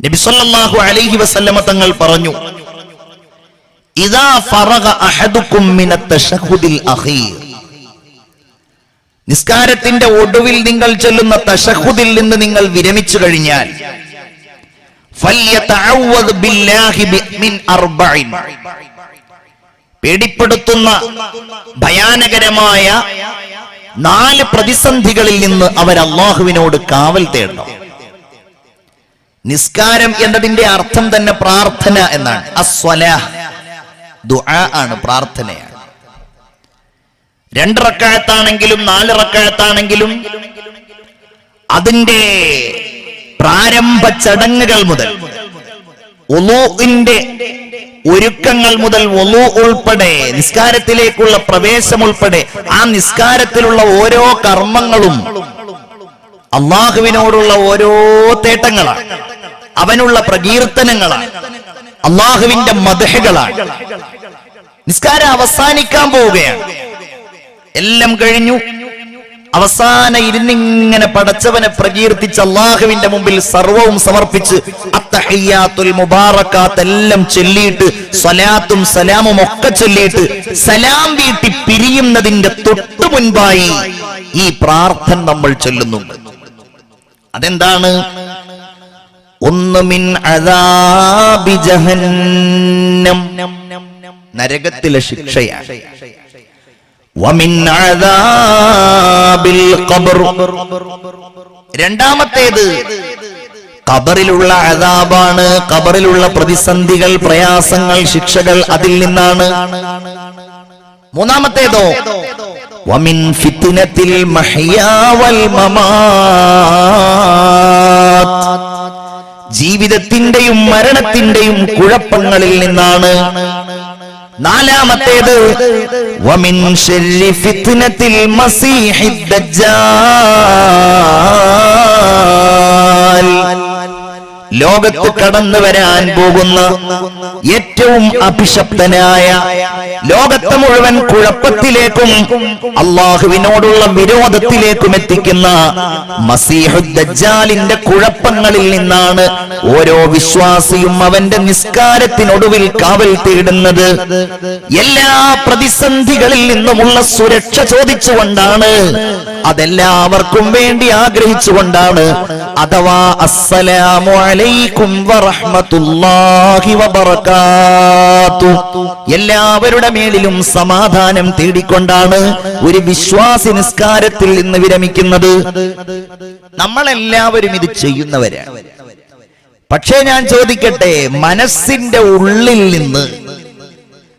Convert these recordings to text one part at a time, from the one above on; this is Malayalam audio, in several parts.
നബി സല്ലല്ലാഹു അലൈഹി വസല്ലമ തങ്ങൾ പറഞ്ഞു, ഇദാ ഫറഗ അഹദുകും മിനത് തശഹുദിൽ അഖീർ, നിസ്കാരത്തിന്റെ ഒടുവിൽ നിങ്ങൾ ചൊല്ലുന്ന തശഹുദിൽ നിന്ന് നിങ്ങൾ വിരമിച്ചു കഴിഞ്ഞാൽ, ഫല്യതഅവദ് ബില്ലാഹി മിൻ അർബഇൻ, പേടിപ്പെടുത്തുന്ന ഭയാനകരമായ 4 പ്രതിസന്ധികളിൽ നിന്ന് അവർ അല്ലാഹുവിനോട് കാവൽ തേടണം. നിസ്കാരം എന്നതിന്റെ അർത്ഥം തന്നെ പ്രാർത്ഥന എന്നാണ്. അസ്വലാഹ് ദുആ ആണ്, പ്രാർത്ഥനയാണ്. 2 റക്അത്താണെങ്കിലും 4 റക്അത്താണെങ്കിലും അതിന്റെ പ്രാരംഭ ചടങ്ങുകൾ മുതൽ, വുളൂഇന്റെ ഒരുക്കങ്ങൾ മുതൽ, വുളൂ ഉൾപ്പെടെ, നിസ്കാരത്തിലേക്കുള്ള പ്രവേശം ഉൾപ്പെടെ, ആ നിസ്കാരത്തിലുള്ള ഓരോ കർമ്മങ്ങളും അള്ളാഹുവിനോടുള്ള ഓരോ തേട്ടങ്ങളാണ്, അവനുള്ള പ്രകീർത്തനങ്ങളാണ്, അള്ളാഹുവിന്റെ മദ്ഹുകളാണ്. നിസ്കാരം അവസാനിക്കാൻ പോവുകയാണ്. എല്ലാം കഴിഞ്ഞു, അവസാന ഇരുന്നിങ്ങനെ പടച്ചവനെ പ്രകീർത്തിച്ച് അള്ളാഹുവിന്റെ മുമ്പിൽ സർവവും സമർപ്പിച്ച് അത്തഹിയ്യാത്തുൽ മുബാറകാത്ത് എല്ലാം ചൊല്ലിയിട്ട്, സ്വലാത്തും സലാമും ഒക്കെ ചൊല്ലിയിട്ട് സലാം വീട്ടി പിരിയുന്നതിന്റെ തൊട്ടു മുൻപായി ഈ പ്രാർത്ഥന നമ്മൾ ചൊല്ലുന്നുണ്ട്. അതെന്താണ്? ഒന്ന് മിൻ അദാബി ജഹന്നം, നരകത്തിലെ ശിക്ഷയാണ്. വമിൻ അദാബിൽ ഖബർ, രണ്ടാമത്തേത് ഖബറിലുള്ള അദാബാണ്, ഖബറിലുള്ള പ്രതിസന്ധികൾ, പ്രയാസങ്ങൾ, ശിക്ഷകൾ അതിൽ നിന്നാണ്. മൂന്നാമത്തേതോ വമിൻ ഫിത്നത്തിൽ മഹ്യാ വൽ മമാത്, ജീവിതത്തിന്റെയും മരണത്തിന്റെയും കുഴപ്പങ്ങളിൽ നിന്നാണ്. നാലാമത്തേത് വമിൻ ശർരി ഫിത്നത്തിൽ മസീഹിദ് ദജ്ജാൽ, ലോകത്ത് കടന്നു വരാൻ പോകുന്ന ഏറ്റവും അഭിശപ്തനായ, ലോകത്തെ മുഴുവൻ കുഴപ്പത്തിലേക്കും അള്ളാഹുവിനോടുള്ള വിരോധത്തിലേക്കും എത്തിക്കുന്ന മസീഹുദ് ദജ്ജാലിന്റെ കുഴപ്പങ്ങളിൽ നിന്നാണ് ഓരോ വിശ്വാസിയും അവന്റെ നിസ്കാരത്തിനൊടുവിൽ കാവൽ തേടുന്നത്. എല്ലാ പ്രതിസന്ധികളിൽ നിന്നുമുള്ള സുരക്ഷ ചോദിച്ചുകൊണ്ടാണ്, അതെല്ലാവർക്കും വേണ്ടി ആഗ്രഹിച്ചുകൊണ്ടാണ്. അഥവാ അസ്സലാമു അലൈക്കും വറഹ്മത്തുള്ളാഹി വബറകാതുഹു, എല്ലാവരുടെ മേലിലും സമാധാനം തേടിക്കൊണ്ടാണ് ഒരു വിശ്വാസി നിസ്കാരത്തിൽ നിന്ന് വിരമിക്കുന്നത്. നമ്മളെല്ലാവരും ഇത് ചെയ്യുന്നവരാണ്. പക്ഷേ ഞാൻ ചോദിക്കട്ടെ, മനസ്സിന്റെ ഉള്ളിൽ നിന്ന്,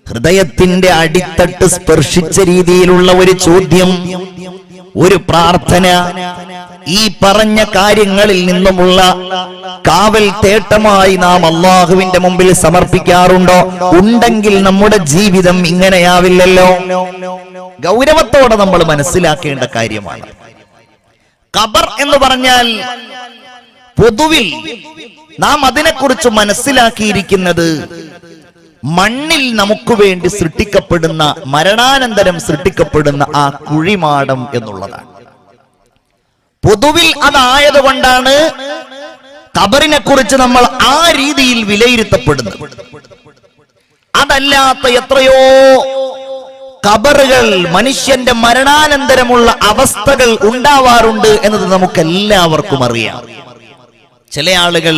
ഹൃദയത്തിന്റെ അടിത്തട്ട് സ്പർശിച്ച രീതിയിലുള്ള ഒരു ചോദ്യം, ഒരു പ്രാർത്ഥന, ഈ പറഞ്ഞ കാര്യങ്ങളിൽ നിന്നുമുള്ള കാവൽ തേട്ടമായി നാം അള്ളാഹുവിന്റെ മുമ്പിൽ സമർപ്പിക്കാറുണ്ടോ? ഉണ്ടെങ്കിൽ നമ്മുടെ ജീവിതം ഇങ്ങനെയാവില്ലല്ലോ. ഗൗരവത്തോടെ നമ്മൾ മനസ്സിലാക്കേണ്ട കാര്യമാണ്. ഖബർ എന്ന് പറഞ്ഞാൽ പൊതുവിൽ നാം അതിനെക്കുറിച്ച് മനസ്സിലാക്കിയിരിക്കുന്നത് മണ്ണിൽ നമുക്ക് വേണ്ടി സൃഷ്ടിക്കപ്പെടുന്ന, മരണാനന്തരം സൃഷ്ടിക്കപ്പെടുന്ന ആ കുഴിമാടം എന്നുള്ളതാണ്. പൊതുവിൽ അതായതുകൊണ്ടാണ് ഖബറിനെ കുറിച്ച് നമ്മൾ ആ രീതിയിൽ വിലയിരുത്തപ്പെടുന്നത്. അതല്ലാത്ത എത്രയോ ഖബറുകൾ, മനുഷ്യന്റെ മരണാനന്തരമുള്ള അവസ്ഥകൾ ഉണ്ടാവാറുണ്ട് എന്നത് നമുക്കെല്ലാവർക്കും അറിയാം. ചില ആളുകൾ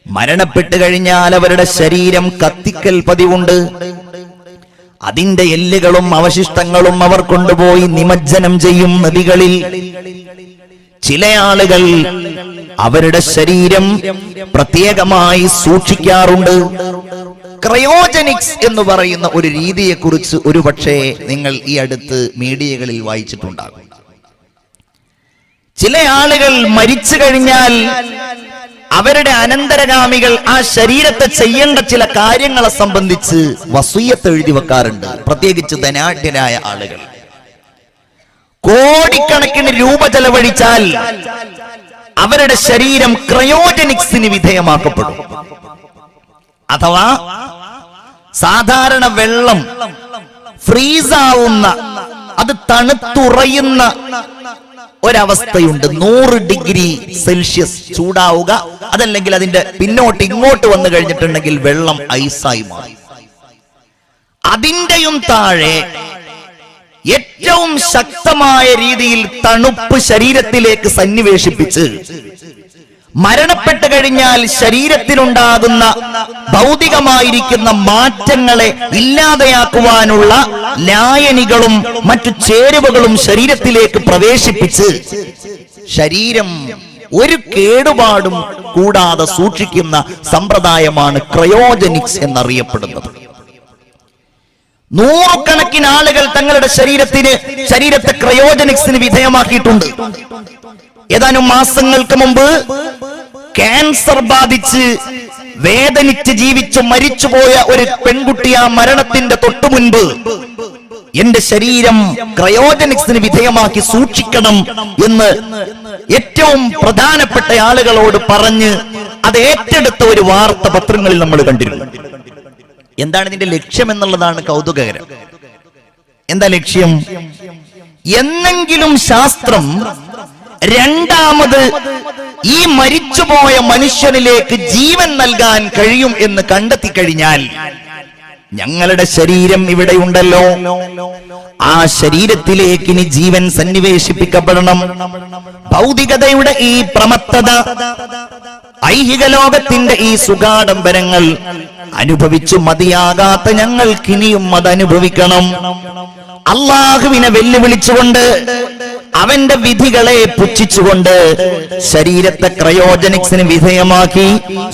മരണപ്പെട്ടു കഴിഞ്ഞാൽ അവരുടെ ശരീരം കത്തിക്കൽ പതിവുണ്ട്. അതിന്റെ എല്ലുകളും അവശിഷ്ടങ്ങളും അവർ കൊണ്ടുപോയി നിമജ്ജനം ചെയ്യും നദികളിൽ. ചില ആളുകൾ അവരുടെ ശരീരം പ്രത്യേകമായി സൂക്ഷിക്കാറുണ്ട്. ക്രയോജനിക്സ് എന്ന് പറയുന്ന ഒരു രീതിയെക്കുറിച്ച് ഒരുപക്ഷെ നിങ്ങൾ ഈ അടുത്ത് മീഡിയകളിൽ വായിച്ചിട്ടുണ്ടാകും. ചില ആളുകൾ മരിച്ചു കഴിഞ്ഞാൽ അവരുടെ അനന്തരഗാമികൾ ആ ശരീരത്തെ ചെയ്യേണ്ട ചില കാര്യങ്ങളെ സംബന്ധിച്ച് വസിയ്യത്ത് എഴുതി വെക്കാറുണ്ട്. പ്രത്യേകിച്ച് ധനാഢ്യരായ ആളുകൾ കോടിക്കണക്കിന് രൂപ ചെലവഴിച്ചാൽ അവരുടെ ശരീരം ക്രയോജനിക്സിന് വിധേയമാക്കപ്പെടും. അഥവാ സാധാരണ വെള്ളം ഫ്രീസാവുന്ന, അത് തണുത്തുറയുന്ന ഒരവസ്ഥയുണ്ട്. 100 ഡിഗ്രി സെൽഷ്യസ് ചൂടാവുക, അതല്ലെങ്കിൽ അതിന്റെ പിന്നോട്ട് ഇങ്ങോട്ട് വന്നു കഴിഞ്ഞിട്ടുണ്ടെങ്കിൽ വെള്ളം ഐസായി മാറി. അതിന്റെയും താഴെ ഏറ്റവും ശക്തമായ രീതിയിൽ തണുപ്പ് ശരീരത്തിലേക്ക് സന്നിവേശിപ്പിച്ച് മരണപ്പെട്ടു കഴിഞ്ഞാൽ ശരീരത്തിലുണ്ടാകുന്ന ഭൗതികമായിരിക്കുന്ന മാറ്റങ്ങളെ ഇല്ലാതെയാക്കുവാനുള്ള ലായനികളും മറ്റു ചേരുവകളും ശരീരത്തിലേക്ക് പ്രവേശിപ്പിച്ച് ശരീരം ഒരു കേടുപാടും കൂടാതെ സൂക്ഷിക്കുന്ന സമ്പ്രദായമാണ് ക്രയോജനിക്സ് എന്നറിയപ്പെടുന്നത്. നൂറുകണക്കിന് ആളുകൾ തങ്ങളുടെ ശരീരത്തെ ക്രയോജനിക്സിന് വിധേയമാക്കിയിട്ടുണ്ട്. ഏതാനും മാസങ്ങൾക്ക് മുമ്പ് ക്യാൻസർ ബാധിച്ച് വേദനിച്ച് ജീവിച്ച് മരിച്ചുപോയ ഒരു പെൺകുട്ടി ആ മരണത്തിന്റെ തൊട്ടു മുൻപ് എന്റെ ശരീരം ക്രയോജനിക്സിന് വിധേയമാക്കി സൂക്ഷിക്കണം എന്ന് ഏറ്റവും പ്രധാനപ്പെട്ട ആളുകളോട് പറഞ്ഞ് അത് ഏറ്റെടുത്ത ഒരു വാർത്ത പത്രങ്ങളിൽ നമ്മൾ കണ്ടിരുന്നു. എന്താണ് ഇതിന്റെ ലക്ഷ്യം എന്നുള്ളതാണ് കൗതുകകരം. എന്താ ലക്ഷ്യം? എന്നെങ്കിലും ശാസ്ത്രം രണ്ടാമത് ഈ മരിച്ചുപോയ മനുഷ്യനിലേക്ക് ജീവൻ നൽകാൻ കഴിയും എന്ന് കണ്ടെത്തി കഴിഞ്ഞാൽ ഞങ്ങളുടെ ശരീരം ഇവിടെയുണ്ടല്ലോ, ആ ശരീരത്തിലേക്ക് ഇനി ജീവൻ സന്നിവേശിപ്പിക്കപ്പെടണം. ഭൗതികതയുടെ ഈ പ്രമത്തത, ഐഹിക ലോകത്തിന്റെ ഈ സുഖാഡംബരങ്ങൾ അനുഭവിച്ചു മതിയാകാത്ത ഞങ്ങൾക്കിനിയും അത് അനുഭവിക്കണം. അള്ളാഹുവിനെ വെല്ലുവിളിച്ചുകൊണ്ട് അവന്റെ വിധികളെ പുച്ഛിച്ചുകൊണ്ട് ശരീരത്തെ ക്രയോജനിക്സിന് വിധേയമാക്കി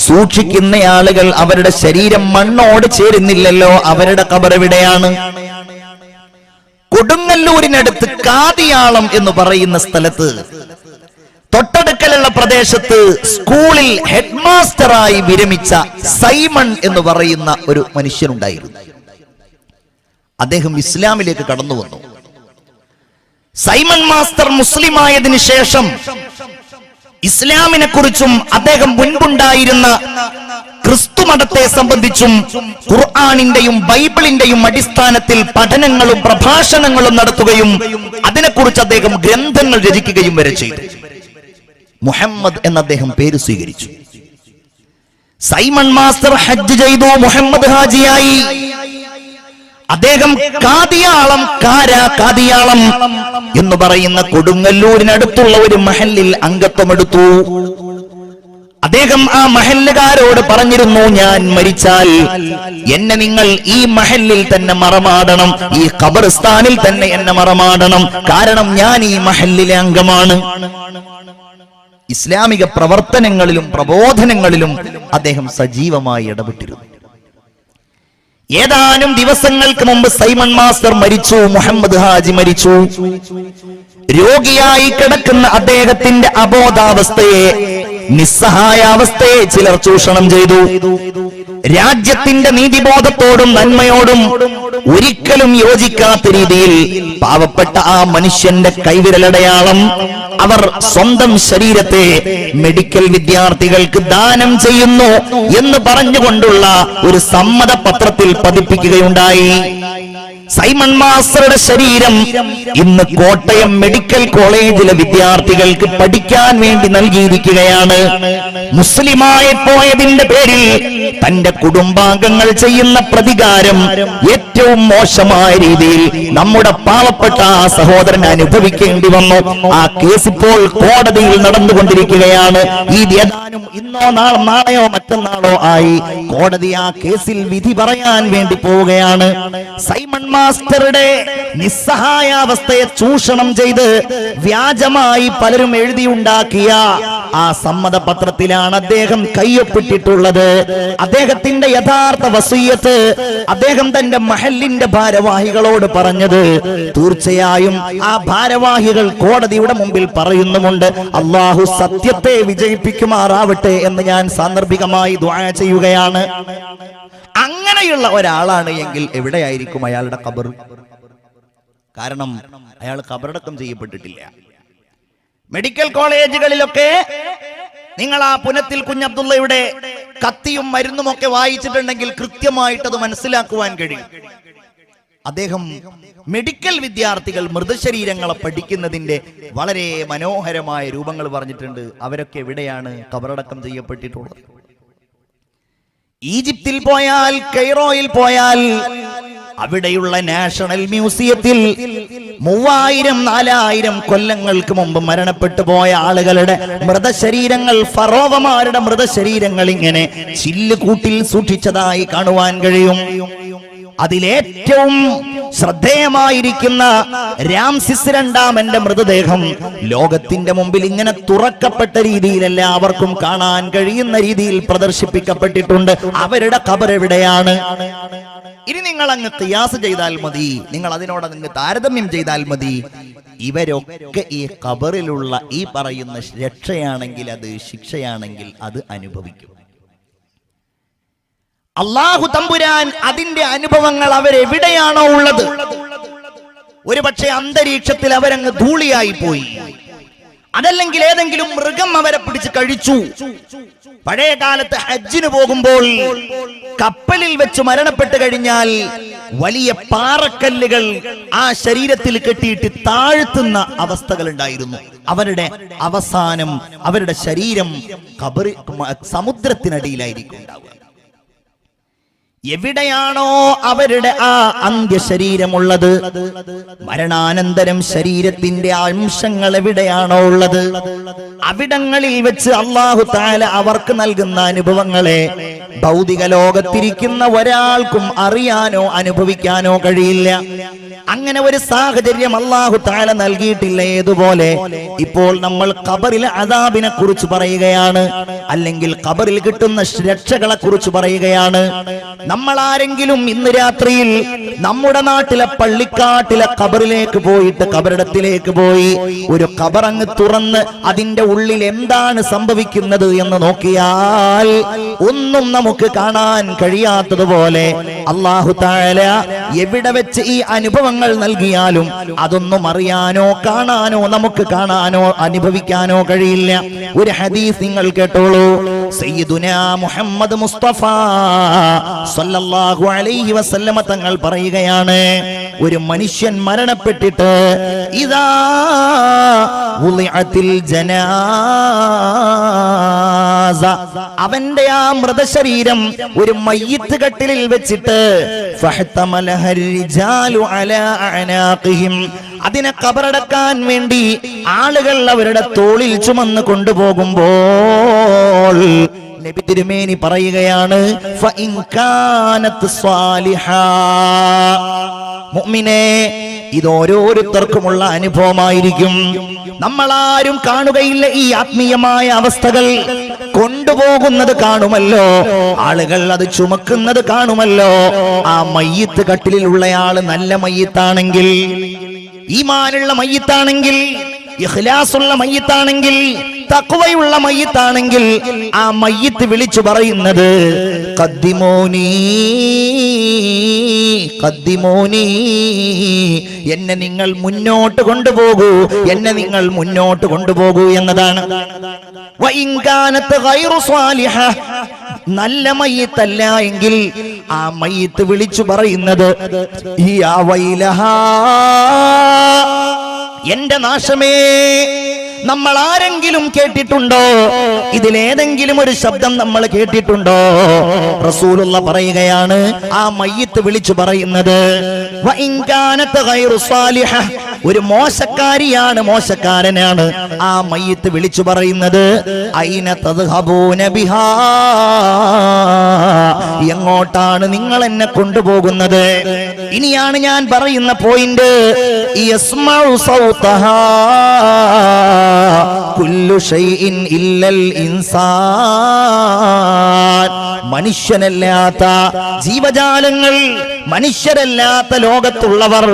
സൂക്ഷിക്കുന്ന ആളുകൾ അവരുടെ ശരീരം മണ്ണോട് ചേരുന്നില്ലല്ലോ, അവരുടെ ഖബർ എവിടെയാണ്? കൊടുങ്ങല്ലൂരിനടുത്ത് കാതിയാളം എന്ന് പറയുന്ന സ്ഥലത്ത് തൊട്ടടുക്കലുള്ള പ്രദേശത്ത് സ്കൂളിൽ ഹെഡ് മാസ്റ്ററായി വിരമിച്ച സൈമൺ എന്ന് പറയുന്ന ഒരു മനുഷ്യനുണ്ടായിരുന്നു. അദ്ദേഹം ഇസ്ലാമിലേക്ക് കടന്നു വന്നു. സൈമൺ മാസ്റ്റർ മുസ്ലിമായതിനു ശേഷം ഇസ്ലാമിനെ കുറിച്ചും അദ്ദേഹം മുൻപുണ്ടായിരുന്ന ക്രിസ്തു മതത്തെ സംബന്ധിച്ചും ഖുർആനിന്റെയും ബൈബിളിന്റെയും അടിസ്ഥാനത്തിൽ പഠനങ്ങളും പ്രഭാഷണങ്ങളും നടത്തുകയും അതിനെക്കുറിച്ച് അദ്ദേഹം ഗ്രന്ഥങ്ങൾ രചിക്കുകയും വരെ ചെയ്തു. മുഹമ്മദ് എന്ന അദ്ദേഹം പേര് സ്വീകരിച്ചു. സൈമൺ മാസ്റ്റർ ഹജ്ജ് ചെയ്തു, മുഹമ്മദ് ഹാജിയായി. അദ്ദേഹം കാതിയാളം എന്ന് പറയുന്ന കൊടുങ്ങല്ലൂരിനടുത്തുള്ള ഒരു മഹല്ലിൽ അംഗത്വമെടുത്തു. അദ്ദേഹം ആ മഹല്ലുകാരോട് പറഞ്ഞിരുന്നു, ഞാൻ മരിച്ചാൽ എന്നെ നിങ്ങൾ ഈ മഹല്ലിൽ തന്നെ മറമാടണം, ഈ ഖബർസ്ഥാനിൽ തന്നെ എന്നെ മറമാടണം, കാരണം ഞാൻ ഈ മഹല്ലിലെ അംഗമാണ്. ഇസ്ലാമിക പ്രവർത്തനങ്ങളിലും പ്രബോധനങ്ങളിലും അദ്ദേഹം സജീവമായി ഇടപെട്ടിരുന്നു. ഏതാനും ദിവസങ്ങൾക്ക് മുമ്പ് സൈമൺ മാസ്റ്റർ മരിച്ചു, മുഹമ്മദ് ഹാജി മരിച്ചു. രോഗിയായി കിടക്കുന്ന അദ്ദേഹത്തിന്റെ അബോധാവസ്ഥയെ, നിസ്സഹായാവസ്ഥയെ ചിലർ ചൂഷണം ചെയ്തു. രാജ്യത്തിന്റെ നീതിബോധത്തോടും നന്മയോടും ഒരിക്കലും യോജിക്കാത്ത രീതിയിൽ പാവപ്പെട്ട ആ മനുഷ്യന്റെ കൈവിരലടയാളം അവർ സ്വന്തം ശരീരത്തെ മെഡിക്കൽ വിദ്യാർത്ഥികൾക്ക് ദാനം ചെയ്യുന്നു എന്ന് പറഞ്ഞുകൊണ്ടുള്ള ഒരു സമ്മതപത്രത്തിൽ പതിപ്പിക്കുകയുണ്ടായി. സൈമൺ മാസ്റ്ററുടെ ശരീരം ഇന്ന് കോട്ടയം മെഡിക്കൽ കോളേജിലെ വിദ്യാർത്ഥികൾക്ക് പഠിക്കാൻ വേണ്ടി നൽകിയിരിക്കുകയാണ്. മുസ്ലിമായി പോയതിന്റെ പേരിൽ തന്റെ കുടുംബാംഗങ്ങൾ ചെയ്യുന്ന പ്രതികാരം ഏറ്റവും മോശമായ രീതിയിൽ നമ്മുടെ പാവപ്പെട്ട ആ സഹോദരൻ അനുഭവിക്കേണ്ടി വന്നു. ആ കേസ് ഇപ്പോൾ കോടതിയിൽ നടന്നുകൊണ്ടിരിക്കുകയാണ്. ഈ ഏതാനും ഇന്നോ നാളെയോ മറ്റന്നാളോ ആയി കോടതി ആ കേസിൽ വിധി പറയാൻ വേണ്ടി പോവുകയാണ്. സൈമൺ മാസ്റ്ററുടെ നിസ്സഹായാവസ്ഥയെ ചൂഷണം ചെയ്ത് വ്യാജമായി പലരും എഴുതിയുണ്ടാക്കിയ ആ സമ്മതപത്രത്തിലാണ് അദ്ദേഹം കയ്യൊപ്പിട്ടിട്ടുള്ളത്. അദ്ദേഹത്തിന്റെ യഥാർത്ഥ വസിയ്യത്ത് അദ്ദേഹം തന്റെ മഹല്ലിന്റെ ഭാരവാഹികളോട് പറഞ്ഞത് തീർച്ചയായും ആ ഭാരവാഹികൾ കോടതിയുടെ മുമ്പിൽ പറയുന്നുമുണ്ട്. അള്ളാഹു സത്യത്തെ വിജയിപ്പിക്കുമാറാവട്ടെ എന്ന് ഞാൻ സാന്ദർഭികമായി ദുആ ചെയ്യുകയാണ്. അങ്ങനെയുള്ള ഒരാളാണ് എങ്കിൽ എവിടെയായിരിക്കും അയാളുടെ ഖബർ? കാരണം അയാൾ ഖബറടക്കം ചെയ്യപ്പെട്ടിട്ടില്ല. മെഡിക്കൽ കോളേജുകളിലൊക്കെ നിങ്ങൾ ആ പുനത്തിൽ കുഞ്ഞബ്ദുള്ളയുടെ കത്തിയും മരുന്നും ഒക്കെ വായിച്ചിട്ടുണ്ടെങ്കിൽ കൃത്യമായിട്ട് അത് മനസ്സിലാക്കുവാൻ കഴിയും. അദ്ദേഹം മെഡിക്കൽ വിദ്യാർത്ഥികൾ മൃതശരീരങ്ങളെ പഠിക്കുന്നതിന്റെ വളരെ മനോഹരമായ രൂപങ്ങൾ പറഞ്ഞിട്ടുണ്ട്. അവരൊക്കെ എവിടെയാണ് ഖബറടക്കം ചെയ്യപ്പെട്ടിട്ടുള്ളത്? ഈജിപ്തിൽ പോയാൽ, കൈറോയിൽ പോയാൽ അവിടെയുള്ള നാഷണൽ മ്യൂസിയത്തിൽ 3000-4000 കൊല്ലങ്ങൾക്ക് മുമ്പ് മരണപ്പെട്ടു പോയ ആളുകളുടെ മൃതശരീരങ്ങൾ, ഫറോവമാരുടെ മൃതശരീരങ്ങൾ ഇങ്ങനെ ചില്ലുകൂട്ടിൽ സൂക്ഷിച്ചതായി കാണുവാൻ കഴിയും. അതിലേറ്റവും ശ്രദ്ധേയമായിരിക്കുന്ന രാംസിസ് രണ്ടാമന്റെ മൃതദേഹം ലോകത്തിന്റെ മുമ്പിൽ ഇങ്ങനെ തുറക്കപ്പെട്ട രീതിയിൽ എല്ലാവർക്കും കാണാൻ കഴിയുന്ന രീതിയിൽ പ്രദർശിപ്പിക്കപ്പെട്ടിട്ടുണ്ട്. അവരുടെ ഖബർ എവിടെയാണ്? ഇനി നിങ്ങൾ അങ്ങ് ഖിയാസ് ചെയ്താൽ മതി, നിങ്ങൾ അതിനോട് അങ്ങ് താരതമ്യം ചെയ്താൽ മതി. ഇവരൊക്കെ ഈ ഖബറിലുള്ള ഈ പറയുന്ന രക്ഷയാണെങ്കിൽ, അത് ശിക്ഷയാണെങ്കിൽ അത് അനുഭവിക്കും. അല്ലാഹു തമ്പുരാൻ അതിന്റെ അനുഭവങ്ങൾ അവരെവിടെയാണോ ഉള്ളത്, ഒരു പക്ഷേ അന്തരീക്ഷത്തിൽ അവരങ്ങ് ധൂളിയായി പോയി, അതല്ലെങ്കിൽ ഏതെങ്കിലും മൃഗം അവരെ പിടിച്ച് കഴിച്ചു. പഴയ കാലത്ത് ഹജ്ജിന് പോകുമ്പോൾ കപ്പലിൽ വെച്ച് മരണപ്പെട്ട് കഴിഞ്ഞാൽ വലിയ പാറക്കല്ലുകൾ ആ ശരീരത്തിൽ കെട്ടിയിട്ട് താഴ്ത്തുന്ന അവസ്ഥകൾ ഉണ്ടായിരുന്നു. അവരുടെ അവസാനം, അവരുടെ ശരീരം സമുദ്രത്തിനടിയിലായിരിക്കും ഉണ്ടാവുക. എവിടെയാണോ അവരുടെ ആ അന്ത്യശരീരമുള്ളത്, മരണാനന്തരം ശരീരത്തിന്റെ അംശങ്ങൾ എവിടെയാണോ ഉള്ളത്, അവിടങ്ങളിൽ വെച്ച് അല്ലാഹു തആല അവർക്ക് നൽകുന്ന അനുഭവങ്ങളെ ഭൗതിക ലോകത്തിരിക്കുന്ന ഒരാൾക്കും അറിയാനോ അനുഭവിക്കാനോ കഴിയില്ല. അങ്ങനെ ഒരു സാഹചര്യം അല്ലാഹു തആല നൽകിയിട്ടില്ല. ഏതുപോലെ ഇപ്പോൾ നമ്മൾ ഖബറിലെ അദാബിനെ കുറിച്ച് പറയുകയാണ്, അല്ലെങ്കിൽ ഖബറിൽ കിട്ടുന്ന രക്ഷകളെ കുറിച്ച് പറയുകയാണ്. നമ്മൾ ആരെങ്കിലും ഇന്ന് രാത്രിയിൽ നമ്മുടെ നാട്ടിലെ പള്ളിക്കാട്ടിലെ ഖബറിലേക്ക് പോയിട്ട്, ഖബറിടത്തിലേക്ക് പോയി ഒരു ഖബറങ്ങ് തുറന്ന് അതിന്റെ ഉള്ളിൽ എന്താണ് സംഭവിക്കുന്നത് എന്ന് നോക്കിയാൽ ഒന്നും നമുക്ക് കാണാൻ കഴിയാത്തതുപോലെ അല്ലാഹു തആല എവിടെ വെച്ച് ഈ അനുഭവങ്ങൾ നൽകിയാലും അതൊന്നും അറിയാനോ കാണാനോ നമുക്ക് കാണാനോ അനുഭവിക്കാനോ കഴിയില്ല. ഒരു ഹദീസ് നിങ്ങൾ കേട്ടോളൂ. സയ്യിദുനാ മുഹമ്മദ് മുസ്തഫ സല്ലല്ലാഹു അലൈഹി വസല്ലമ തങ്ങൾ പറയുകയാണ്, ഒരു മനുഷ്യൻ മരണപ്പെട്ടിട്ട് ഇദാ വുളിഅത്തിൽ ജനാസ, അവന്റെ ആ മൃതശരീരം ഒരു മയ്യിത്ത് കട്ടിലിൽ വെച്ചിട്ട് ഫഹ്തമലഹർ റിജാലു അലാ അനാഖിഹിം, അതിനെ ഖബറടക്കാൻ വേണ്ടി ആളുകൾ അവരുടെ തോളിൽ ചുമന്ന് കൊണ്ടുപോകുമ്പോൾ നബി തിരുമേനി പറയുകയാണ്, ഫഇൻ കാനത് സ്വാലിഹാ, മുഅ്മിനേ, ഇത് ഓരോരുത്തർക്കുമുള്ള അനുഭവമായിരിക്കും. നമ്മളാരും കാണുകയില്ല ഈ ആത്മീയമായ അവസ്ഥകൾ. കൊണ്ടുപോകുന്നത് കാണുമല്ലോ, ആളുകൾ അത് ചുമക്കുന്നത് കാണുമല്ലോ. ആ മയ്യിത്ത് കട്ടിലിലുള്ളയാള് നല്ല മയ്യിത്താണെങ്കിൽ, ഈമാനുള്ള മയ്യിത്താണെങ്കിൽ, ഇഖ്ലാസുള്ള മയ്യിത്താണെങ്കിൽ, തഖ്വയുള്ള മയ്യിത്താണെങ്കിൽ ആ മയ്യിത്ത് വിളിച്ചു പറയുന്നത് ഖദ്ദിമൂനി ഖദ്ദിമൂനി, എന്നെ നിങ്ങൾ മുന്നോട്ട് കൊണ്ടുപോകൂ, എന്നെ നിങ്ങൾ മുന്നോട്ട് കൊണ്ടുപോകൂ എന്നതാണ്. വഇൻ കാനത് ഗൈറു സ്വാലിഹ, നല്ല മയ്യിത്തല്ല എങ്കിൽ ആ മയ്യിത്ത് വിളിച്ചു പറയുന്നത് യാ വൈലഹാ, എന്റെ നാശമേ. നമ്മൾ ആരെങ്കിലും കേട്ടിട്ടുണ്ടോ? ഇതിലേതെങ്കിലും ഒരു ശബ്ദം നമ്മൾ കേട്ടിട്ടുണ്ടോ? റസൂലുള്ള പറയുകയാണ്, ആ മയ്യിത്ത് വിളിച്ചു പറയുന്നത് വഇൻ കാനത് ഗൈറു സ്വാലിഹ, ഒരു മോശക്കാരിയാണ്, മോശക്കാരനാണ്, ആ മയ്യിത്ത് വിളിച്ചു പറയുന്നത് ഐന തദ്ഹബൂന ബിഹാ, എങ്ങോട്ടാണ് നിങ്ങൾ എന്നെ കൊണ്ടുപോകുന്നത്? ഇനിയാണ് ഞാൻ പറയുന്ന പോയിന്റ്. യസ്മഉ സൗതഹാ കുല്ലു ഷൈഇൻ ഇല്ലൽ ഇൻസാൻ, മനുഷ്യനല്ലാത്ത ജീവജാലങ്ങൾ, മനുഷ്യരല്ലാത്ത ലോകത്തുള്ളവർ,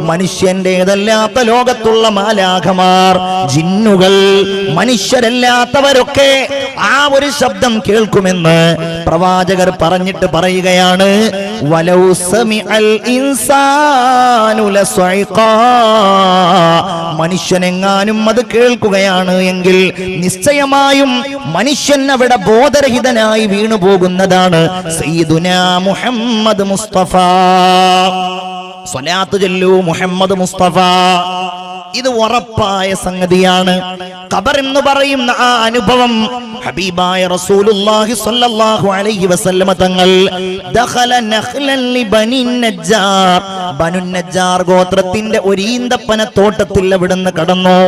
മനുഷ്യന്റേതല്ലാത്ത ലോകത്തുള്ള മാലാഖമാർ, ജിന്നുകൾ, മനുഷ്യരല്ലാത്തവരൊക്കെ ആ ഒരു ശബ്ദം കേൾക്കുമെന്ന് പ്രവാചകർ പറഞ്ഞിട്ട് പറയുകയാണ്, വലൗ സമിഅൽ ഇൻസാനു ലസഇഖാ, മനുഷ്യനെങ്ങാനും അത് കേൾക്കുകയാണ് എങ്കിൽ നിശ്ചയമായും മനുഷ്യൻ അവിടെ ബോധരഹിതനായി വീണു പോകുന്നതാണ്. സയ്യിദുനാ മുഹമ്മദ് മുസ്തഫ സ്വലാത്ത് ചൊല്ലൂ മുഹമ്മദ് മുസ്തഫ. ഇത് ഉറപ്പായ സംഗതിയാണ്. ഖബർ എന്ന് പറയുന്ന ആ അനുഭവം ഹബീബായ റസൂലുള്ളാഹി സ്വല്ലല്ലാഹു അലൈഹി വസല്ലമ തങ്ങൾ ദഖല നഖ്ലൻ ലി നജ്ജാർ, ബനു നജ്ജാർ ഗോത്രത്തിന്റെ ഒരു ഈന്തപ്പന തോട്ടത്തിൽ അവിടുന്ന് കടന്നു.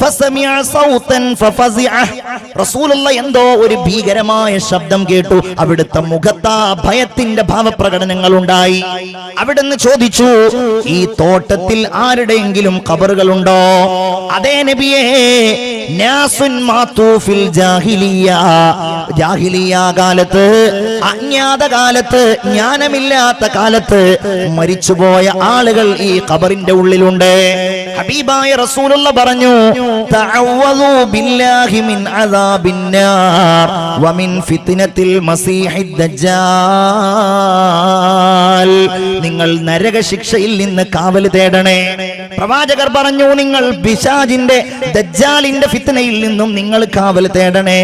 ഫസമിഅ സൗതൻ ഫഫസിഅ, റസൂലുള്ളാഹി എന്തോ ഒരു ഭീകരമായ ശബ്ദം കേട്ടു. അവിടുത്തെ മുഖത്ത് ഭയത്തിന്റെ ഭാവപ്രകടനങ്ങൾ ഉണ്ടായി. അവിടുന്ന് ചോദിച്ചു, ഈ തോട്ടത്തിൽ ആരുടെയെങ്കിലും ഖബറുകളുണ്ടോ? അതേ നബിയേ, നാസുൻ മാതു ഫിൽ ജാഹിലിയ, ജാഹിലിയ കാലത്ത്, അജ്ഞാത കാലത്ത്, ജ്ഞാനമില്ലാത്ത കാലത്ത് മരിച്ചുപോയ ആളുകൾ ഈ ഖബറിന്റെ ഉള്ളിലുണ്ട്. ഹബീബായ റസൂലുള്ളാഹി പറഞ്ഞു, തഅവ്വദു ബില്ലാഹി മിൻ അദാബിന്നാർ വമിൻ ഫിത്നത്തിൽ മസീഹിദ് ദജ്ജാൽ, നിങ്ങൾ നരകശിക്ഷയിൽ നിന്ന് കാവൽ തേടണേ. പ്രവാചകർ പറഞ്ഞു, നിങ്ങൾ പിശാചിന്റെ ദജ്ജാലിന്റെ ഫിത്നയിൽ നിന്നും നിങ്ങൾ കാവൽ തേടണേ.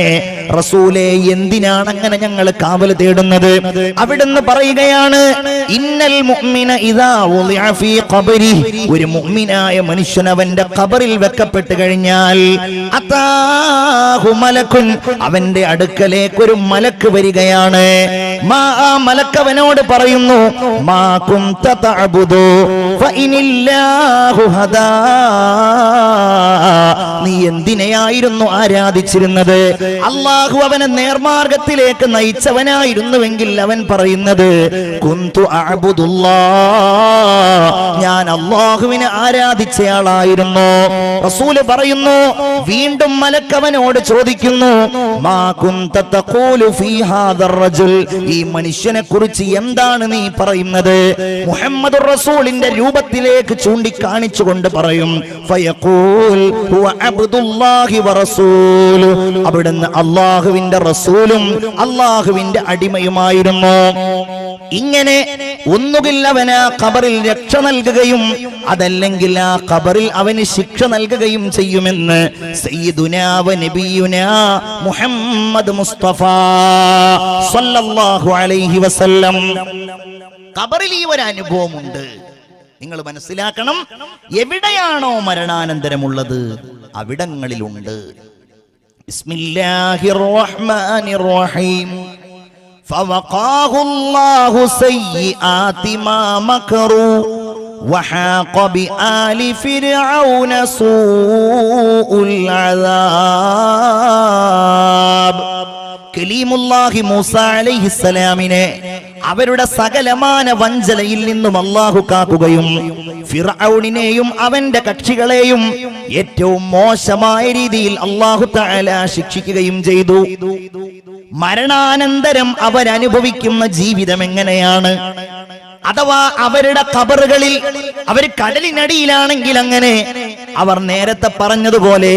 റസൂലേ, എന്തിനാണ് അങ്ങനെ ഞങ്ങൾ കാവൽ തേടുന്നത്? അവിടുന്ന് പറയുകയാണ്, ഇന്നൽ മുഅ്മിന ഇദാ വുളിഅ ഫീ ഖബരി, ഒരു മുഅ്മിനായ മനുഷ്യൻ അവന്റെ ഖബറിൽ വെക്കപ്പെട്ട് കഴിഞ്ഞാൽ അതാഹു മലക്കുൻ, അവന്റെ അടുക്കലേക്ക് ഒരു മലക്ക് വരികയാണ്. ആ മലക്ക് അവനോട് പറയുന്നു, മാ കുന്ത തഅബുദു ഫഇനില്ലാഹു ഹദാ, നീ എന്തിനെയായിരുന്നു ആരാധിച്ചിരുന്നത്? അല്ലാഹു അവനെ നേർമാർഗത്തിലേക്ക് നയിച്ചവനായിരുന്നുവെങ്കിൽ അവൻ പറയുന്നത്, കുന്തു അഅബുദുല്ലാഹ്, ഞാൻ അല്ലാഹുവിനെ ആരാധിച്ചയാളായിരുന്നു. റസൂല് പറയുന്നു, വീണ്ടും മലക്ക് അവനോട് ചോദിക്കുന്നു, മാ കുന്ത തഖൂലു ഫീ ഹാദർ റജുൽ, ഈ മനുഷ്യനെ കുറിച്ച് എന്താണ് നീ പറയുന്നത്? മുഹമ്മദുർ റസൂലിന്റെ രൂപത്തിലേക്ക് ചൂണ്ടിക്കാണിച്ചുകൊണ്ട് പറയും, ഫയഖൂൽ ഹുവ അബ്ദുല്ലാഹി വറസൂലു, അവിടുന്ന് അല്ലാഹുവിന്റെ റസൂലും അല്ലാഹുവിന്റെ അടിമയുമായിരുന്നു. ഇങ്ങനെ ഒന്നുകിൽ അവന് ആ ഖബറിൽ രക്ഷ നൽകുകയും അതല്ലെങ്കിൽ ആ ഖബറിൽ അവന് ശിക്ഷ നൽകുകയും ചെയ്യുമെന്ന് സയ്യിദുനാ വ നബിയുനാ മുഹമ്മദ് മുസ്തഫ സ്വല്ലല്ലാഹു അലൈഹി വസല്ലം. ഖബറിൽ ഈ ഒരു അനുഭവമുണ്ട്. നിങ്ങൾ മനസ്സിലാക്കണം, എവിടെയാണോ മരണാനന്തരമുള്ളത് അവിടങ്ങളിലുണ്ട്. ബിസ്മില്ലാഹിർ റഹ്മാനിർ റഹീം. فوقاه الله سيئات ما مكروا وحاق بآل فرعون سوء العذاب. കലീമുല്ലാഹി മൂസ അലൈഹിസ്സലാമിനെ അവരുടെ സകലമാന വഞ്ചനയിൽ നിന്നും അല്ലാഹു കാക്കുകയും ഫിർഔനിനെയും അവന്റെ കക്ഷികളെയും ഏറ്റവും മോശമായ രീതിയിൽ അല്ലാഹു തആല ശിക്ഷിക്കുകയും ചെയ്തു. മരണാനന്തരം അവരനുഭവിക്കുന്ന ജീവിതം എങ്ങനെയാണ്? അഥവാ അവരുടെ ഖബറുകളിൽ, അവർ കടലിനടിയിലാണെങ്കിൽ അങ്ങനെ, അവർ നേരത്തെ പറഞ്ഞതുപോലെ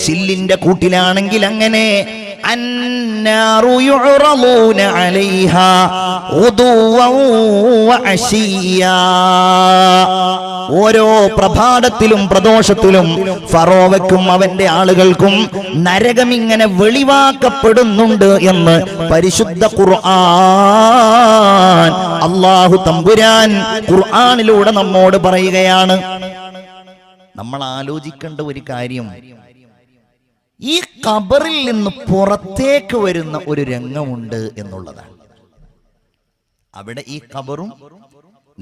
ചില്ലിന്റെ കൂട്ടിലാണെങ്കിൽ അങ്ങനെ, അന്നാറു യുറളൂന അലൈഹാ ഉദുവൻ വഅശിയ്യാ, ഓരോ പ്രഭാതത്തിലും പ്രദോഷത്തിലും ഫറോവയ്ക്കും അവന്റെ ആളുകൾക്കും നരകം ഇങ്ങനെ വെളിവാക്കപ്പെടുന്നുണ്ട് എന്ന് പരിശുദ്ധ ഖുർആൻ, അല്ലാഹു തമ്പുരാൻ ഖുർആനിലൂടെ നമ്മോട് പറയുകയാണ്. നമ്മൾ ആലോചിക്കേണ്ട ഒരു കാര്യം, ഈ ഖബറിൽ നിന്ന് പുറത്തേക്ക് വരുന്ന ഒരു രംഗമുണ്ട് എന്നുള്ളതാണ്. അവിടെ ഈ ഖബറും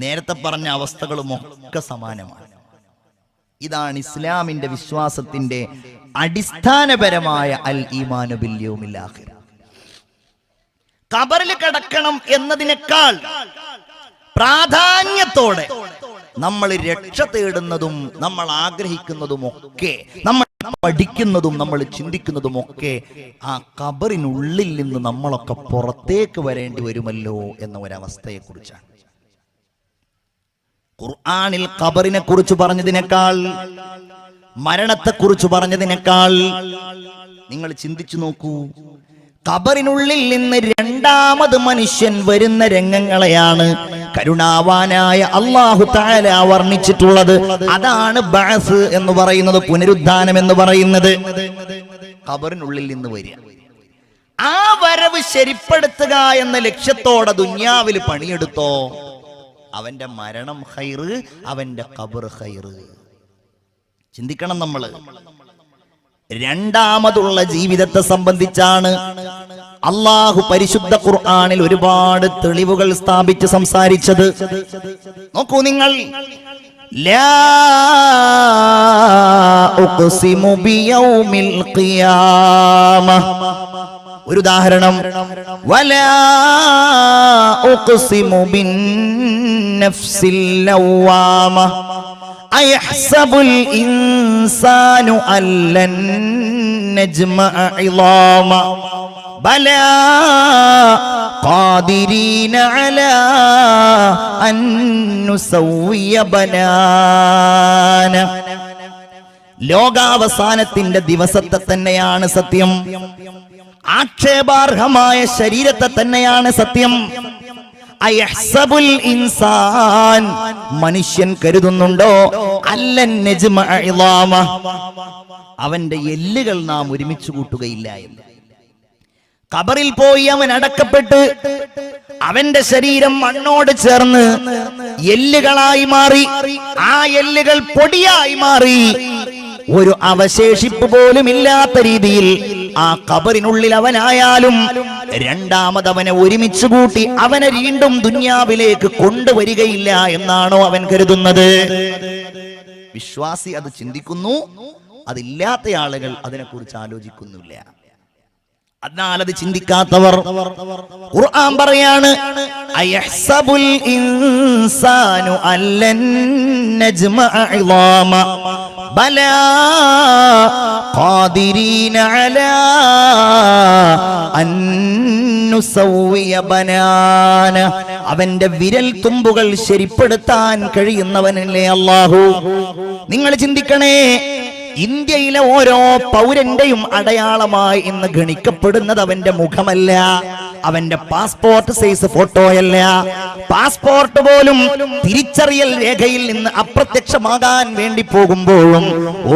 നേരത്തെ പറഞ്ഞ അവസ്ഥകളും ഒക്കെ സമാനമാണ്. ഇതാണ് ഇസ്ലാമിന്റെ വിശ്വാസത്തിന്റെ അടിസ്ഥാനപരമായ അൽ ഈമാനു ബിൽ യൗമിൽ ആഖിർ. ഖബറിൽ കിടക്കണം എന്നതിനേക്കാൾ പ്രാധാന്യത്തോടെ നമ്മൾ രക്ഷ തേടുന്നതും നമ്മൾ ആഗ്രഹിക്കുന്നതും ഒക്കെ, നമ്മൾ പഠിക്കുന്നതും നമ്മൾ ചിന്തിക്കുന്നതും ഒക്കെ ആ ഖബറിനുള്ളിൽ നിന്ന് നമ്മളൊക്കെ പുറത്തേക്ക് വരേണ്ടി വരുമല്ലോ എന്ന ഒരവസ്ഥയെ കുറിച്ചാണ്. ഖുർആനിൽ ഖബറിനെ കുറിച്ച് പറഞ്ഞതിനേക്കാൾ, മരണത്തെക്കുറിച്ച് പറഞ്ഞതിനേക്കാൾ നിങ്ങൾ ചിന്തിച്ചു നോക്കൂ. ഖബറിനുള്ളിൽ നിന്ന് രണ്ടാമത് മനുഷ്യൻ വരുന്ന രംഗങ്ങളെയാണ് കരുണാവാനായ അല്ലാഹു തആല വർണ്ണിച്ചിട്ടുള്ളത്. അതാണ് ബഅസ് എന്ന് പറയുന്നത്, പുനരുദ്ധാനം എന്ന് പറയുന്നത്. ഖബറിനുള്ളിൽ നിന്ന് വരിക, ആ വരവ് ശരിപ്പെടുത്തുക എന്ന ലക്ഷ്യത്തോടെ ദുനിയാവിൽ പണിയെടുത്തോ, അവന്റെ മരണം ഖൈറ്, അവന്റെ ഖബർ ഖൈറ്. ചിന്തിക്കണം നമ്മള്. രണ്ടാമതുള്ള ജീവിതത്തെ സംബന്ധിച്ചാണ് അള്ളാഹു പരിശുദ്ധ ഖുർആനിൽ ഒരുപാട് തെളിവുകൾ സ്ഥാപിച്ച് സംസാരിച്ചത്. നോക്കൂ നിങ്ങൾ, ലാ ഉഖ്സിമു ബിയൗമിൽ ഖിയാമ. ഒരു ഉദാഹരണം, വലാ ഉഖ്സിമു ബിന്നഫ്സിൽ ലവ്വാമ അയഹ്സബുൽ ഇൻസാനു അല്ലൻ നജ്മഅ ഇളാമ ബലാ ഖാദിരീന അലാ അൻ നുസവ്വിയ ബനാന. ലോകാവസാനത്തിന്റെ ദിവസത്തെ തന്നെയാണ് സത്യം. ആക്ഷേപാർഹമായ ശരീരത്തെ തന്നെയാണ് സത്യം. അയഹ്സബുൽ ഇൻസാൻ, മനുഷ്യൻ കരുതുന്നുണ്ടോ, അല്ലൻ നജ്മഅ ഇളാമ, അവന്റെ എല്ലുകൾ നാം ഒരുമിച്ച് കൂട്ടുകയില്ല എന്ന്. ഖബറിൽ പോയി അവൻ അടക്കപ്പെട്ട് അവന്റെ ശരീരം മണ്ണോട് ചേർന്ന് എല്ലുകളായി മാറി, ആ എല്ലുകൾ പൊടിയായി മാറി, ഒരു അവശേഷിപ്പ് പോലും ഇല്ലാത്ത രീതിയിൽ ആ ഖബറിനുള്ളിൽ അവനായാലും രണ്ടാമത് അവനെ ഒരുമിച്ച് കൂട്ടി അവനെ വീണ്ടും ദുനിയാവിലേക്ക് കൊണ്ടുവരികയില്ല എന്നാണോ അവൻ കരുതുന്നത്? വിശ്വാസി അത് ചിന്തിക്കുന്നു, അതില്ലാത്ത ആളുകൾ അതിനെക്കുറിച്ച് ആലോചിക്കുന്നില്ല. അതിനാൽ അത് ചിന്തിക്കാത്തവർ, ഖുർആൻ പറയാണ്, അയഹ്സബുൽ ഇൻസാനു അല്ലൻ നജ്മഅ ഇളാമ ബലാ ഖാദിരീന അലാ അൻ നുസവ്വിയ ബനാന. അവന്റെ വിരൽ തുമ്പുകൾ ശരിപ്പെടുത്താൻ കഴിയുന്നവനല്ലേ അല്ലാഹു. നിങ്ങൾ ചിന്തിക്കണേ, ഇന്ത്യയിലെ ഓരോ പൗരന്റെയും അടയാളമായി ഇന്ന് ഗണിക്കപ്പെടുന്നത് അവന്റെ മുഖമല്ല, അവന്റെ പാസ്പോർട്ട് സൈസ് ഫോട്ടോയല്ല. പാസ്പോർട്ട് പോലും തിരിച്ചറിയൽ രേഖയിൽ നിന്ന് അപ്രത്യക്ഷമാകാൻ വേണ്ടി പോകുമ്പോഴും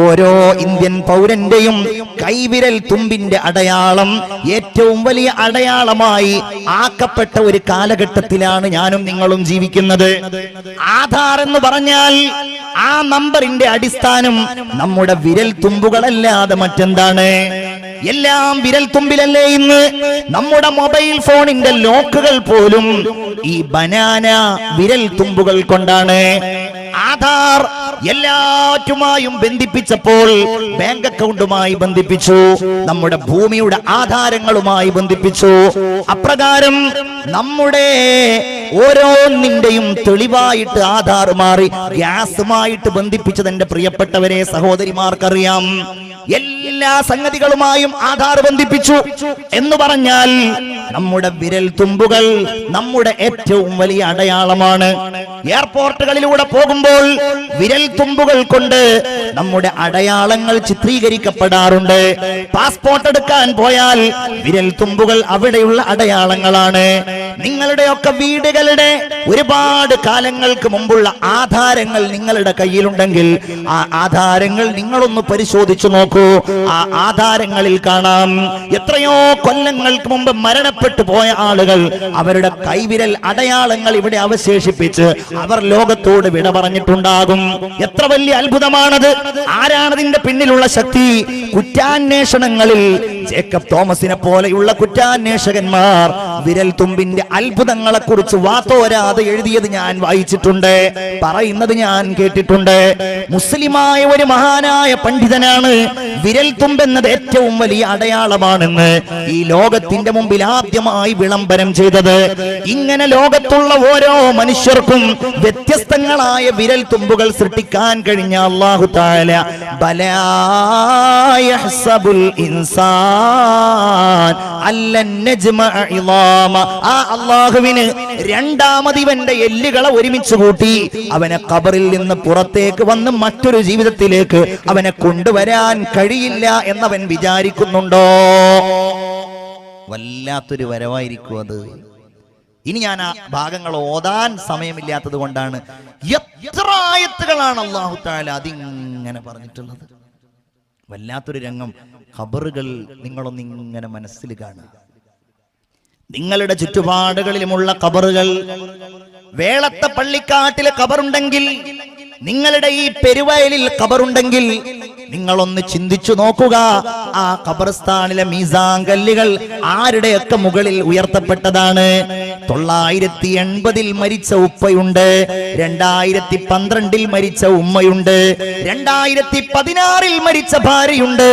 ഓരോ ഇന്ത്യൻ പൗരന്റെയും കൈവിരൽ തുമ്പിന്റെ അടയാളം ഏറ്റവും വലിയ അടയാളമായി ആക്കപ്പെട്ട ഒരു കാലഘട്ടത്തിലാണ് ഞാനും നിങ്ങളും ജീവിക്കുന്നത്. ആധാർ എന്ന് പറഞ്ഞാൽ ആ നമ്പറിന്റെ അടിസ്ഥാനം നമ്മുടെ വിരൽ തുമ്പുകളല്ലാതെ മറ്റെന്താണ്? എല്ലാം വിരൽ തുമ്പിലല്ലേ ഇന്ന്. നമ്മുടെ മൊബൈൽ ഫോണിന്റെ ലോക്കുകൾ പോലും ഈ ബനാന വിരൽ തുമ്പുകൾ കൊണ്ടാണ്. ആധാർ എല്ലാറ്റുമായും ബന്ധിപ്പിച്ചപ്പോൾ ബാങ്ക് അക്കൗണ്ടുമായി ബന്ധിപ്പിച്ചു, നമ്മുടെ ഭൂമിയുടെ ആധാരങ്ങളുമായി ബന്ധിപ്പിച്ചു. അപ്രകാരം നമ്മുടെ ഓരോന്നിന്റെയും തെളിവായിട്ട് ആധാർ മാറി ഗ്യാസുമായിട്ട് ബന്ധിപ്പിച്ചത് എന്റെ പ്രിയപ്പെട്ടവരെ, സഹോദരിമാർക്കറിയാം. എല്ലാ സംഗതികളുമായും ആധാർ ബന്ധിപ്പിച്ചു എന്ന് പറഞ്ഞാൽ നമ്മുടെ വിരൽ തുമ്പുകൾ നമ്മുടെ ഏറ്റവും വലിയ അടയാളമാണ്. എയർപോർട്ടുകളിലൂടെ പോകുമ്പോൾ വിരൽ തുമ്പുകൾ കൊണ്ട് നമ്മുടെ അടയാളങ്ങൾ ചിത്രീകരിക്കപ്പെടാറുണ്ട്. പാസ്പോർട്ട് എടുക്കാൻ പോയാൽ വിരൽ തുമ്പുകൾ അവിടെയുള്ള അടയാളങ്ങളാണ്. നിങ്ങളുടെയൊക്കെ വീടുകളുടെ ഒരുപാട് കാലങ്ങൾക്ക് മുമ്പുള്ള ആധാരങ്ങൾ നിങ്ങളുടെ കയ്യിലുണ്ടെങ്കിൽ ആ ആധാരങ്ങൾ നിങ്ങളൊന്ന് പരിശോധിച്ചു നോക്കൂ. ആ ആധാരങ്ങളിൽ കാണാം എത്രയോ കൊല്ലങ്ങൾക്ക് മുമ്പ് മരണപ്പെട്ടു പോയ ആളുകൾ അവരുടെ കൈവിരൽ അടയാളങ്ങൾ ഇവിടെ അവശേഷിപ്പിച്ച് അവർ ലോകത്തോട് വിട പറഞ്ഞിട്ടുണ്ടാകും. എത്ര വലിയ അത്ഭുതമാണത്! ആരാണതിന്റെ പിന്നിലുള്ള ശക്തി? കുറ്റാന്വേഷണങ്ങളിൽ ജേക്കബ് തോമസിനെ പോലെയുള്ള കുറ്റാന്വേഷകന്മാർ വിരൽ തുമ്പിന്റെ അത്ഭുതങ്ങളെ കുറിച്ച് വാത്തോരാതെ എഴുതിയത് ഞാൻ വായിച്ചിട്ടുണ്ട്, പറയുന്നത് ഞാൻ കേട്ടിട്ടുണ്ട്. മുസ്ലിമായ ഒരു മഹാനായ പണ്ഡിതനാണ് വിരൽ തുമ്പെന്നത് ഏറ്റവും വലിയ അടയാളമാണെന്ന് ഈ ലോകത്തിന്റെ മുമ്പിൽ ആദ്യമായി വിളംബരം ചെയ്തത്. ഇങ്ങനെ ലോകത്തുള്ള ഓരോ മനുഷ്യർക്കും വ്യത്യസ്തങ്ങളായ വിരൽ തുമ്പുകൾ സൃഷ്ടിക്കാൻ കഴിഞ്ഞ അല്ലാഹു തആല ബലാ യഹ്സബുൽ ഇൻസാൻ അല്ലൻ നജ്മഅ ഇളാമ, ആ അല്ലാഹുവിന് രണ്ടാമത് ഇവന്റെ എല്ലുകളെ ഒരുമിച്ച് കൂട്ടി അവനെ ഖബറിൽ നിന്ന് പുറത്തേക്ക് വന്ന് മറ്റൊരു ജീവിതത്തിലേക്ക് അവനെ കൊണ്ടുവരാൻ കഴിയില്ല എന്നവൻ വിചാരിക്കുന്നുണ്ടോ? വല്ലാത്തൊരു വരവായിരിക്കും അത്. ഇനി ഞാൻ ആ ഭാഗങ്ങൾ ഓതാൻ സമയമില്ലാത്തത് കൊണ്ടാണ്, എത്ര ആയത്തുകളാണ് അല്ലാഹു തആല അതിങ്ങനെ പറഞ്ഞിട്ടുള്ളത്. വല്ലാത്തൊരു രംഗം. ഖബറുകൾ നിങ്ങളൊന്നിങ്ങനെ മനസ്സിൽ കാണുക. നിങ്ങളുടെ ചുറ്റുപാടുകളിലുമുള്ള ഖബറുകൾ വേളത്തെ പള്ളിക്കാട്ടിലെ ഖബറുണ്ടെങ്കിൽ, നിങ്ങളുടെ ഈ പെരുവയലിൽ ഖബറുണ്ടെങ്കിൽ, നിങ്ങളൊന്ന് ചിന്തിച്ചു നോക്കുക. ആ ഖബർസ്ഥാനിലെ മീസാൻ കല്ലുകൾ ആരുടെയൊക്കെ മുകളിൽ ഉയർത്തപ്പെട്ടതാണ്? 980 മരിച്ച ഉപ്പയുണ്ട്, 2012 മരിച്ച ഉമ്മയുണ്ട്, 2016 മരിച്ച ഭാര്യയുണ്ട്,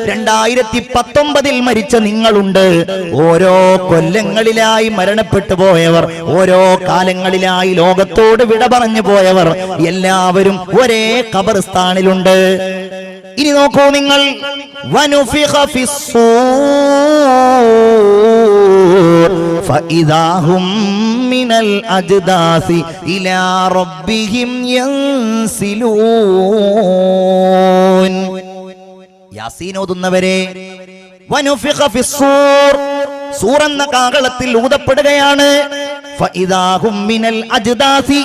2019 മരിച്ച നിങ്ങളുണ്ട്. ഓരോ കൊല്ലങ്ങളിലായി മരണപ്പെട്ടു പോയവർ, ഓരോ കാലങ്ങളിലായി ലോകത്തോട് വിട പറഞ്ഞു പോയവർ എല്ലാവരും ഒരേ ഖബർസ്ഥാനിലുണ്ട്. ഇനി നോക്കൂ നിങ്ങൾ, വനുഫിഖ ഫിസ്സൂർ ഫഇദാ ഹും മിനൽ അജ്ദാസി ഇലാ റബ്ബിഹിം യൻസിലൂൻ. യാസീൻ ഓതുന്നവരെ, വനുഫിഖ ഫിസ്സൂർ, സൂർ എന്ന കാഹളത്തിൽ ഊതപ്പെടുകയാണ്. ഫഇദാ ഹും മിനൽ അജ്ദാസി,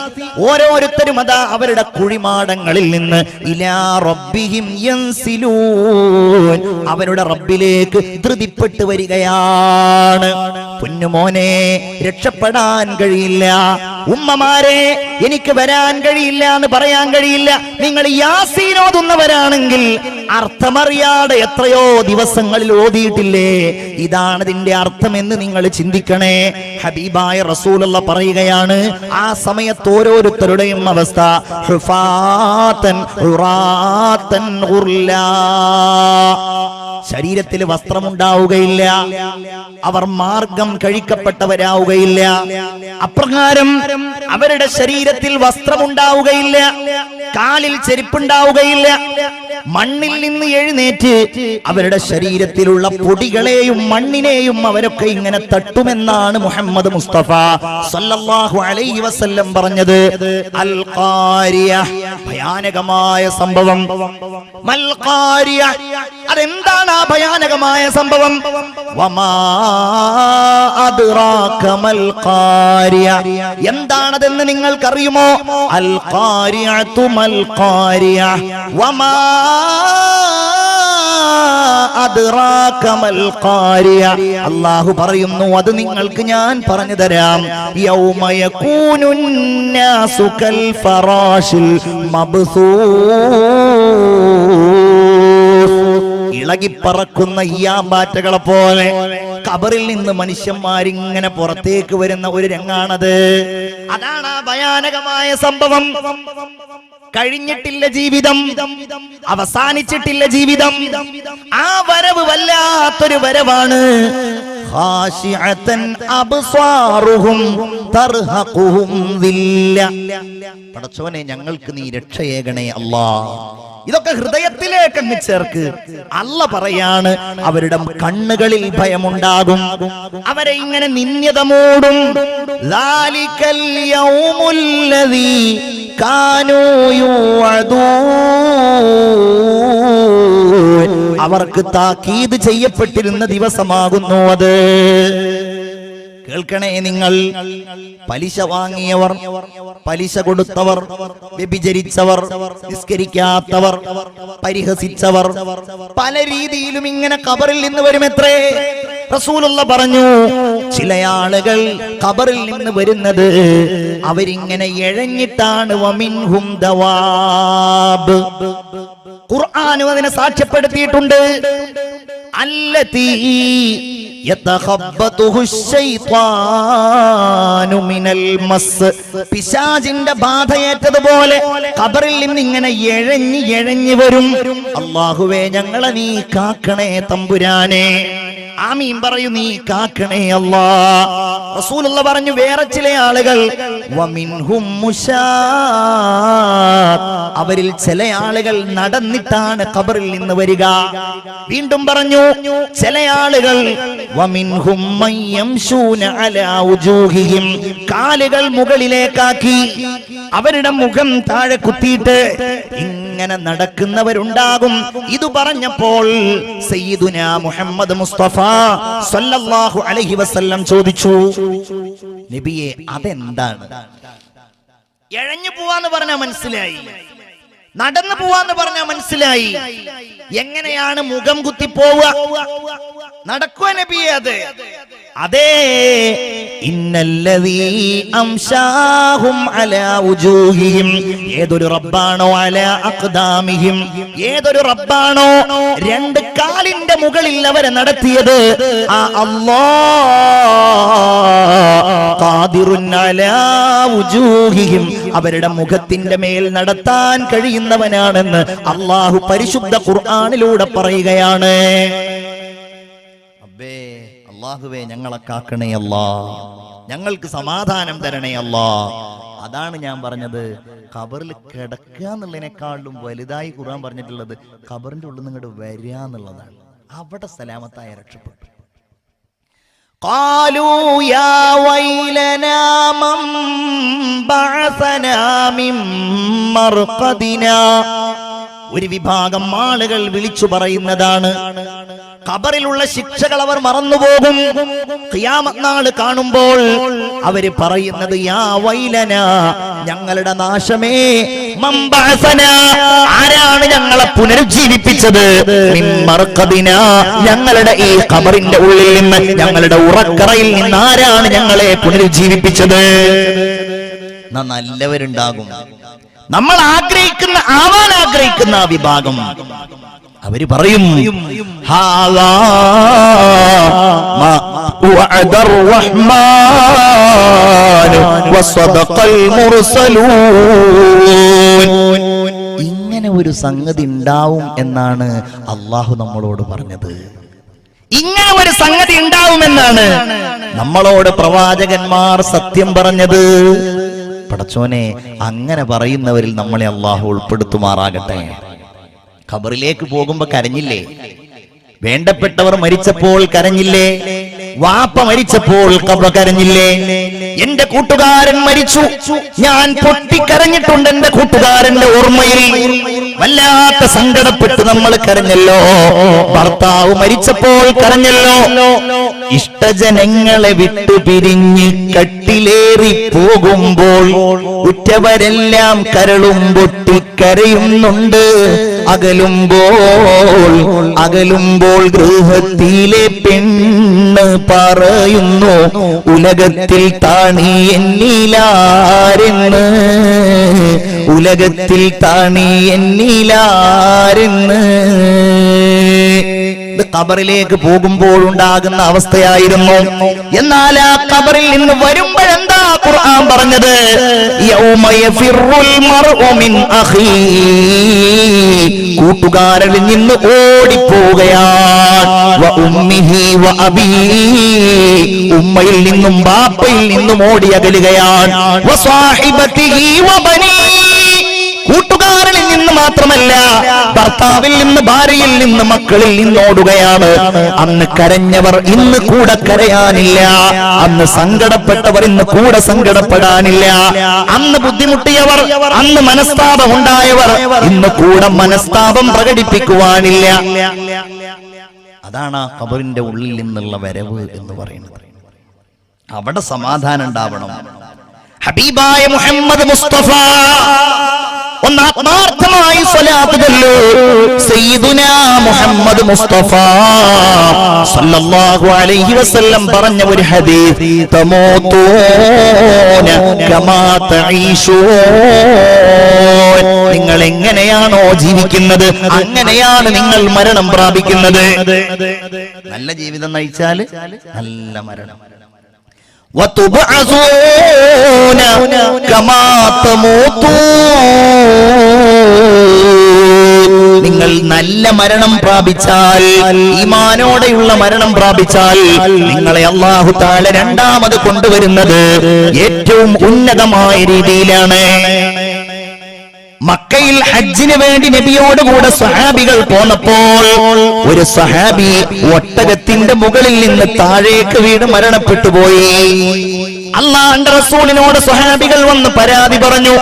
ഓരോരുത്തരും അതാ അവരുടെ കുഴിമാടങ്ങളിൽ നിന്ന് ഇലാ റബ്ബിഹിം യൻസിലൂൻ, അവരുടെ റബ്ബിലേക്ക് ധൃതിപ്പെട്ടു വരികയാണ്. പൊന്നുമോനെ, രക്ഷപ്പെടാൻ കഴിയില്ല. ഉമ്മമാരെ, എനിക്ക് വരാൻ കഴിയില്ല എന്ന് പറയാൻ കഴിയില്ല. നിങ്ങൾ യാസീൻ ഓതുന്നവരാണെങ്കിൽ അർത്ഥമറിയാതെ എത്രയോ ദിവസങ്ങളിൽ ഓതിയിട്ടില്ലേ? ഇതാണ് ഇതിന്റെ അർത്ഥമെന്ന് നിങ്ങൾ ചിന്തിക്കണേ. ഹബീബായ റസൂലുള്ള പറയുകയാണ്, ആ സമയത്ത് ഓരോരുത്തരുടെയും അവസ്ഥ ഹുഫാതൻ ഉറാതൻ ഗുർലാ, ശരീരത്തിൽ വസ്ത്രമുണ്ടാവുകയില്ല, അവർ മാർഗം കഴിക്കപ്പെട്ടവരാവുകയില്ല. അപ്രകാരം അവരുടെ ശരീരത്തിൽ വസ്ത്രമുണ്ടാവുകയില്ല, കാലിൽ ചെരുപ്പുണ്ടാവുകയില്ല. മണ്ണിൽ നിന്ന് എഴുന്നേറ്റ് അവരുടെ ശരീരത്തിലുള്ള പൊടികളെയും മണ്ണിനെയും അവരൊക്കെ ഇങ്ങനെ തട്ടുമെന്നാണ് മുഹമ്മദ് മുസ്തഫ സല്ലല്ലാഹു അലൈഹി വസല്ലം പറഞ്ഞത്. അൽ ഖാരിയ, ഭയാനകമായ സംഭവം. മൽ ഖാരിയ, അതെന്താണ് ആ ഭയാനകമായ സംഭവം? വമാ അദ്റാക മൽ ഖാരിയ, എന്താണതെന്ന് നിങ്ങൾക്കറിയുമോ? അൽ ഖാരിയതു മൽ ഖാരിയ വമാ അദ്റാക മൽ ഖാരിയ. അല്ലാഹു പറയുന്നു, അത് നിങ്ങൾക്ക് ഞാൻ പറഞ്ഞു തരാം. യൗമ യകൂനുൻ നാസു കൽ ഫറാശിൽ മബ്സൂസ്, ഇളകിപ്പറക്കുന്ന ഈയാമ്പാറ്റകളെ പോലെ ഖബറിൽ നിന്ന് മനുഷ്യന്മാരിങ്ങനെ പുറത്തേക്ക് വരുന്ന ഒരു രംഗാണത്. അതാണ് ആ ഭയാനകമായ സംഭവം. കഴിഞ്ഞിട്ടില്ല ജീവിതം, അവസാനിച്ചിട്ടില്ല ജീവിതം. ആ വരവ് വല്ലാത്തൊരു വരവാണ്. ഖാശിഅതൻ അബ്സാറുഹും തർഹഖുഹും ദില്ല. പടച്ചോനെ, ഞങ്ങൾക്ക് നീ രക്ഷയേകണേ അല്ലാഹ്. ഇതൊക്കെ ഹൃദയത്തിലേക്ക് അങ്ങ് ചേർക്ക്. അല്ല പറയാണ്, അവരുടെ കണ്ണുകളിൽ ഭയമുണ്ടാകും, അവരെ ഇങ്ങനെ നിന്യത മൂടും. ലാലികൽ യൗമുല്ലദീ കാനൂ യുഅദൂൻ, അവർക്ക് താക്കീത് ചെയ്യപ്പെട്ടിരുന്ന ദിവസമാകുന്നു അത്. കേൾക്കണേ നിങ്ങൾ, പലിശ വാങ്ങിയവർ, പലിശ കൊടുത്തവർ, വ്യഭിചരിച്ചവർ, നിസ്കരിക്കാത്തവർ, പരിഹസിച്ചവർ, പല രീതിയിലും ഇങ്ങനെ ഖബറിൽ നിന്ന് വരുമെത്രേ. റസൂലുള്ള പറഞ്ഞു, ചില ആളുകൾ ഖബറിൽ നിന്ന് വരുന്നത് അവരിങ്ങനെ എഴഞ്ഞിട്ടാണ്. വമിൻഹും ദവാബ്, ഖുർആനും അതിനെ സാക്ഷ്യപ്പെടുത്തിയിട്ടുണ്ട്. അല്ലതീ യതഖബ്ബതുഹു ശൈത്വാനു മിനൽ മസ്, പിശാചിന്റെ ബാധയേറ്റതുപോലെ ഖബറിൽ നിന്ന് ഇങ്ങനെ എഴഞ്ഞു വരും. അല്ലാഹുവേ, ഞങ്ങളെ നീ കാക്കണേ തമ്പുരാനെ. ആമീൻ പറയൂ, നീ കാക്കണേ അല്ലാഹ്. റസൂലുള്ള പറഞ്ഞു, വേറെ ചില ആളുകൾ വമിൻഹും മുശാത്ത്, അവരിൽ ചില ആളുകൾ നടന്നിട്ടാണ് ഖബറിൽ നിന്ന് വരിക. വീണ്ടും പറഞ്ഞു, ചില ആളുകൾ വമിൻഹും മയ്യംശൂന അലാ വുജൂഹിഹിം, കാലുകൾ മുകളിലേക്കാക്കി അവരുടെ മുഖം താഴെ കുത്തിയിട്ട് ഇങ്ങനെ നടക്കുന്നവരുണ്ടാകും. ഇത് പറഞ്ഞപ്പോൾ സയ്യിദുനാ മുഹമ്മദ് മുസ്തഫ സല്ലല്ലാഹു അലൈഹി വസല്ലം ചോദിച്ചു, നബിയെ, അതെന്താണ്? എഴഞ്ഞു പോവാന്ന് പറഞ്ഞാൽ മനസ്സിലായി, നടന്നു പോവാന്ന് പറഞ്ഞാൽ മനസ്സിലായി, എങ്ങനെയാണ് മുഖം കുത്തി പോവുക? നടക്കുക നബിയെ? അതെ, ഇന്നല്ലദീ അംശാഹും അലാ വുജൂഹിഹിം, ഏതൊരു റബ്ബാണോ അലാ അഖ്ദാമിഹിം, ഏതൊരു റബ്ബാണോ രണ്ട് കാലിന്റെ മുകളിൽ അവരെ നടത്തിയത്, ആ അല്ലാഹ് ഖാദിറുൻ അലാ വുജൂഹിഹിം, അവരുടെ മുഖത്തിന്റെ മേൽ നടത്താൻ കഴിയുന്നവനാണെന്ന് അല്ലാഹു പരിശുദ്ധ ഖുർആനിലൂടെ പറയുകയാണ്. അബ്ബേ അല്ലാഹുവേ ഞങ്ങളെ കാക്കണേ അല്ലാ, ഞങ്ങൾക്ക് സമാധാനം തരണേ അല്ലാ. അതാണ് ഞാൻ പറഞ്ഞത്, ഖബറിൽ കിടക്കുക എന്നുള്ളതിനേക്കാളും വലുതായി ഖുർആൻ പറഞ്ഞിട്ടുള്ളത് ഖബറിന്റെ ഉള്ളിൽ നിന്ന് വരിക എന്നുള്ളതാണ്. അവിടെ സലാമത്തായ രക്ഷപ്പെട്ടു. قالوا يا ويلنا من بعثنا من مرقدنا, ഒരു വിഭാഗം ആളുകൾ വിളിച്ചു പറയുന്നതാണ്. ഖബറിലുള്ള ശിക്ഷകൾ അവർ മറന്നുപോകും. ഖിയാമത്ത് നാൾ കാണുമ്പോൾ അവര് പറയുന്നത് യാ വൈലന, ഞങ്ങളുടെ നാശമേ, മൻ ബഅസന, ആരാണ് ഞങ്ങളെ പുനരുജ്ജീവിപ്പിച്ചത്, മിൻ മർഖദിന, ഞങ്ങളുടെ ഈ ഖബറിന്റെ ഉള്ളിൽ നിന്ന്, ഞങ്ങളുടെ ഉറക്കറയിൽ നിന്ന് ആരാണ് ഞങ്ങളെ പുനരുജ്ജീവിപ്പിച്ചത്? നല്ലവരുണ്ടാകും, നമ്മൾ ആഗ്രഹിക്കുന്ന, ആവാൻ ആഗ്രഹിക്കുന്ന ആ വിഭാഗം. അവര് പറയും ഹാദാ മാ വഅദർ റഹ്മാനു വസദഖൽ മുർസലൂൻ. ഇങ്ങനെ ഒരു സംഗതി ഉണ്ടാവും എന്നാണ് അല്ലാഹു നമ്മളോട് പറഞ്ഞത്. ഇങ്ങനെ ഒരു സംഗതി ഉണ്ടാവുമെന്നാണ് നമ്മളോട് പ്രവാചകന്മാർ സത്യം പറഞ്ഞത്. പടച്ചോനെ, അങ്ങനെ പറയുന്നവരിൽ നമ്മളെ അല്ലാഹു ഉൾപ്പെടുത്തുമാറാകട്ടെ. ഖബറിലേക്ക് പോകുമ്പോ കരഞ്ഞില്ലേ? വേണ്ടപ്പെട്ടവർ മരിച്ചപ്പോൾ കരഞ്ഞില്ലേ? വാപ്പ മരിച്ചപ്പോൾ കരഞ്ഞില്ലേ? എന്റെ കൂട്ടുകാരൻ മരിച്ചു, ഞാൻ പൊട്ടിക്കരഞ്ഞിട്ടുണ്ട്. എന്റെ കൂട്ടുകാരന്റെ ഓർമ്മയിൽ വല്ലാത്ത സങ്കടപ്പെട്ട് നമ്മൾ കരഞ്ഞല്ലോ. ഭർത്താവ് മരിച്ചപ്പോൾ കരഞ്ഞല്ലോ. ഇഷ്ടജനങ്ങളെ വിട്ടു പിരിഞ്ഞ് കട്ടിലേറി പോകുമ്പോൾ ഉറ്റവരെല്ലാം കരളും പൊട്ടിക്കരയുന്നുണ്ട്. അകലുമ്പോൾ ഗൃഹത്തിലെ പെണ്ണ് പറയുന്നു, ഉലകത്തിൽ താണി എന്നിലാരെന്ന്, ഉലകത്തിൽ താണി എന്നിലാരെന്ന്. ഖബറിലേക്ക് പോകുമ്പോൾ ഉണ്ടാകുന്ന അവസ്ഥയായിരുന്നു. എന്നാൽ ആ ഖബറിൽ നിന്ന് വരുമ്പോഴെന്താ ഖുർആൻ പറഞ്ഞത്? യൗമ യഫിറുൽ മർഉ മിൻ അഖീ, കൂട്ടുകാരനിൽ നിന്ന് ഓടിപ്പോവുകയാണ്. വ ഉമ്മിഹി വ അബീ, ഉമ്മയിൽ നിന്നും ബാപ്പയിൽ നിന്നും ഓടി അകലുകയാണ്. വ സാഹിബതിഹി വ ബനീ, കൂട്ടുകാരനിൽ നിന്ന് മാത്രമല്ല, ഭർത്താവിൽ നിന്ന്, ഭാര്യയിൽ നിന്ന്, മക്കളിൽ നിന്ന് ഓടുകയാണ്. അന്ന് കരഞ്ഞവർ ഇന്ന് കൂടെ കരയാനില്ല. അന്ന് സങ്കടപ്പെട്ടവർ ഇന്ന് കൂടെ സങ്കടപ്പെടാനില്ല. അന്ന് ബുദ്ധിമുട്ടിയവർ, അന്ന് മനസ്താപം ഉണ്ടായവർ ഇന്ന് കൂടെ മനസ്താപം പ്രകടിപ്പിക്കുവാനില്ല. അതാണ് ആ ഖബറിന്റെ ഉള്ളിൽ നിന്നുള്ള വരവ് എന്ന് പറയുന്നത്. അവിടെ സമാധാനം ഉണ്ടാവണം. ഹബീബായ മുഹമ്മദ് മുസ്തഫ ഒന്ന് ആത്മാർത്ഥമായി സ്വലാത്ത് ചൊല്ലൂ. സയ്യിദുനാ മുഹമ്മദ് മുസ്തഫ സല്ലല്ലാഹു അലൈഹി വസല്ലം പറഞ്ഞ ഒരു ഹദീസ്, തമൂതൂന കമാ തഈശൂൻ, നിങ്ങൾ എങ്ങനെയാണോ ജീവിക്കുന്നത് അങ്ങനെയാണ് നിങ്ങൾ മരണം പ്രാപിക്കുന്നത്. നല്ല ജീവിതം നയിച്ചാൽ നല്ല മരണം. وَتُبْعَثُونَ كَمَا تَمُوتُونَ, നിങ്ങൾ നല്ല മരണം പ്രാപിച്ചാൽ, ഈമാനോടെയുള്ള മരണം പ്രാപിച്ചാൽ, നിങ്ങളെ അല്ലാഹു തആല രണ്ടാമത് കൊണ്ടുവരുന്നത് ഏറ്റവും ഉന്നതമായ രീതിയിലാണ്. മക്കയിൽ ഹജ്ജിന് വേണ്ടി നബിയോട് കൂടെ സ്വഹാബികൾ പോന്നപ്പോൾ ഒരു സ്വഹാബി ഒട്ടകത്തിന്റെ മുകളിൽ നിന്ന് താഴേക്ക് വീണ് മരണപ്പെട്ടു പോയി. അല്ലാഹുവിന്റെ റസൂലിനോട് സ്വഹാബികൾ വന്ന് പരാതി പറഞ്ഞു.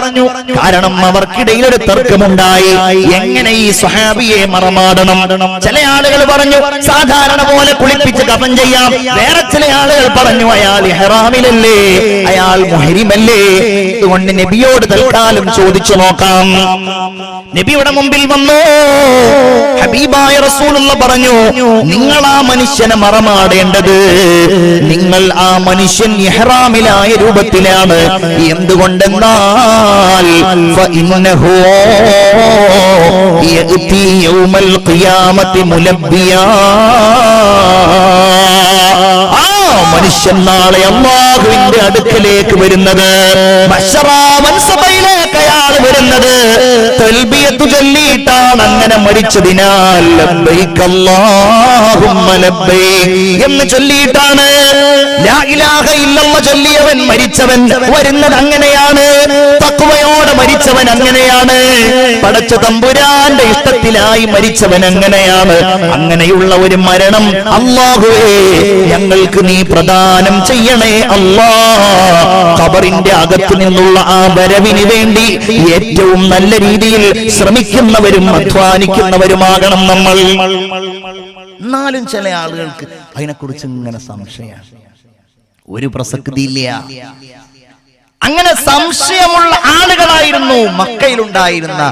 കാരണം അവർക്കിടയിൽ ഒരു തർക്കമുണ്ടായി, എങ്ങനെ ഈ സ്വഹാബിയെ മറമാടണം. ചില ആളുകൾ പറഞ്ഞു സാധാരണ പോലെ കുളിപ്പിച്ച് കഫൻ ചെയ്യാം. വേറെ ചില ആളുകൾ പറഞ്ഞു അയാൾ ഇഹ്റാമിലല്ലേ, അയാൾ മുഹരിമല്ലേ, അതുകൊണ്ട് നബിയോട് തൽക്കാലം ചോദിച്ചു നോക്കാം. നബിയുടെ മുമ്പിൽ വന്നു ഹബീബായ റസൂലുള്ളാഹി പറഞ്ഞു, നിങ്ങൾ ആ മനുഷ്യനെ മറമാടേണ്ടത്, നിങ്ങൾ ആ മനുഷ്യൻ ഇഹ്റാമിലായ രൂപത്തിലാണ്. എന്തുകൊണ്ടെന്നാൽ ഫഇന്നഹു യഅതി യൗമൽ ഖിയാമത്തി മുലബ്ബിയാ, മനുഷ്യൻ നാളെ അല്ലാഹുവിന്റെ അടുക്കലേക്ക് വരുന്നത്, മൻസബയിലേക്ക് അയാൾ വരുന്നത് തൽബിയത്ത് ചൊല്ലിയിട്ടാണ്. അങ്ങനെ മരിച്ചതിനാൽ ലബ്ബൈക അല്ലാഹുമ്മ ലബ്ബൈക് എന്ന് ചൊല്ലിയിട്ടാണ്. ലാ ഇലാഹ ഇല്ലല്ലാഹ് ചൊല്ലിയവൻ മരിച്ചവൻ വരുന്നത് അങ്ങനെയാണ്. തഖ്വയോടെ മരിച്ചവൻ അങ്ങനെയാണ്. പടച്ച തമ്പുരാന്റെ ഇഷ്ടത്തിലായി മരിച്ചവൻ അങ്ങനെയാണ്. അങ്ങനെയുള്ള ഒരു മരണം അല്ലാഹുവേ ഞങ്ങൾക്ക് നീ പ്രദാനം ചെയ്യണേ അല്ലാഹ്. ഖബറിന്റെ അകത്തു നിന്നുള്ള ആ വരവിന് വേണ്ടി ഏറ്റവും നല്ല രീതിയിൽ ശ്രമിക്കുന്നവരും അധ്വാനിക്കുന്നവരുമാകണം നമ്മൾ. എന്നാലും ചില ആളുകൾക്ക് അതിനെക്കുറിച്ച് ഇങ്ങനെ സംശയമാണ്, ഒരു പ്രസക്തിയില്ല. അങ്ങനെ സംശയമുള്ള ആളുകളായിരുന്നു മക്കയിലുണ്ടായിരുന്ന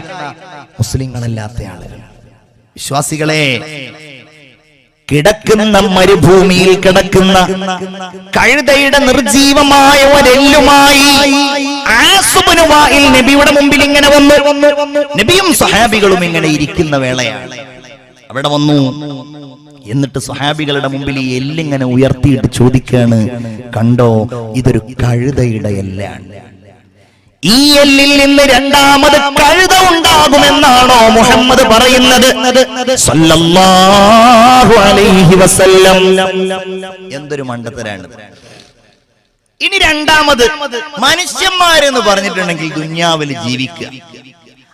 മുസ്ലിങ്ങളല്ലാത്ത ആളുകൾ. വിശ്വാസികളെ, കിടക്കുന്ന മരുഭൂമിയിൽ കിടക്കുന്ന കഴുതയുടെ നിർജീവമായ ഒരെല്ലുമായി ആസുബ്നു വാഇൽ നബിയുടെ മുമ്പിൽ ഇങ്ങനെ വന്നു. നബിയും സഹാബികളും ഇങ്ങനെ ഇരിക്കുന്ന വേളയാണ്. അവിടെ വന്നു. എന്നിട്ട് സഹാബികളുടെ മുമ്പിൽ ഈ എല്ലിങ്ങനെ ഉയർത്തിയിട്ട് ചോദിക്കാണ്, കണ്ടോ ഇതൊരു കഴുതയുടെ എല്ലാണ്. ഈ എല്ലിൽ നിന്ന് രണ്ടാമത് കഴുത ഉണ്ടാകുമെന്നാണോ മുഹമ്മദ് പറയുന്നത് സല്ലല്ലാഹു അലൈഹി വസല്ലം? എന്തൊരു മണ്ടത്തരാണ്. ഇനി രണ്ടാമത് മനുഷ്യന്മാരെന്ന് പറഞ്ഞിട്ടുണ്ടെങ്കിൽ ദുനിയാവിൽ ജീവിക്കുക,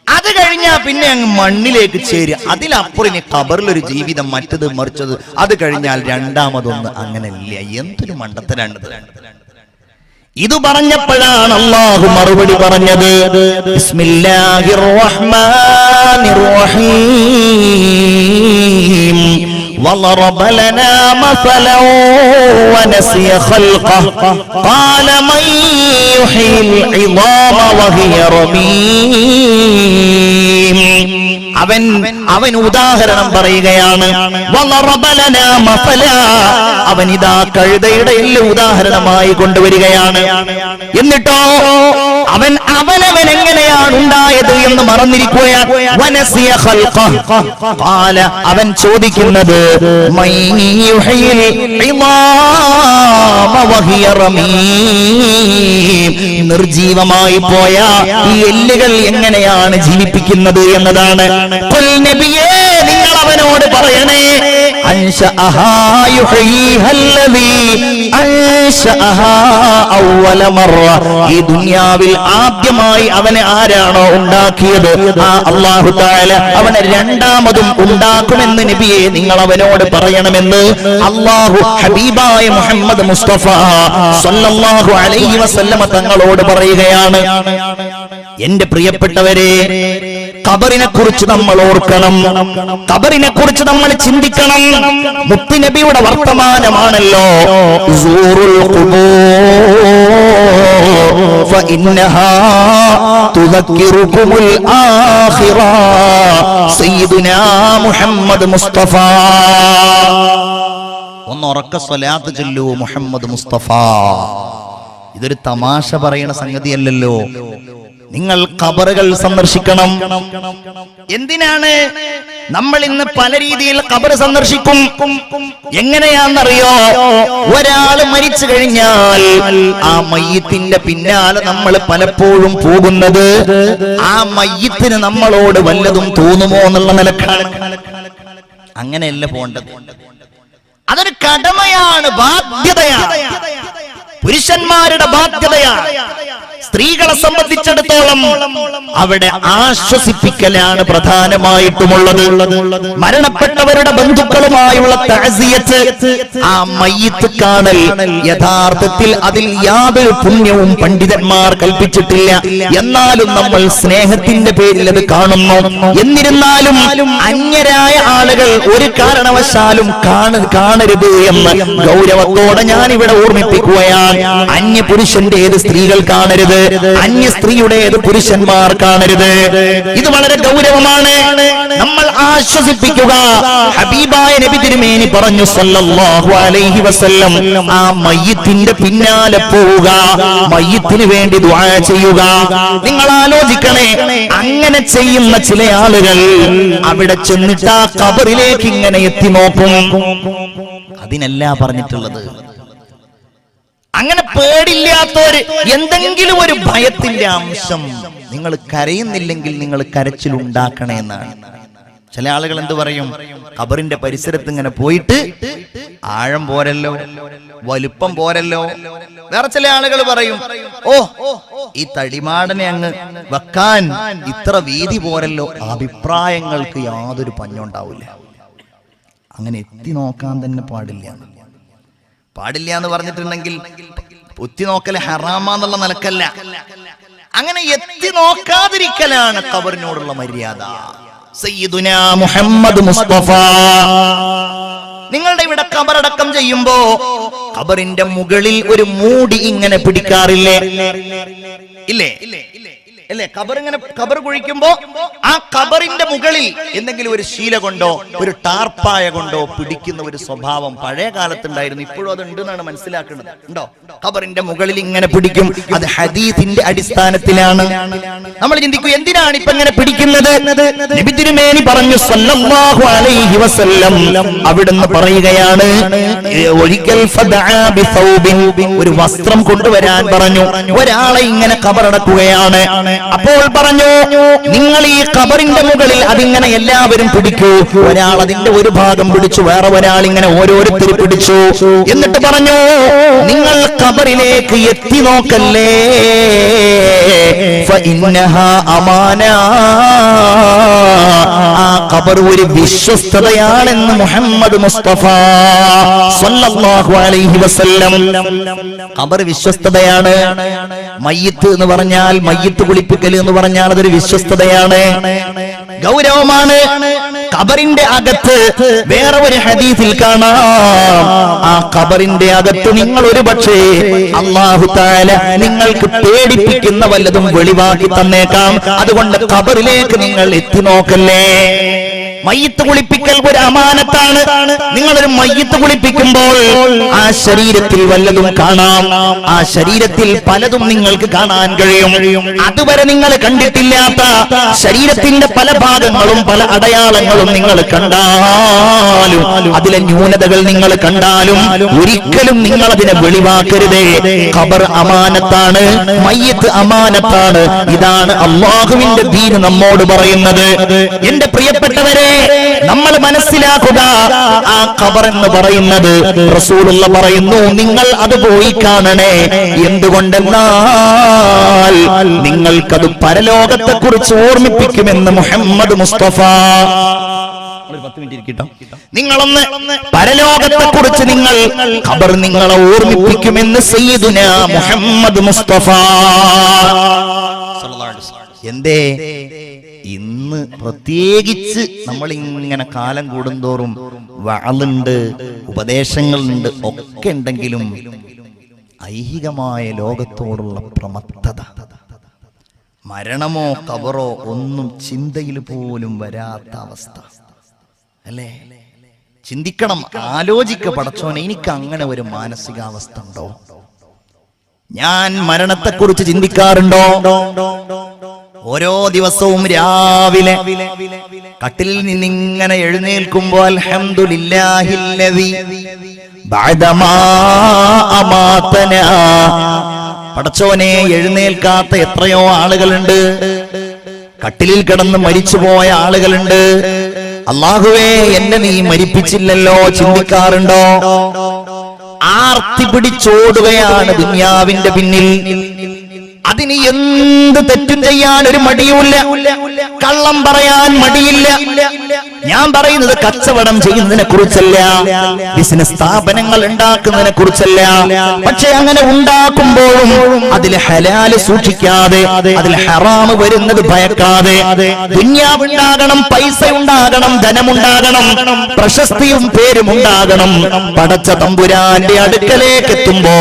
അത് കഴിഞ്ഞാ പിന്നെ അങ്ങ് മണ്ണിലേക്ക് ചേരുക. അതിലപ്പുറം ഇനി ഖബറിലൊരു ജീവിതം, മറ്റത് മറിച്ചത്, അത് കഴിഞ്ഞാൽ രണ്ടാമതൊന്ന് അങ്ങനെ ഇല്ല. എന്തൊരു മണ്ടത്തരാണ്. ഇത് പറഞ്ഞപ്പോഴാണ് അല്ലാഹു മറുപടി പറഞ്ഞത്, ബിസ്മില്ലാഹിർ റഹ്മാനിർ റഹീം. وضرب لنا مثلا ونسي خلقه قال من يحيي العظام وهي رميم. അവൻ ഉദാഹരണം പറയുകയാണ്. അവൻ ഇതാ കഴുതയുടെ എല്ല് ഉദാഹരണമായി കൊണ്ടുവരികയാണ്. എന്നിട്ടോ അവനവൻ എങ്ങനെയാണ് ഉണ്ടായത് എന്ന് മറന്നിരിക്കുകയാണ്. അവൻ ചോദിക്കുന്നത് നിർജീവമായി പോയ ഈ എല്ലുകൾ എങ്ങനെയാണ് ജീവിപ്പിക്കുന്നത് എന്നതാണ്. നബിയേ, നിങ്ങൾ അവനോട് പറയണേ, ഈ ദുനിയാവിൽ ആദ്യമായി അവനെ ആരാണോ ഉണ്ടാക്കിയത് ആ അല്ലാഹു തആല അവനെ രണ്ടാമതും ഉണ്ടാക്കുമെന്ന് നബിയെ നിങ്ങൾ അവനോട് പറയണമെന്ന് അല്ലാഹു ഹബീബായ മുഹമ്മദ് മുസ്തഫ സല്ലല്ലാഹു അലൈഹി വസല്ലമ തങ്ങളോട് പറയുകയാണ്. എന്റെ പ്രിയപ്പെട്ടവരെ, ഖബറിനെ കുറിച്ച് നമ്മൾ ഓർക്കണം, ഖബറിനെ കുറിച്ച് നമ്മൾ ചിന്തിക്കണം. മുത്തുനബിയുടെ വർത്തമാനമാണല്ലോ സൂറുൽ ഖുബൂർ ഫഇന്നഹാ തുദക്കിറുകുമുൽ ആഖിറ സയ്യിദുനാ മുഹമ്മദ് മുസ്തഫ. ഒന്ന് ഉറക്ക സ്വലാത്ത് ചൊല്ലൂ മുഹമ്മദ് മുസ്തഫ. ഇതൊരു തമാശ പറയുന്ന സംഗതിയല്ലല്ലോ. നിങ്ങൾ ഖബറുകൾ സന്ദർശിക്കണം. എന്തിനാണ് നമ്മൾ ഇന്ന് പല രീതിയിൽ ഖബർ സന്ദർശിക്കും? എങ്ങനെയാണെന്നറിയോ? ഒരാൾ മരിച്ചു കഴിഞ്ഞാൽ ആ മയ്യിത്തിന്റെ പിന്നാലെ നമ്മൾ പലപ്പോഴും പോകുന്നത് ആ മയ്യിത്തിന് നമ്മളോട് വല്ലതും തോന്നുമോ എന്നുള്ള നിലക്കാണ്. അങ്ങനെയല്ല പോണ്ടത്. അതൊരു കടമയാണ്, ബാധ്യതയാണ്, പുരുഷന്മാരുടെ ബാധ്യതയാണ്. സ്ത്രീകളെ സംബന്ധിച്ചിടത്തോളം അവിടെ ആശ്വസിപ്പിക്കലാണ് പ്രധാനമായിട്ടുമുള്ളത്. മരണപ്പെട്ടവരുടെ ബന്ധുക്കളുമായുള്ള തഅസിയത്ത്, ആ മയ്യിത്ത് കാണൽ, യഥാർത്ഥത്തിൽ അതിൽ യാതൊരു പുണ്യവും പണ്ഡിതന്മാർ കൽപ്പിച്ചിട്ടില്ല. എന്നാലും നമ്മൾ സ്നേഹത്തിന്റെ പേരിൽ അത് കാണുന്നു. എന്നിരുന്നാലും അന്യരായ ആളുകൾ ഒരു കാരണവശാലും കാണരുത് എന്ന് ഗൗരവത്തോടെ ഞാൻ ഇവിടെ ഓർമ്മിപ്പിക്കുകയാണ്. അന്യ പുരുഷന്റേത് സ്ത്രീകൾ കാണരുത്, അന്യ സ്ത്രീയുടേത് പുരുഷന്മാർ കാണരുത്. ഇത് വളരെ ഗൗരവമാണ്. നമ്മൾ ആശ്വസിപ്പിക്കുക. ഹബീബായ നബി തിരുമേനി പറഞ്ഞു സല്ലല്ലാഹു അലൈഹി വസല്ലം, ആ മയ്യിത്തിന്റെ പിന്നാലെ പോവുക, മയ്യിത്തിന് വേണ്ടി ദുആ ചെയ്യുക. നിങ്ങൾ ആലോചിക്കണേ, അങ്ങനെ ചെയ്യുന്ന ചില ആളുകൾ അവിടെ ചെന്നിട്ട് ആ ഖബറിലേക്ക് ഇങ്ങനെ എത്തി നോക്കും. അതിനല്ല പറഞ്ഞിട്ടുള്ളത്. അങ്ങനെ പേടില്ലാത്തവര്, എന്തെങ്കിലും ഒരു ഭയത്തിന്റെ അംശം, നിങ്ങൾ കരയുന്നില്ലെങ്കിൽ നിങ്ങൾ കരച്ചിലുണ്ടാക്കണേ എന്നാണ്. ചില ആളുകൾ എന്ത് പറയും, ഖബറിന്റെ പരിസരത്ത് ഇങ്ങനെ പോയിട്ട് ആഴം പോരല്ലോ, വലുപ്പം പോരല്ലോ. വേറെ ചില ആളുകൾ പറയും, ഓ ഈ തടിമാടനെ അങ്ങ് വെക്കാൻ ഇത്ര വീതി പോരല്ലോ. അഭിപ്രായങ്ങൾക്ക് യാതൊരു പഞ്ഞുണ്ടാവില്ല. അങ്ങനെ എത്തി നോക്കാൻ തന്നെ പാടില്ല എന്ന് പറഞ്ഞിട്ടുണ്ടെങ്കിൽ ഒത്തി നോക്കല് ഹറാമാന്നുള്ള നിലക്കല്ല, അങ്ങനെ എത്തി നോക്കാതിരിക്കലാണ് ഖബറിനോടുള്ള മര്യാദ. സയ്യിദുനാ മുഹമ്മദ് മുസ്തഫ, നിങ്ങളുടെ ഇവിടെ ഖബറടക്കം ചെയ്യുമ്പോ ഖബറിന്റെ മുകളിൽ ഒരു മൂടി ഇങ്ങനെ പിടിക്കാറില്ലേ? ഇല്ലേ? അല്ലേ? ഖബർ കുഴിക്കുമ്പോ ആ ഖബറിന്റെ മുകളിൽ എന്തെങ്കിലും ഒരു ശീല കൊണ്ടോ ഒരു ടാർപ്പായ കൊണ്ടോ പിടിക്കുന്ന ഒരു സ്വഭാവം പഴയ കാലത്തുണ്ടായിരുന്നു. ഇപ്പോഴും അത് ഉണ്ടെന്നാണ് മനസ്സിലാക്കുന്നത്. ഉണ്ടോ? ഖബറിന്റെ മുകളിൽ ഇങ്ങനെ പിടിക്കും. അത് ഹദീസിന്റെ അടിസ്ഥാനത്തിലാണ്. നമ്മൾ ചിന്തിക്കും, എന്തിനാണ് ഇപ്പൊ ഇങ്ങനെ പിടിക്കുന്നത്? നബി തിരുമേനി പറഞ്ഞു സല്ലല്ലാഹു അലൈഹി വസല്ലം, അവിടുന്ന് പറയുകയാണ്, ഒരിക്കൽ ഫദഅ ബിസൗബിൻ, ഒരു വസ്ത്രം കൊണ്ടുവരാൻ പറഞ്ഞു. ഒരാളെ ഇങ്ങനെ ഖബറടക്കുകയാണ്. അപ്പോൾ പറഞ്ഞു, നിങ്ങൾ ഈ ഖബറിന്റെ മുകളിൽ അതിങ്ങനെ എല്ലാവരും പിടിക്കൂ. ഒരാൾ അതിന്റെ ഒരു ഭാഗം പിടിച്ചു, വേറെ ഒരാൾ ഇങ്ങനെ ഓരോരുത്തർ പിടിച്ചു. എന്നിട്ട് പറഞ്ഞു, നിങ്ങൾ ഖബറിലേക്ക് എത്തി നോക്കല്ലേ, ഫഇന്നഹാ അമാന, ആ ഖബർ ഒരു വിശ്വസ്തതയാണെന്ന് മുഹമ്മദ് മുസ്തഫ സല്ലല്ലാഹു അലൈഹി വസല്ലം. ഖബർ വിശ്വസ്തതയാണ്. മയ്യിത്ത് എന്ന് പറഞ്ഞാൽ, മയ്യിത്ത് കുളിപ്പിക്കൽ എന്ന് പറഞ്ഞാൽ അതൊരു വിശ്വസ്തതയാണ്, ഗൗരവമാണ്. ഖബറിന്റെ അകത്ത് വേറെ ഒരു ഹദീസിൽ കാണാം, ആ ഖബറിന്റെ അകത്ത് നിങ്ങൾ ഒരു പക്ഷേ അല്ലാഹു തആല നിങ്ങൾക്ക് പേടിപ്പിക്കുന്ന വല്ലതും വെളിവാക്കി തന്നേക്കാം. അതുകൊണ്ട് ഖബറിലേക്ക് നിങ്ങൾ എത്തി നോക്കല്ലേ. മയ്യിത്ത് കുളിപ്പിക്കൽ ഒരു അമാനത്താണ്. നിങ്ങളൊരു മയ്യിത്ത് കുളിപ്പിക്കുമ്പോൾ ആ ശരീരത്തിൽ വല്ലതും കാണാം. ആ ശരീരത്തിൽ പലതും നിങ്ങൾക്ക് കാണാൻ കഴിയും. അതുവരെ നിങ്ങൾ കണ്ടിട്ടില്ലാത്ത ശരീരത്തിന്റെ പല ഭാഗങ്ങളും പല അടയാളങ്ങളും നിങ്ങൾ കണ്ടാലും, അതിലെ ന്യൂനതകൾ നിങ്ങൾ കണ്ടാലും ഒരിക്കലും നിങ്ങൾ അതിനെ വെളിവാക്കരുതേ. ഖബർ അമാനത്താണ്, മയ്യിത്ത് അമാനത്താണ്. ഇതാണ് അല്ലാഹുവിന്റെ ദീൻ നമ്മോട് പറയുന്നത്. എന്റെ പ്രിയപ്പെട്ടവരെ, നമ്മൾ മനസ്സിലാക്കുക, ആ ഖബർ എന്ന് പറയുന്നത് റസൂലുള്ള പറയുന്നു, നിങ്ങൾ അത് പോയി കാണണേ. എന്തുകൊണ്ടെന്നാൽ നിങ്ങൾക്കത് പരലോകത്തെ കുറിച്ച് ഓർമ്മിപ്പിക്കുമെന്ന് മുഹമ്മദ് മുസ്തഫ. നിങ്ങളൊന്ന് പരലോകത്തെ കുറിച്ച് നിങ്ങൾ ഖബർ നിങ്ങളെ ഓർമ്മിപ്പിക്കുമെന്ന് സയ്യിദുനാ മുഹമ്മദ് മുസ്തഫ. എന്തേ ഇന്ന് പ്രത്യേകിച്ച് നമ്മൾ ഇങ്ങനെ കാലം കൂടുന്തോറും വഅളുണ്ട്, ഉപദേശങ്ങളുണ്ട്, ഒക്കെ ഉണ്ടെങ്കിലും ഐഹികമായ ലോകത്തോടുള്ള പ്രമത്തത, മരണമോ ഖബറോ ഒന്നും ചിന്തയിൽ പോലും വരാത്ത അവസ്ഥ അല്ലേ? ചിന്തിക്കണം, ആലോചിക്ക, പടച്ചോനെ എനിക്ക് അങ്ങനെ ഒരു മാനസികാവസ്ഥ ഉണ്ടോ? ഞാൻ മരണത്തെക്കുറിച്ച് ചിന്തിക്കാറുണ്ടോ? ഓരോ ദിവസവും രാവിലെ കട്ടിലിൽ നിന്നിങ്ങനെ എഴുന്നേൽക്കുമ്പോൾ അൽഹംദുലില്ലാഹില്ലദി ബഅദമാ അമാതനാ, പടച്ചോനെ എഴുന്നേൽക്കാത്ത എത്രയോ ആളുകളുണ്ട്, കട്ടിലിൽ കിടന്ന് മരിച്ചുപോയ ആളുകളുണ്ട്. അല്ലാഹുവേ, എന്നെ നീ മരിപ്പിച്ചില്ലല്ലോ ചിന്തിക്കാറുണ്ടോ? ആർത്തി പിടിച്ചോടുകയാണ് ദുനിയാവിന്റെ പിന്നിൽ. അതിന് എന്ത് തെറ്റും ചെയ്യാൻ ഒരു മടിയുമില്ല, കള്ളം പറയാൻ മടിയില്ല. ഞാൻ പറയുന്നത് കച്ചവടം ചെയ്യുന്നതിനെ കുറിച്ചല്ല, ബിസിനസ് സ്ഥാപനങ്ങൾ ഉണ്ടാക്കുന്നതിനെ കുറിച്ചല്ല. പക്ഷെ അങ്ങനെ ഉണ്ടാക്കുമ്പോഴും അതിൽ ഹലാല് സൂക്ഷിക്കാതെ, അതിൽ ഹറാമ് വരുന്നത് ഭയക്കാതെ, ദുന്യാവുണ്ടാകണം, പൈസ ഉണ്ടാകണം, ധനമുണ്ടാകണം, പ്രശസ്തിയും പേരും ഉണ്ടാകണം. പടച്ച തമ്പുരാന്റെ അടുക്കലേക്ക് എത്തുമ്പോ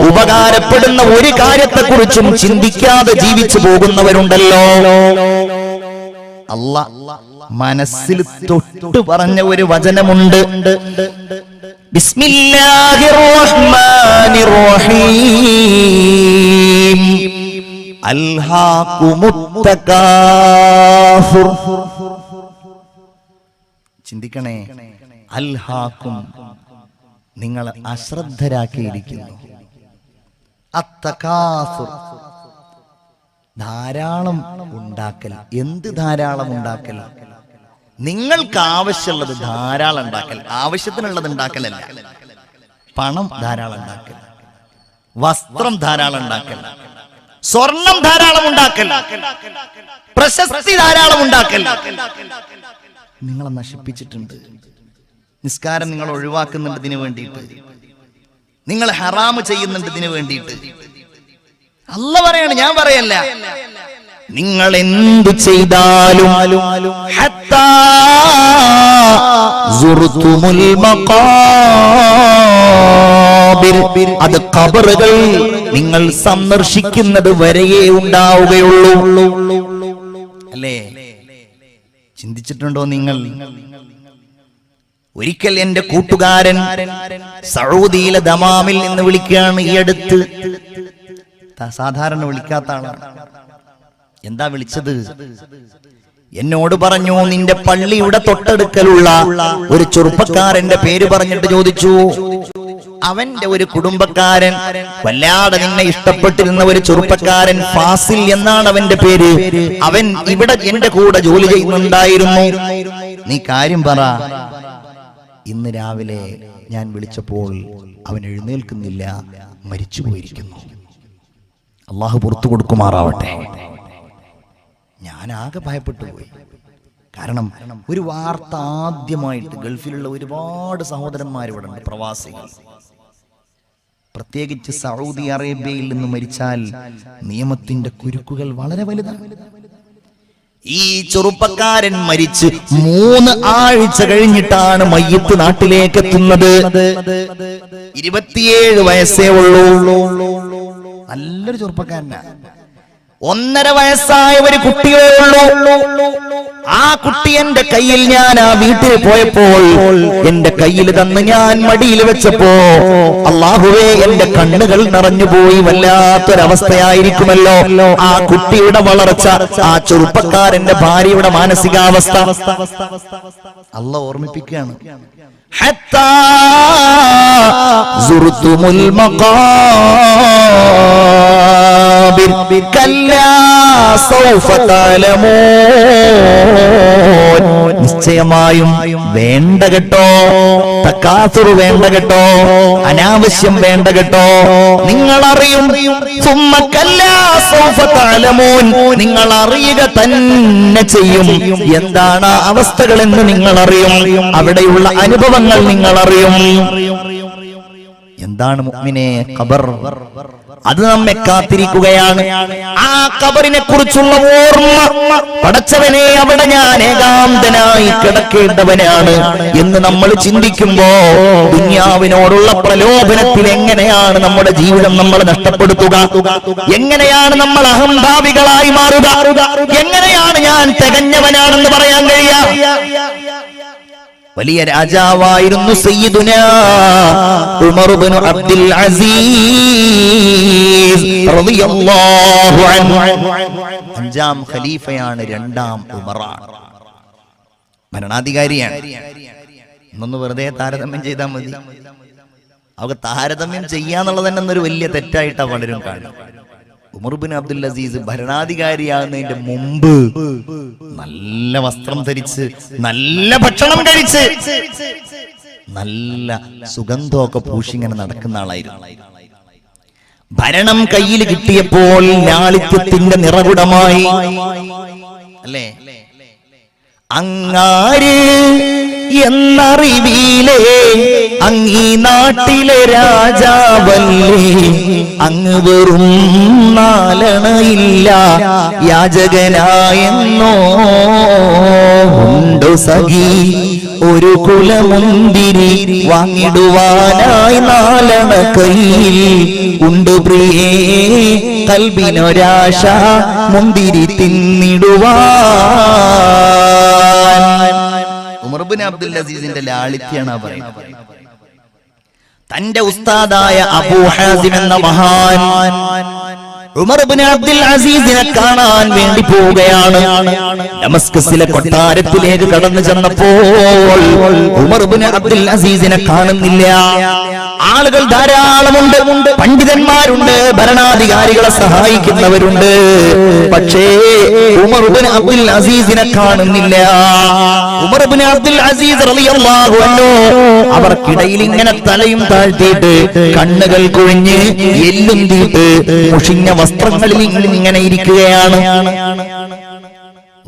ഉപകാരപ്പെടുന്ന ഒരു കാര്യത്തെക്കുറിച്ചും ചിന്തിക്കാതെ ജീവിച്ചു പോകുന്നവരുണ്ടല്ലോ. അല്ലാഹ് മനസ്സിൽ തൊട്ട് പറഞ്ഞ ഒരു വചനമുണ്ട്. ബിസ്മില്ലാഹിർ റഹ്മാനിർ റഹീം. അൽഹാകുമുത് തകാസുർ. ചിന്തിക്കണേ, അൽഹാക്കും നിങ്ങൾ അശ്രദ്ധരാക്കിയിരിക്കുന്നു. അത്തകാസുർ ധാരാളം ഉണ്ടാക്കൽ. എന്ത് ധാരാളം ഉണ്ടാക്കൽ? നിങ്ങൾക്ക് ആവശ്യമുള്ളത് ധാരാളം ഉണ്ടാക്കൽ, ആവശ്യത്തിനുള്ളത് ഉണ്ടാക്കലല്ല. പണം ധാരാളം ഉണ്ടാക്കൽ, വസ്ത്രം ധാരാളം ഉണ്ടാക്കൽ, സ്വർണം ധാരാളം ഉണ്ടാക്കൽ, പ്രശസ്തി ധാരാളം ഉണ്ടാക്കൽ. നിങ്ങളെ നശിപ്പിച്ചിട്ടുണ്ട്. നിസ്കാരം നിങ്ങൾ ഒഴിവാക്കുന്നുണ്ട് ഇതിനു വേണ്ടിയിട്ട്, നിങ്ങൾ ഹറാമ് ചെയ്യുന്നുണ്ട് ഇതിനു വേണ്ടിയിട്ട്. അല്ലാഹ് പറയാണ്, ഞാൻ പറയല്ല. നിങ്ങൾ എന്തു ചെയ്താലും ഹത്താ സുർതുമുൽ മഖാബിർ, അത് ഖബറുകൾ നിങ്ങൾ സന്ദർശിക്കുന്നത് വരെയേ ഉണ്ടാവുകയുള്ളൂ. അല്ലേ? ചിന്തിച്ചിട്ടുണ്ടോ നിങ്ങൾ? ഒരിക്കൽ എന്റെ കൂട്ടുകാരൻ സൗദിയിലെ ദമാമിൽ നിന്ന് വിളിക്കുകയാണ്. ഈ അടുത്ത് സാധാരണ വിളിക്കാത്ത ആളാണ്. എന്താ വിളിച്ചത്? എന്നോട് പറഞ്ഞു, നിന്റെ പള്ളിയുടെ തൊട്ടടുക്കലുള്ള ഒരു ചെറുപ്പക്കാരന്റെ പേര് പറഞ്ഞിട്ട് ചോദിച്ചു. അവന്റെ ഒരു കുടുംബക്കാരൻ, വല്ലാതെ നിന്നെ ഇഷ്ടപ്പെട്ടിരുന്ന ഒരു ചെറുപ്പക്കാരൻ, ഫാസിൽ എന്നാണ് അവന്റെ പേര്. അവൻ ഇവിടെ എന്റെ കൂടെ ജോലി ചെയ്യുന്നുണ്ടായിരുന്നു. നീ കാര്യം പറ. ഇന്ന് രാവിലെ ഞാൻ വിളിച്ചപ്പോൾ അവൻ എഴുന്നേൽക്കുന്നില്ല, മരിച്ചു പോയിരിക്കുന്നു. അള്ളാഹു പുറത്തു കൊടുക്കുമാറാവട്ടെ. ഞാൻ ആകെ ഭയപ്പെട്ടു പോയി. കാരണം ഒരു വാർത്ത ആദ്യമായിട്ട് ഗൾഫിലുള്ള ഒരുപാട് സഹോദരന്മാരിവിടെ ഉണ്ട്, പ്രവാസികൾ. പ്രത്യേകിച്ച് സൗദി അറേബ്യയിൽ നിന്ന് മരിച്ചാൽ നിയമത്തിന്റെ കുരുക്കുകൾ വളരെ വലുതാണ്. ഈ ചെറുപ്പക്കാരൻ മരിച്ച് 3 ആഴ്ച കഴിഞ്ഞിട്ടാണ് മയ്യിത്ത് നാട്ടിലേക്ക് എത്തുന്നത്. 27 വയസ്സേ ഉള്ളൂ. നല്ലൊരു ചെറുപ്പക്കാരനാണ്. 1.5 വയസ്സായ ഒരു കുട്ടിയേ ഉള്ളൂ. ആ കുട്ടി എന്റെ കയ്യിൽ, ഞാൻ ആ വീട്ടിൽ പോയപ്പോൾ എന്റെ കയ്യിൽ തന്ന് ഞാൻ മടിയിൽ വെച്ചപ്പോ അല്ലാഹുവേ, എന്റെ കണ്ണുകൾ നിറഞ്ഞുപോയി. വല്ലാത്തൊരവസ്ഥയായിരിക്കുമല്ലോ ആ കുട്ടിയുടെ വളർച്ച, ആ ചെറുപ്പക്കാരന്റെ ഭാര്യയുടെ മാനസികാവസ്ഥ. അല്ലാഹു ഓർമ്മിപ്പിക്കുകയാണ്, ഹത്താ സുർതുമുൽ മഖാബിർ കല്ലാ സൗഫ തഅലമൂൻ. നിശ്ചയമായും വേണ്ട കേട്ടോ, തകാസുർ വേണ്ട കേട്ടോ, അനാവശ്യം വേണ്ട കേട്ടോ. നിങ്ങൾ അറിയും, സുമ്മ കല്ലാ സൗഫ തഅലമൂൻ, നിങ്ങൾ അറിയുക തന്നെ ചെയ്യും. എന്താണ് അവസ്ഥകളെന്ന് നിങ്ങൾ അറിയും, അവിടെയുള്ള അനുഭവങ്ങൾ നിങ്ങൾ അറിയും. എന്താണ് മുഅ്മിനേ ഖബർ? അത് നമ്മെ കാത്തിരിക്കുകയാണ്. ആ ഖബറിനെ കുറിച്ചുള്ള ഓർമ്മ, പടച്ചവനെ അവിടെ ഞാൻ ഏകാന്തനായി കിടക്കേണ്ടവനാണ് എന്ന് നമ്മൾ ചിന്തിക്കുമ്പോ ദുനിയാവിനോടുള്ള പ്രലോഭനത്തിൽ എങ്ങനെയാണ് നമ്മുടെ ജീവിതം നമ്മൾ നഷ്ടപ്പെടുത്തുക? എങ്ങനെയാണ് നമ്മൾ അഹംഭാവികളായി മാറുക? എങ്ങനെയാണ് ഞാൻ തികഞ്ഞവനാണെന്ന് പറയാൻ കഴിയുക? വലിയ രാജാവായിരുന്നു സയ്യിദുനാ ഉമർ ഇബ്നു അബ്ദുൽ അസീസ് റളിയല്ലാഹു അൻഹു. 5ാം ഖലീഫയാണ്, 2ാം ഉമറാണ്, ഭരണാധികാരിയാണ്. ഒന്നൊന്ന് വെറുതെ താരതമ്യം ചെയ്താൽ മതി. അവർക്ക് താരതമ്യം ചെയ്യാന്നുള്ളത് തന്നെ ഒരു വലിയ തെറ്റായിട്ടാണ് പലരും കാണുന്നത്. ഉമർ ഇബ്നു അബ്ദുൽ അസീസ് ഭരണാധികാരിയാകുന്നതിന്റെ മുമ്പ് നല്ല വസ്ത്രം ധരിച്ച്, നല്ല ഭക്ഷണം കഴിച്ച്, നല്ല സുഗന്ധമൊക്കെ പൂശിങ്ങനെ നടക്കുന്ന ആളായിരുന്നു. ഭരണം കയ്യിൽ കിട്ടിയപ്പോൾ ലാളിത്യത്തിന്റെ നിറകുടമായി അല്ലേ? അങ്ങാര് എന്നറിവിലേ അങ്ങീ നാട്ടിലെ രാജാവല്ലേ, അങ്ങ് വെറും നാലണയില്ല യാചകനായെന്നോ ഉണ്ടു സഖി ഒരു കുലമുന്തിരി വാങ്ങിടുവാനായി നാലണ കയ്യിൽ ഉണ്ട് പ്രിയേ കൽബിനൊരാശ മുന്തിരി തിന്നിടുവാൻ. ഉമർ ഇബ്നു അബ്ദുൽ അസീസിന്റെ ലാളിത്യാണ് ആ പറയുന്നത്. തന്റെ ഉസ്താദായ അബൂ ഹാസിം എന്ന മഹാൻ ഉമർ ഇബ്നു അബ്ദുൽ അസീസിനെ കാണാൻ വേണ്ടി പോവുകയാണ്. ഡമസ്കസിലെ കൊട്ടാരത്തിലേക്ക് കടന്നു ചെന്നപ്പോൾ ഉമർ ഇബ്നു അബ്ദുൽ അസീസിനെ കാണുന്നില്ല. ആളുകൾ ധാരാളമുണ്ട്, പണ്ഡിതന്മാരുണ്ട്, ഭരണാധികാരികളെ സഹായിക്കുന്നവരുണ്ട്. പക്ഷേ ഉമർ ഇബ്നു അബ്ദുൽ അസീസിനെ കാണുന്നില്ല. ഉമർ ഇബ്നു അബ്ദുൽ അസീസ് റളിയല്ലാഹു അൻഹു അവർക്കിടയിൽ ഇങ്ങനെ തലയും താഴ്ത്തിയിട്ട് കണ്ണുകൾ കുഴിഞ്ഞ് എല്ലും തീട്ട് മുഷിഞ്ഞ വസ്ത്രങ്ങളിൽ ഇങ്ങനെ ഇരിക്കുകയാണ്.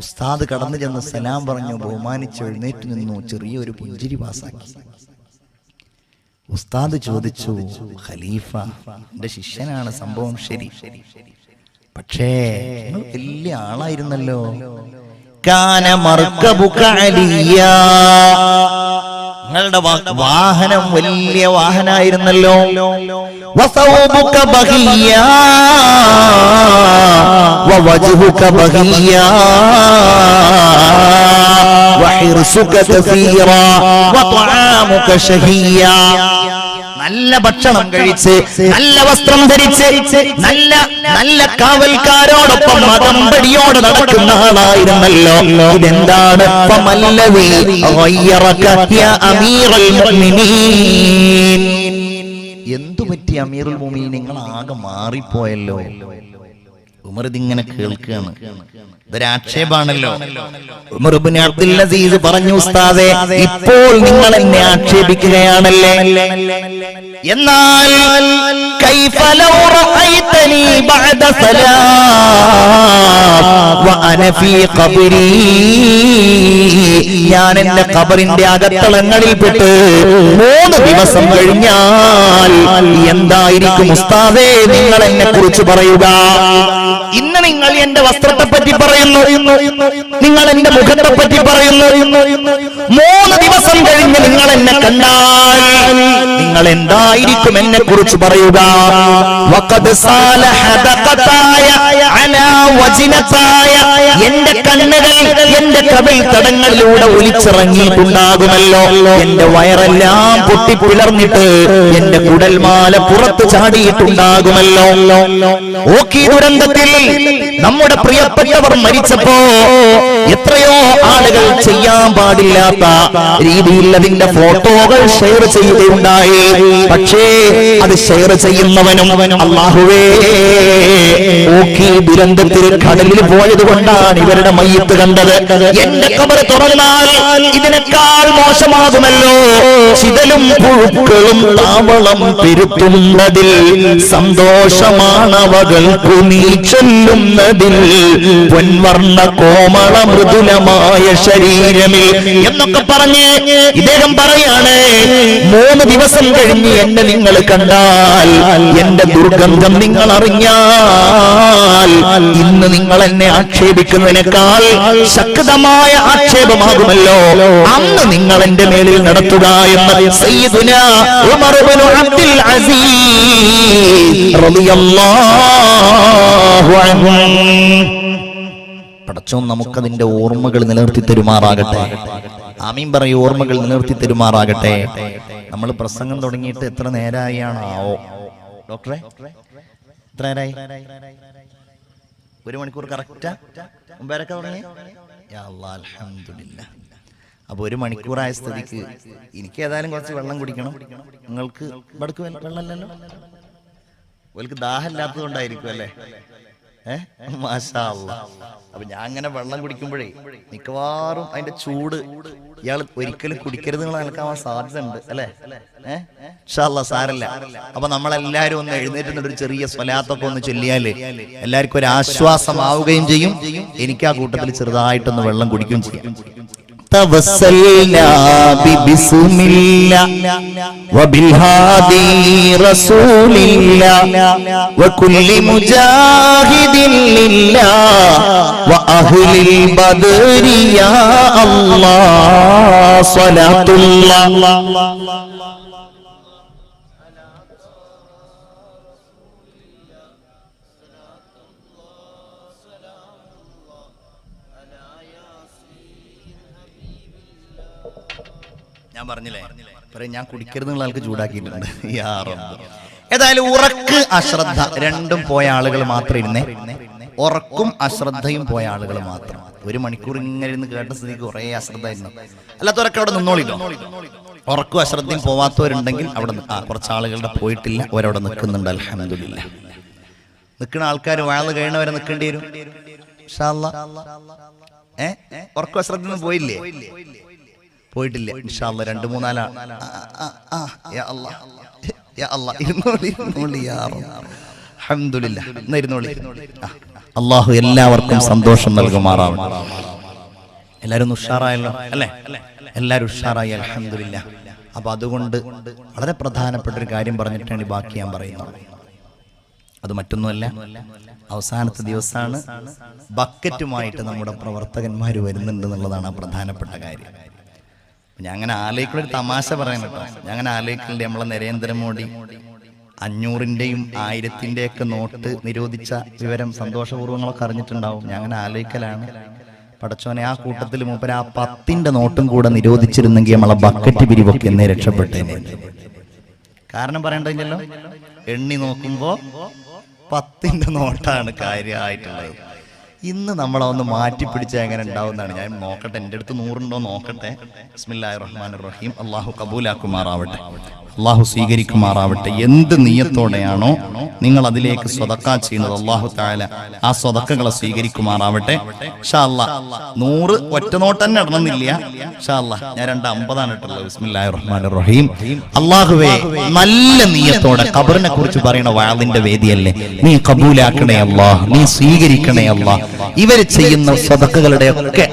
ഉസ്താദ് കടന്നു ചെന്ന് സലാം പറഞ്ഞു, ബഹുമാനിച്ച് എഴുന്നേറ്റ് നിന്നു, ചെറിയൊരു പുഞ്ചിരി പാസാക്കി. ഉസ്താദ് ചോദിച്ചു, ഖലീഫ എന്റെ ശിഷ്യനാണ്, സംഭവം ശരി, പക്ഷേ വലിയ ആളായിരുന്നല്ലോ. കാന മർക്കബുക അലിയ, നിങ്ങളുടെ വാഹനം വലിയ വാഹനായിരുന്നല്ലോ. വസൗബുക ബഹിയ വവജ്ഹുക ബഹിയ വഹിർസുക കസീറ വതആമുക ശഹിയ. നല്ല ഭക്ഷണം കഴിച്ച്, നല്ല വസ്ത്രം ധരിച്ച്, നല്ല നല്ല കാവൽക്കാരോടൊപ്പം മതമ്പടിയോടെ നടക്കുന്ന ആളായിരുന്നല്ലോ. ഇതെന്താണ്? എന്തു പറ്റി അമീറുൽ മുഅ്മിനീൻ, നിങ്ങൾ ആകെ മാറിപ്പോയല്ലോ. ഉമർ ഇതിങ്ങനെ കേൾക്കുകയാണ്. ഇതൊരാക്ഷേപാണല്ലോ. ഉമർ ഇബ്നു അബ്ദുൽ അസീസ് പറഞ്ഞു, ഉസ്താദേ ഇപ്പോൾ നിങ്ങൾ എന്നെ ആക്ഷേപിക്കുകയാണല്ലേ, എന്നാൽ കൈഫ ലൗ റഅയ്തനി ബഅദ സലാം വഅന ഫീ ഖബ്രി, ഞാൻ എന്റെ ഖബറിന്റെ അകത്തളങ്ങളിൽപ്പെട്ട് 3 ദിവസം കഴിഞ്ഞാൽ എന്തായിരിക്കും ഉസ്താദേ നിങ്ങൾ എന്നെ കുറിച്ച് പറയുക? ഇന്ന് നിങ്ങൾ എന്റെ വസ്ത്രത്തെ പറ്റി പറയുന്നു, നിങ്ങൾ എന്റെ മുഖത്തെ പറ്റി പറയുന്നു. 3 ദിവസം കഴിഞ്ഞ് നിങ്ങൾ എന്നെ കണ്ടാൽ നിങ്ങൾ എന്തായിരിക്കും എന്നെ കുറിച്ച് പറയുക? വഖദ് സാലഹ ദഖതായ അലാ വജ്നതായ, എന്റെ കണ്ണുകൾ എന്റെ കവിൾ തടങ്ങളിലൂടെ ഒലിച്ചിറങ്ങിയിട്ടുണ്ടാകുമല്ലോ. എന്റെ വയറെല്ലാം പൊട്ടിപ്പിളർന്നിട്ട് എന്റെ കുടൽമാല പുറത്തു ചാടിയിട്ടുണ്ടാകുമല്ലോ. ഓക്കി ദുരന്തത്തിൽ നമ്മുടെ പ്രിയപ്പെട്ടവർ മരിച്ചപ്പോ എത്രയോ ആളുകൾ ചെയ്യാൻ പാടില്ലാത്ത രീതിയിൽ അതിന്റെ ഫോട്ടോകൾ ഷെയർ ചെയ്യുകയുണ്ടായി. പക്ഷേ അത് ഷെയർ ചെയ്യുന്നവനും അല്ലാഹുവേ, ഓക്കി ദുരന്തത്തിൽ കടലിൽ പോയത് കൊണ്ടാണ് ഇവരുടെ മയ്യത്ത് കണ്ടത്. എന്റെ ഖബർ തുറന്നാൽ ഇതിനേക്കാൾ മോശമാകുമല്ലോ. ചിതലും പുഴുക്കളും താവളം പെരുത്തുന്നതിൽ സന്തോഷമാണവകൾക്കു നീ ചൊല്ലുന്നതിൽ പൊൻവർണ്ണ കോമള മൃദുലമായ ശരീരമേ എന്നൊക്കെ പറഞ്ഞ് ഇദ്ദേഹം പറയാണ്, 3 ദിവസം കഴിഞ്ഞ് എന്നെ നിങ്ങൾ കണ്ടാൽ, എന്റെ ദുർഗന്ധം നിങ്ങൾ അറിഞ്ഞാൽ, ഇന്ന് നിങ്ങൾ എന്നെ ആക്ഷേപിക്കുന്നതിനേക്കാൾ ശക്തമായ ആക്ഷേപമാകുമല്ലോ അന്ന് നിങ്ങൾ എന്റെ മേലിൽ നടത്തുക എന്ന് സയ്യിദുനാ ഉമർ ഇബ്നു അബ്ദുൽ അസീസ് റളിയല്ലാഹു അൻഹു. പടച്ചോൻ നമുക്കതിന്റെ ഓർമ്മകൾ നിലനിർത്തി തരുമാറാകട്ടെ. ആമീൻ പറയൂ. ഓർമ്മകൾ നിലനിർത്തി തരുമാറാകട്ടെ. നമ്മൾ പ്രസംഗം തുടങ്ങിയിട്ട് എത്ര നേരമായാണോ ഡോക്ടറെ? എത്ര നേരമായി? 1 മണിക്കൂർ കറക്റ്റാ? മുമ്പേരൊക്കെ തുടങ്ങി? യാ അല്ലാഹ്, അൽഹംദുലില്ലാഹ്. അപ്പൊ 1 മണിക്കൂറായ സ്ഥിതിക്ക് എനിക്ക് ഏതായാലും കുറച്ച് വെള്ളം കുടിക്കണം. നിങ്ങൾക്ക് ഇവിടേക്ക് വെള്ളമല്ലല്ലോ, അവർക്ക് ദാഹമില്ലാത്തത് കൊണ്ടായിരിക്കും അല്ലേ? മാഷാ അല്ലാഹ്. അപ്പൊ ഞാൻ അങ്ങനെ വെള്ളം കുടിക്കുമ്പോഴേ മിക്കവാറും അതിന്റെ ചൂട് ഇയാൾ ഒരിക്കലും കുടിക്കരുത് എന്നുള്ള നിലക്കാവാൻ സാധ്യത ഉണ്ട് അല്ലെ? ഇൻഷാ അല്ലാഹ് സാരല്ല. അപ്പൊ നമ്മളെല്ലാരും ഒന്ന് എഴുന്നേറ്റ് ഒരു ചെറിയ സ്വലാത്തൊക്കെ ഒന്ന് ചൊല്ലിയാല് എല്ലാവർക്കും ഒരു ആശ്വാസമാവുകയും ചെയ്യും. എനിക്ക് ആ കൂട്ടത്തിൽ ചെറുതായിട്ടൊന്ന് വെള്ളം കുടിക്കുകയും ചെയ്യും. توسلنا ببسم الله وبالهادي رسول الله وكل مجاهد لله وأهل البدر يا الله صلاة الله ഞാൻ പറഞ്ഞില്ലേ പറയും ഞാൻ കുടിക്കരുതെന്നുള്ള ആൾക്ക് ചൂടാക്കിയിട്ടുണ്ട്. ഏതായാലും ഉറക്ക് അശ്രദ്ധ രണ്ടും പോയ ആളുകൾ മാത്രം ഇരുന്നേ. ഉറക്കും അശ്രദ്ധയും പോയ ആളുകൾ മാത്രം. 1 മണിക്കൂർ ഇങ്ങനെ ഇരുന്ന് കേട്ട സ്ഥിതിക്ക് കുറെ അശ്രദ്ധ ആയിരുന്നു. അല്ലാത്തവരൊക്കെ അവിടെ നിന്നോളില്ലോ. ഉറക്കും അശ്രദ്ധയും പോവാത്തവരുണ്ടെങ്കിൽ അവിടെ കുറച്ച് ആളുകളുടെ പോയിട്ടില്ല, അവരവിടെ നിൽക്കുന്നുണ്ട്. അൽഹംദുലില്ലാഹ്. നിൽക്കുന്ന ആൾക്കാർ വാഴ്ന്നു കഴിയണവരെ നിൽക്കേണ്ടി വരും ഇൻഷാ അല്ലാഹ്. ഉറക്കും അശ്രദ്ധയൊന്നും പോയില്ലേ? പോയിട്ടില്ല ഇൻഷാ അല്ലാഹ്. 2-3 അല്ലാഹു എല്ലാവർക്കും സന്തോഷം നൽകുമാറാവട്ടെ. എല്ലാരും ഉഷാറായല്ലോ അല്ലെ? എല്ലാരും ഉഷാറായി അൽഹംദുലില്ലാഹ്. അപ്പൊ അതുകൊണ്ട് വളരെ പ്രധാനപ്പെട്ട ഒരു കാര്യം പറഞ്ഞിട്ടാണ് ബാക്കി ഞാൻ പറയുന്നത്. അത് മറ്റൊന്നുമല്ല, അവസാനത്തെ ദിവസമാണ്. ബക്കറ്റുമായിട്ട് നമ്മുടെ പ്രവർത്തകന്മാർ വരുന്നുണ്ട് എന്നുള്ളതാണ് ആ പ്രധാനപ്പെട്ട കാര്യം. ഞാൻ അങ്ങനെ ആലോചിക്കുന്ന ഒരു തമാശ പറയാൻ കേട്ടോ. ഞാൻ അങ്ങനെ ആലോചിക്കുന്നുണ്ട്, നമ്മളെ നരേന്ദ്രമോദി 500-ന്റെയും 1000-ന്റെയൊക്കെ നോട്ട് നിരോധിച്ച വിവരം സന്തോഷപൂർവ്വങ്ങളൊക്കെ അറിഞ്ഞിട്ടുണ്ടാവും. ഞാൻ അങ്ങനെ ആലോചിക്കലാണ്, പടച്ചോനെ ആ കൂട്ടത്തിൽ മൂപ്പര് ആ 10-ന്റെ നോട്ടും കൂടെ നിരോധിച്ചിരുന്നെങ്കിൽ നമ്മളെ ബക്കറ്റ് പിരിവൊക്കെ എന്നേ രക്ഷപ്പെട്ടേനെ. കാരണം പറയണ്ടല്ലോ, എണ്ണി നോക്കുമ്പോ 10-ന്റെ നോട്ടാണ് കാര്യമായിട്ടുള്ളത്. ഇന്ന് നമ്മളൊന്ന് മാറ്റിപ്പിടിച്ച എങ്ങനെ ഉണ്ടാവുന്നതാണ്. ഞാൻ നോക്കട്ടെ, എൻ്റെ അടുത്ത് 100 ഉണ്ടോ നോക്കട്ടെ. ബിസ്മില്ലാഹിർ റഹ്മാനിർ റഹീം. അള്ളാഹു കബൂലാക്കുമാറാവട്ടെ, അള്ളാഹു സ്വീകരിക്കുമാറാവട്ടെ. എന്ത് നിയ്യത്തോടെയാണോ നിങ്ങൾ അതിലേക്ക് സ്വതക്ക ചെയ്യുന്നത്, അള്ളാഹു തആല ആ സ്വതക്കകളെ സ്വീകരിക്കുമാറാവട്ടെ. ഇൻഷാ അല്ലാഹ് 100 ഒറ്റ നോട്ട് തന്നെ ഇടണമെന്നില്ല. ഇൻഷാ അല്ലാഹ് ഞാൻ 250 ഇട്ടുള്ളത്. ബിസ്മില്ലാഹിർ റഹ്മാനിർ റഹീം. അള്ളാഹുവേ, നല്ല നിയ്യത്തോടെ ഖബറിനെ കുറിച്ച് പറയുന്ന വഅദിന്റെ വേദിയല്ലേ, നീ കബൂലാക്കണേ അല്ലാഹ്, നീ സ്വീകരിക്കണേ അല്ലാഹ്. ഇവർ ചെയ്യുന്ന സ്വതക്കകളുടെ ഒക്കെ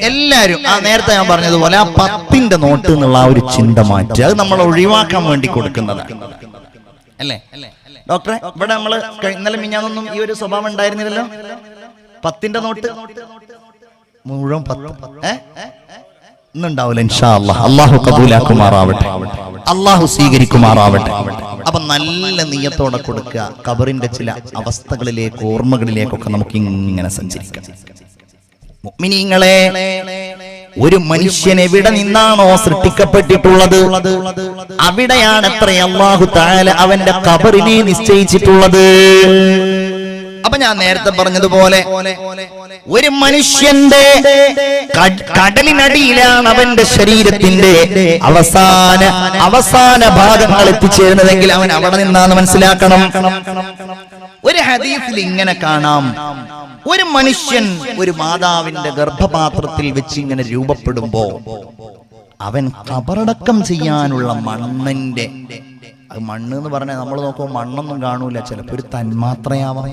എല്ലാരും ആ നേരത്തെ ഞാൻ പറഞ്ഞതുപോലെ ആ 10-ന്റെ നോട്ട് എന്നുള്ള ആ ഒരു ചിന്ത മാറ്റി, അത് നമ്മൾ ഒഴിവാക്കാൻ വേണ്ടി കൊടുക്കുന്നതാണ് അല്ലേ ഡോക്ടറെ? ഇവിടെ നമ്മള് ഇന്നലെ മിഞ്ഞാന്നൊന്നും ഈ ഒരു സ്വഭാവം ഉണ്ടായിരുന്നില്ലല്ലോ. 10-ന്റെ നോട്ട് മുഴുവൻ 10 ഇന്നുണ്ടാവില്ല ഇൻഷാ അല്ലാഹ്. അല്ലാഹു കബൂലാക്കുമാറാവട്ടെ, അല്ലാഹു സ്വീകരിക്കുമാറാവട്ടെ. അപ്പൊ നല്ല നിയ്യത്തോടെ കൊടുക്കുക. ഖബറിന്റെ ചില അവസ്ഥകളിലേക്ക്, ഓർമ്മകളിലേക്കൊക്കെ നമുക്ക് ഇങ്ങനെ സഞ്ചരിക്കാം. മുഅ്മിനീങ്ങളെ, ഒരു മനുഷ്യൻ എവിടെ നിന്നാണോ സൃഷ്ടിക്കപ്പെട്ടിട്ടുള്ളത് അവിടെയാണ് അത്രേ അല്ലാഹു തആല അവന്റെ ഖബറിനെ നിശ്ചയിച്ചിട്ടുള്ളത്. അപ്പൊ ഞാൻ നേരത്തെ പറഞ്ഞതുപോലെ ഒരു മനുഷ്യന്റെ കടലിനടിയിലാണ് അവന്റെ ശരീരത്തിന്റെ അവസാന ഭാഗങ്ങൾ എത്തിച്ചേരുന്നതെങ്കിൽ അവൻ അവിടെ നിന്നാണ് മനസ്സിലാക്കണം. ഒരു ഹദീസിൽ ഇങ്ങനെ കാണാം, ഒരു മനുഷ്യൻ ഒരു മാതാവിന്റെ ഗർഭപാത്രത്തിൽ വെച്ച് ഇങ്ങനെ രൂപപ്പെടുമ്പോ അവൻ ഖബറടക്കം ചെയ്യാനുള്ള മണ്ണിന്റെ, മണ്ണ് എന്ന് പറഞ്ഞാൽ നമ്മൾ നോക്കുമ്പോൾ മണ്ണൊന്നും കാണൂല, ചിലപ്പോ ഒരു തന്മാത്രയാവാം,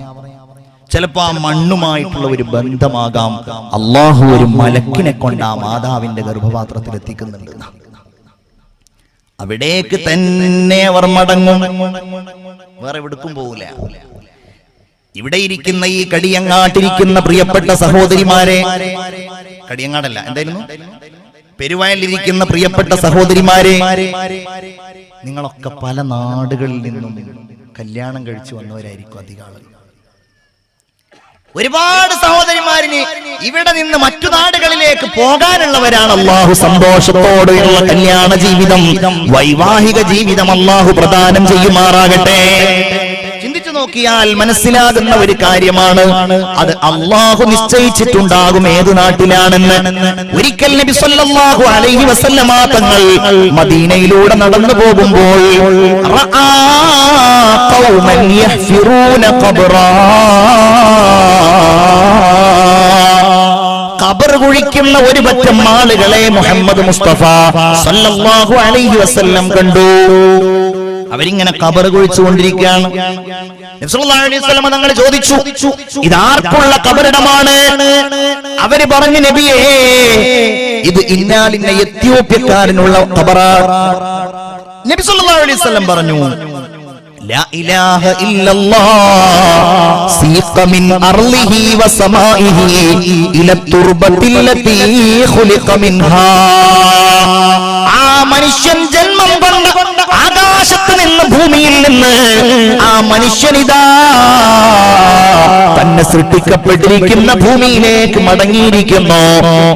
ചിലപ്പോ ആ മണ്ണുമായിട്ടുള്ള ഒരു ബന്ധമാകാം. അള്ളാഹു ഒരു മലക്കിനെ കൊണ്ട് ആ മാതാവിന്റെ ഗർഭപാത്രത്തിൽ എത്തിക്കുന്നുണ്ട്. അവിടേക്ക് തന്നെ അവർ മടങ്ങും, വേറെ എവിടേക്കും പോകൂല. ഇവിടെ ഇരിക്കുന്ന ഈ കടിയങ്ങാട്ടിരിക്കുന്ന പ്രിയപ്പെട്ട സഹോദരിമാരെ, കടിയങ്ങാടല്ല എന്തായിരുന്നു, പെരുവയലിരിക്കുന്ന പ്രിയപ്പെട്ട സഹോദരിമാരെ, നിങ്ങളൊക്കെ പല നാടുകളിൽ നിന്നും കല്യാണം കഴിച്ചു വന്നവരായിരിക്കും അധികം ആളുകൾ. ഒരുപാട് സഹോദരിമാരിന് ഇവിടെ നിന്ന് മറ്റു നാടുകളിലേക്ക് പോകാനുള്ളവരാണ്. അല്ലാഹു സന്തോഷത്തോടെയുള്ള കല്യാണ ജീവിതം, വൈവാഹിക ജീവിതം അല്ലാഹു പ്രദാനം ചെയ്യുമാറാകട്ടെ. ചിന്തിച്ചു ചിന്തിച്ചു നോക്കിയാൽ മനസ്സിലാകുന്ന ഒരു കാര്യമാണ്. അത് അള്ളാഹു നിശ്ചയിച്ചിട്ടുണ്ടാകും ഏത് നാട്ടിലാണെന്ന്. ഒരിക്കൽ നബി സല്ലല്ലാഹു അലൈഹി വസല്ലമ തങ്ങൾ മദീനയിലൂടെ നടന്നു പോകുമ്പോൾ റആ ഖൗമൻ യഹ്ഫിറൂന ഖബ്റാ, ഖബർ കുഴിക്കുന്ന ഒരു പറ്റം ആളുകളെ മുഹമ്മദ് മുസ്തഫ സല്ലല്ലാഹു അലൈഹി വസല്ലം കണ്ടു. അവരിങ്ങനെ ഖബർ കുഴിച്ചുകൊണ്ടിരിക്കുകയാണ്. നബി സല്ലല്ലാഹു അലൈഹി വസല്ലം തങ്ങൾ ചോദിച്ചു, ഇതാർക്കുള്ള ഖബറിടമാണ്? അവര് പറഞ്ഞു, നബിയേ, ഇത് ഇന്നാലിന്ന എത്യോപ്യക്കാരനുള്ള ഖബറാണ്. നബി സല്ലല്ലാഹു അലൈഹി വസല്ലം പറഞ്ഞു, لا إله إلا الله سيق من أرضه وسمائه إلى التربة التي خلق منها. ആ മനുഷ്യൻ ജന്മം കൊണ്ട ആകാശത്ത് നിന്ന് ഭൂമിയിൽ നിന്ന് ആ മനുഷ്യനിതാ തന്നെ സൃഷ്ടിക്കപ്പെട്ടിരിക്കുന്ന ഭൂമിയിലേക്ക് മടങ്ങിയിരിക്കുന്നു.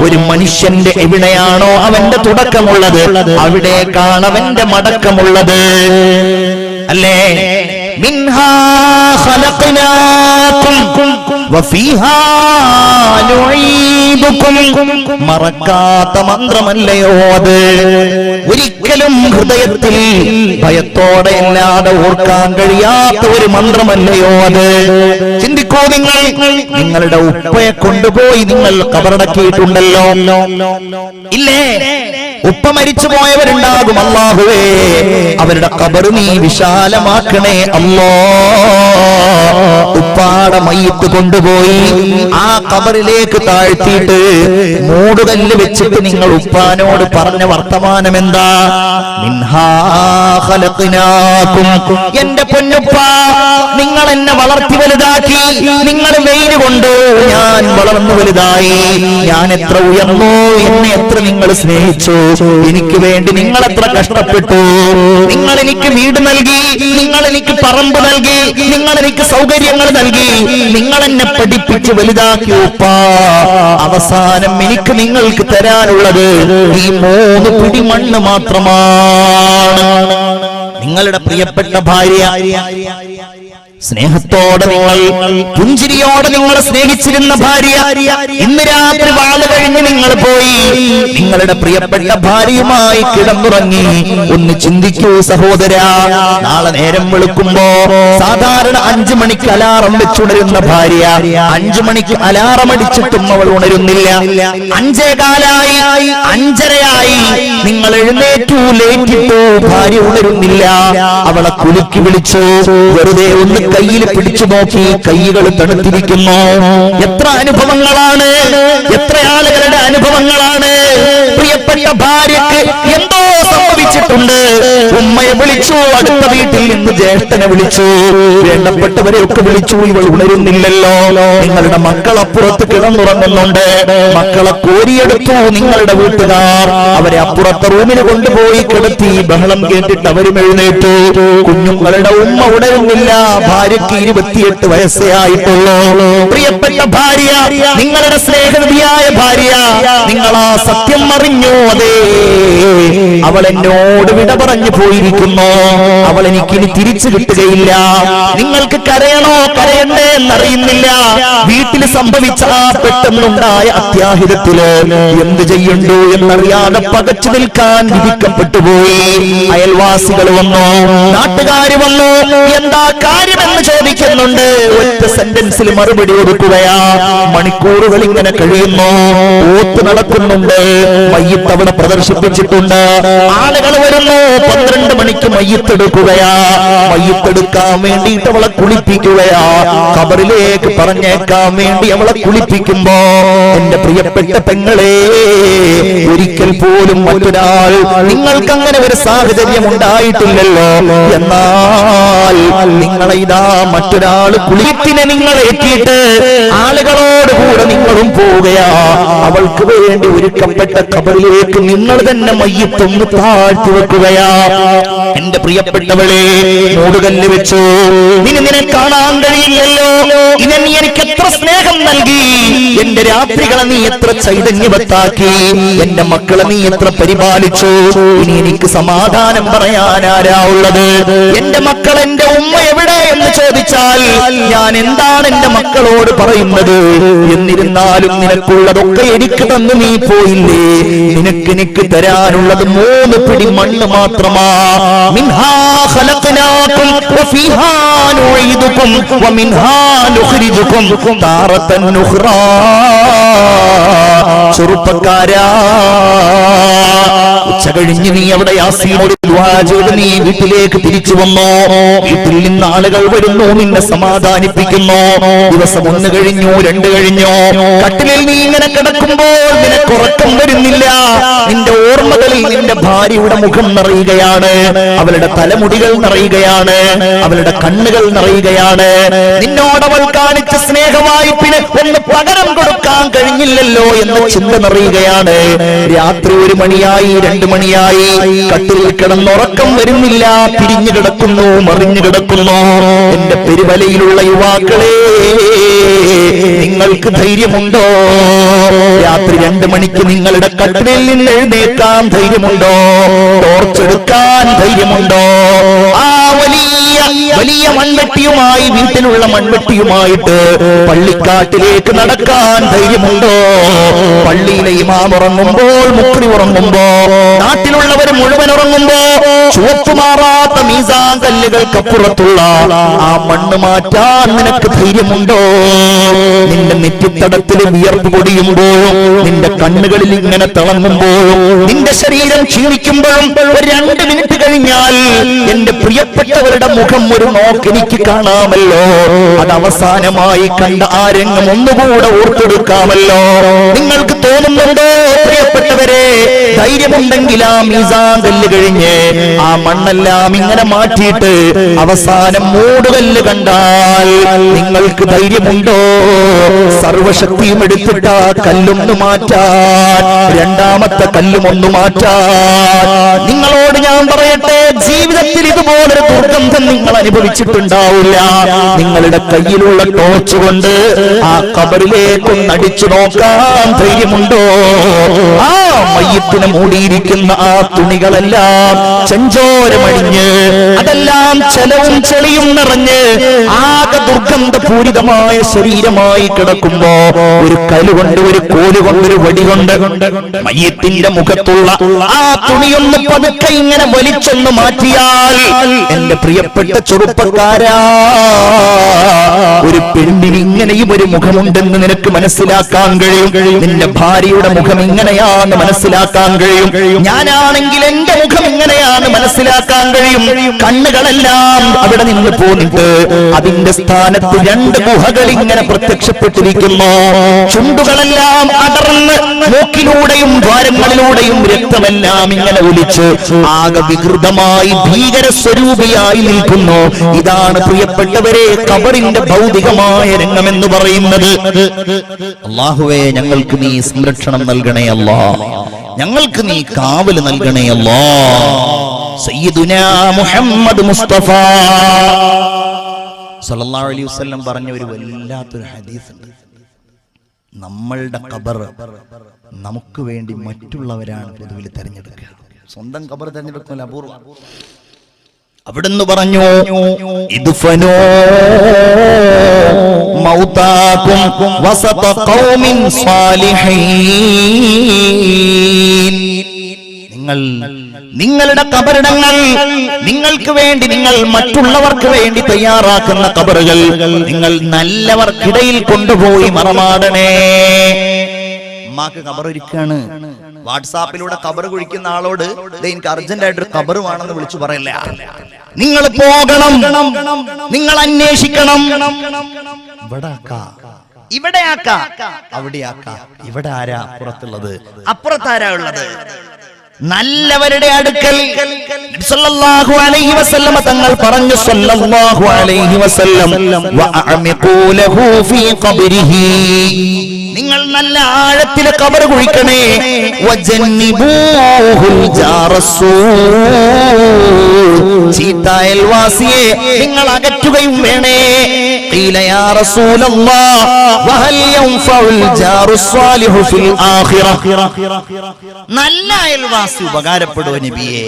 ഒരു മനുഷ്യന്റെ എവിടെയാണോ അവന്റെ തുടക്കമുള്ളത് അവിടേക്കാണ് അവന്റെ മടക്കമുള്ളത്. അല്ലേ? മിൻഹാ ഖലഖനാകും വഫീഹാ നുഈദുകും. മറക്കാത്ത മന്ത്രമല്ലയോ അത്? ഒരിക്കലും ഹൃദയത്തിൽ ഭയത്തോടെ അല്ലാതെ ഓർക്കാൻ കഴിയാത്ത ഒരു മന്ത്രമല്ലയോ അത്? ചിന്തിക്കൂ നിങ്ങൾ, നിങ്ങളുടെ ഉപ്പയെ കൊണ്ടുപോയി നിങ്ങൾ ഖബറടക്കിയിട്ടുണ്ടല്ലോ, ഇല്ലേ? ഉപ്പ മരിച്ചു പോയവരുണ്ടാകും. അല്ലാഹുവേ, അവരുടെ ഖബർ നീ വിശാലമാക്കണേ അല്ലാ. ഉപ്പാടെ മയ്യിത്ത് കൊണ്ടുപോയി ആ ഖബറിലേക്ക് താഴ്ത്തിയിട്ട് മൂടുകല്ല് വെച്ചിട്ട് നിങ്ങൾ ഉപ്പാനോട് പറഞ്ഞ വർത്തമാനം എന്താ? മിൻഹാ ഖലഖനാകും. എന്റെ പൊന്നുപ്പ, നിങ്ങൾ എന്നെ വളർത്തി വലുതാക്കി, നിങ്ങൾ വെയില് കൊണ്ട് ഞാൻ വളർന്നു വലുതായി, ഞാൻ എത്ര ഉയർന്നു, എന്നെ എത്ര നിങ്ങൾ സ്നേഹിച്ചു, എനിക്ക് വേണ്ടി നിങ്ങൾ എത്ര കഷ്ടപ്പെട്ടു, നിങ്ങൾ എനിക്ക് വീട് നൽകി, നിങ്ങൾ എനിക്ക് പറമ്പ് നൽകി, നിങ്ങൾ എനിക്ക് സൗകര്യങ്ങൾ നൽകി, നിങ്ങൾ എന്നെ പഠിപ്പിച്ച് വലുതാക്കി ഉപ്പ. അവസാനം എനിക്ക് നിങ്ങൾക്ക് തരാനുള്ളത് ഈ 3 പിടി മണ്ണ് മാത്രമാണ്. നിങ്ങളുടെ പ്രിയപ്പെട്ട ഭാര്യ, സ്നേഹത്തോടെ നിങ്ങൾ, പുഞ്ചിരിയോടെ നിങ്ങൾ സ്നേഹിച്ചിരുന്ന ഭാര്യ, ഇന്ന് രാത്രി വാള് കഴിഞ്ഞ് നിങ്ങൾ പോയി നിങ്ങളുടെ പ്രിയപ്പെട്ട ഭാര്യയുമായി കിടന്നുറങ്ങി. ഒന്ന് ചിന്തിക്കൂ സഹോദര, നാളെ നേരം വെളുക്കുമ്പോ സാധാരണ 5 മണിക്ക് അലാറം വെച്ചുണരുന്ന ഭാര്യ 5 മണിക്ക് അലാറം അടിച്ചിട്ടും അവൾ ഉണരുന്നില്ല. 5:15 5:30 നിങ്ങൾ എഴുന്നേറ്റു, ലേറ്റിട്ടു, ഭാര്യ ഉണരുന്നില്ല. അവളെ കുലുക്കി വിളിച്ചു, വെറുതെ ഒന്ന് കയ്യിൽ പിടിച്ചു നോക്കി, കൈകൾ തണുത്തിരിക്കുന്നു. എത്ര അനുഭവങ്ങളാണ്, എത്ര ആളുകളുടെ അനുഭവങ്ങളാണ്. പ്രിയപ്പെട്ട ഭാര്യക്ക് എന്തോ സംഭവിച്ചിട്ടുണ്ട്. ഉമ്മയെ വിളിച്ചു, അടുത്ത വീട്ടിൽ നിന്ന് ജ്യേഷ്ഠനെ വിളിച്ചു, വേണ്ടപ്പെട്ടവരെ ഒക്കെ വിളിച്ചു, ഇവൾ ഉണരുന്നില്ലല്ലോ. നിങ്ങളുടെ മക്കൾ അപ്പുറത്ത് കിടന്നുറങ്ങുന്നുണ്ട്. മക്കളെ കോരിയെടുത്തു നിങ്ങളുടെ വീട്ടുകാർ, അവരെ അപ്പുറത്തെ റൂമിൽ കൊണ്ടുപോയി കിടത്തി. ബഹളം കേട്ടിട്ട് അവരും എഴുന്നേറ്റു. കുഞ്ഞുങ്ങളുടെ ഉമ്മ ഉണരുന്നില്ല. ഭാര്യയ്ക്ക് 28 വയസ്സേ ആയിട്ടുള്ളൂ. പ്രിയപ്പെട്ട ഭാര്യ, നിങ്ങളുടെ സ്നേഹനിധിയായ ഭാര്യ, നിങ്ങൾ ആ സത്യം അറിഞ്ഞു. അതെ, അവൾ എന്നോട് വിട പറഞ്ഞു പോയിരിക്കുന്നു, അവൾ എനിക്കിനി തിരിച്ചു കിട്ടുകയില്ല. നിങ്ങൾക്ക് കരയണോ കരയണ്ടേ എന്നറിയുന്നില്ല. വീട്ടിൽ സംഭവിച്ച പെട്ടെന്നുണ്ടായ അത്യാഹിതത്തില് എന്ത് ചെയ്യണ്ടോ എന്നറിയാതെ പകച്ചു നിൽക്കാൻ വിധിക്കപ്പെട്ടുപോയി. അയൽവാസികൾ വന്നു, നാട്ടുകാര് വന്നു, എന്താ കാര്യമെന്ന് ചോദിക്കുന്നുണ്ട്. ഒറ്റ സെന്റൻസിൽ മറുപടി കൊടുക്കുകയാ. മണിക്കൂറുകൾ ഇങ്ങനെ കഴിയുന്നു. ഓത്ത് നടക്കുന്നുണ്ട്. മയ്യിത്ത് അവിടെ പ്രദർശിപ്പിച്ചിട്ടുണ്ട്. ആളുകൾ വരുന്നു. 12 മണിക്ക് മയ്യിത്തെടുക്കുകയാ. മയ്യിത്തെടുക്കാൻ വേണ്ടിയിട്ട് അവളെ കുളിപ്പിക്കുകയാ. ഖബറിലേക്ക് പറഞ്ഞേക്കാൻ വേണ്ടി അവളെ കുളിപ്പിക്കുമ്പോ, എന്റെ പ്രിയപ്പെട്ട പെങ്ങളെ, ഒരിക്കൽ പോലും മറ്റൊരാൾ നിങ്ങൾക്ക് അങ്ങനെ ഒരു സാഹചര്യം ഉണ്ടായിട്ടില്ലല്ലോ. എന്നാൽ നിങ്ങളെ ഇതാ മറ്റൊരാൾ കുളിപ്പിനെ നിങ്ങൾ ഏറ്റിട്ട് ആളുകളോട് കൂടെ നിങ്ങളും പോവുകയാ. അവൾക്ക് വേണ്ടി ഒരുക്കപ്പെട്ട ഖബറിലേക്ക് നിങ്ങൾ തന്നെ മയ്യിത്തൊന്ന് താഴ്ത്തി വെക്കുകയാ. എന്റെ പ്രിയപ്പെട്ടവളെ, മൂടുകല്ല് വെച്ചു. നിന്നെ കാണാൻ കഴിയില്ലല്ലോ. ഇനി നീ എനിക്ക് എത്ര സ്നേഹം നൽകി, എന്റെ രാത്രികളെ നീ എത്ര ചൈതന്യവത്താക്കി, എന്റെ മക്കളെ നീ എത്ര പരിപാലിച്ചു. ഇനി എനിക്ക് സമാധാനം പറയാൻ ആരാ ഉള്ളത്? എന്റെ മക്കൾ, എന്റെ ഉമ്മ എവിടെ എന്ന് എന്ന് ചോദിച്ചാൽ ഞാൻ എന്താണ് എന്റെ മക്കളോട് പറയുന്നത്? എന്നിരുന്നാലും നിനക്കുള്ളതൊക്കെ എനിക്ക് തന്നു നീ പോയില്ലേ? നിനക്ക് തരാനുള്ളത് 3 പിടി മണ്ണ് മാത്രമാ. മിൻഹാ ഖലഖനാകും വഫീഹാ നുഈദുകും വമിൻഹാ നുഖ്രിജുകും താറതൻ ഉഖ്റാ. ചെറുപ്പക്കാരാ, ഉച്ച കഴിഞ്ഞ് നീ അവിടെ യാസീനോട് ദുആ ചെയ്ത് നീ വീട്ടിലേക്ക് തിരിച്ചു വന്നോ? വീട്ടിൽ നിന്ന് ആളുകൾ വരുന്നു, നിന്നെ സമാധാനിപ്പിക്കുന്നു. ദിവസം 1 കഴിഞ്ഞു, 2 കഴിഞ്ഞു. കട്ടിലിൽ നീ ഇങ്ങനെ കിടക്കുമ്പോൾ നിനക്ക് ഉറക്കം വരുന്നില്ല. നിന്റെ ഓർമ്മകളിൽ നിന്റെ ഭാര്യയുടെ മുഖം നിറയുകയാണ്, അവളുടെ തലമുടികൾ നിറയുകയാണ്, അവളുടെ കണ്ണുകൾ നിറയുകയാണ്. നിന്നോടവൾ കാണിച്ച സ്നേഹവായ്പിന് ഒന്ന് പകരം കൊടുക്കാൻ കഴിഞ്ഞില്ലല്ലോ എന്ന ചിന്ത നിറയുകയാണ്. രാത്രി 1 മണിയായി, 2 മണിയായി. കട്ടിലിൽ കിടന്നുറക്കം വരുന്നില്ല. പിരിഞ്ഞു കിടക്കുന്നു, മറിഞ്ഞു കിടക്കുന്നു. എന്റെ പെരുവലയിലുള്ള യുവാക്കളെ, നിങ്ങൾക്ക് ധൈര്യമുണ്ടോ? രാത്രി 2 മണിക്ക് നിങ്ങളുടെ കട്ടിലിൽ നിന്ന് എഴുന്നേൽക്കാൻ ധൈര്യമുണ്ടോ? ടോർച്ചെടുക്കാൻ ധൈര്യമുണ്ടോ? ആ വലിയ മൺവെട്ടിയുമായി, വീട്ടിലുള്ള മൺവെട്ടിയുമായിട്ട് പള്ളിക്കാട്ടിലേക്ക് നടക്കാൻ ധൈര്യമുണ്ടോ? പള്ളിയിലെ ഇമാം ഉറങ്ങുമ്പോൾ, മുഖ്രി ഉറങ്ങുമ്പോ, നാട്ടിലുള്ളവർ മുഴുവൻ ഉറങ്ങുമ്പോ, ചുവപ്പുമാറാത്ത മീസാൻ കല്ലുകൾക്കപ്പുറത്തുള്ള ആ മണ്ണ് മാറ്റാൻ നിനക്ക് ധൈര്യമുണ്ടോ? നിന്റെ നെറ്റിത്തടത്തിൽ വിയർപ്പ് പൊടിയുമ്പോഴും, നിന്റെ കണ്ണുകളിൽ ഇങ്ങനെ തിളങ്ങുമ്പോഴും, നിന്റെ ശരീരം ക്ഷീണിക്കുമ്പോഴും 2 മിനിറ്റ് കഴിഞ്ഞാൽ എന്റെ പ്രിയപ്പെട്ടവരുടെ മുഖം ഒരു നോക്ക് എനിക്ക് കാണാമല്ലോ. അത് അവസാനമായി കണ്ട ആ രംഗം ഒന്നുകൂടെ ഓർത്തെടുക്കാമല്ലോ. നിങ്ങൾക്ക് തോന്നുന്നുണ്ടോ പ്രിയപ്പെട്ടവരെ? ധൈര്യമുണ്ടെങ്കിൽ ആ മീസാൻ കല്ല് കഴിഞ്ഞ് ആ മണ്ണെല്ലാം ഇങ്ങനെ മാറ്റിയിട്ട് അവസാനം മൂടുകല്ല് കണ്ടാൽ നിങ്ങൾക്ക് ധൈര്യമുണ്ടോ? സർവശക്തിയും എടുത്തിട്ട് ആ കല്ലൊന്ന് മാറ്റാൻ, 2ാമത്തെ കല്ലും ഒന്ന് മാറ്റാൻ. നിങ്ങളോട് ഞാൻ പറയട്ടെ, ജീവിതത്തിൽ ഇതുപോലൊരു ദുർഗന്ധം നിങ്ങൾ അനുഭവിച്ചിട്ടുണ്ടാവില്ല. നിങ്ങളുടെ കയ്യിലുള്ള ടോർച്ച് കൊണ്ട് ആ ഖബറിലേക്കൊന്ന് അടിച്ചു നോക്കാൻ ധൈര്യമുണ്ടോ? ആ മയ്യത്തിനെ മൂടിയിരിക്കുന്ന ആ തുണികളെല്ലാം ചെഞ്ചോരമണിഞ്ഞ്, അതെല്ലാം ചെലവും ചെളിയും നിറഞ്ഞ് ആകെ ദുർഗന്ധപൂരിതമായ ശരീരമായി കിടക്കുമ്പോ ഒരു കലുകൊണ്ട്, ഒരു കോലുകൊണ്ട്, ഒരു വടി കൊണ്ട് മയ്യത്തിന്റെ മുഖത്തുള്ള ആ തുണിയൊന്ന് പതുക്കെ ഇങ്ങനെ വലിച്ചൊന്ന് മാറ്റിയാൽ, എന്റെ പ്രിയപ്പെട്ട ചെറുപ്പക്കാരാ, ഒരു പെണ്ണിന് ഇങ്ങനെയും ഒരു മുഖമുണ്ടെന്ന് നിനക്ക് മനസ്സിലാക്കാൻ കഴിയും. നിന്റെ ഭാര്യയുടെ മുഖം ഇങ്ങനെയാണെന്ന് മനസ്സിലാക്കാൻ കഴിയും. ഞാനാണെങ്കിൽ എന്റെ മുഖം ഇങ്ങനെയാണ് മനസ്സിലാക്കാൻ കഴിയും. കണ്ണുകളെല്ലാം അവിടെ നിന്ന് പോന്നിട്ട് അതിന്റെ സ്ഥാനത്ത് 2 ഗുഹകൾ ഇങ്ങനെ പ്രത്യക്ഷപ്പെട്ടിരിക്കുന്നു. ചുണ്ടുകളെല്ലാം അടർന്ന് മൂക്കിലൂടെയും ദ്വാരങ്ങളിലൂടെയും രക്തമെല്ലാം ഇങ്ങനെ ഒലിച്ച് ആകെ വികൃതമായി ഭീകര സ്വരൂപിയായി നിൽക്കുന്നു. ഇതാണ് പ്രിയപ്പെട്ടവരെ ഖബറിന്റെ ഭൗതികമായ രംഗമെന്ന് പറയുന്നത്. അല്ലാഹുവേ, ഞങ്ങൾക്ക് നീ സംരക്ഷണം നൽകണേ അല്ലാ, ഞങ്ങൾക്ക് നീ കാവൽ നൽകണേ അല്ലാ. സയ്യിദുനാ മുഹമ്മദ് മുസ്തഫ സല്ലല്ലാഹു അലൈഹി വസല്ലം പറഞ്ഞ ഒരു വല്ലാത്തൊരു ഹദീസ് ഉണ്ട്. നമ്മളുടെ ഖബർ നമുക്ക് വേണ്ടി മറ്റുള്ളവരാണ് പൊതുവിൽ തെരഞ്ഞെടുക്കുക. സ്വന്തം ഖബർ തെരഞ്ഞെടുക്കുന്ന അപൂർവം. അവിടുന്ന് പറഞ്ഞു, ഇദ്ഫനൂ മൗതാകും വസത ഖൗമിൻ സാലിഹീൻ. നിങ്ങളുടെ ഖബറിടങ്ങൾ നിങ്ങൾക്ക് വേണ്ടി, നിങ്ങൾ മറ്റുള്ളവർക്ക് വേണ്ടി തയ്യാറാക്കുന്ന ഖബറുകൾ നിങ്ങൾ നല്ലവർക്കിടയിൽ കൊണ്ടുപോയി മറമാടണേ. അമ്മാക്ക് ഖബറൊരുക്കാണ്. വാട്സാപ്പിലൂടെ ഖബർ കുഴിക്കുന്ന ആളോട് എനിക്ക് അർജന്റ് ആയിട്ടൊരു ഖബർ വേണമെന്ന് വിളിച്ചു പറയില്ല. നിങ്ങൾ പോകണം, നിങ്ങൾ അന്വേഷിക്കണം. ഇവിടെ ആക്കാ, അവിടെ ആക്കാ, ഇവിടെ ആരാ പുറത്തുള്ളത്, അപ്പുറത്താരാ ഉള്ളത്? നല്ലവരുടെ അടുക്കൽ സല്ലല്ലാഹു അലൈഹി വസല്ലം തങ്ങൾ പറഞ്ഞു, സല്ലല്ലാഹു അലൈഹി വസല്ലം വഅഅമിഖൂ ലഹു ഫീ ഖബ്രിഹി, നിങ്ങൾ നല്ല ആഴത്തിൽ ഖബർ കുഴിക്കണേ. വജന്നിബൂഹുൽ ജാറസൂ, ചീത്ത അയൽവാസിയെ നിങ്ങൾ അകറ്റുകയും വേണേ. ഖീല യാ റസൂലല്ലാഹ് വഹൽ യൻഫഉൽ ജാറു സ്വാലിഹു ഫിൽ ആഖിറ, നല്ല അയൽവാസി ഉപകാരപ്പെടുവോ നബിയേ?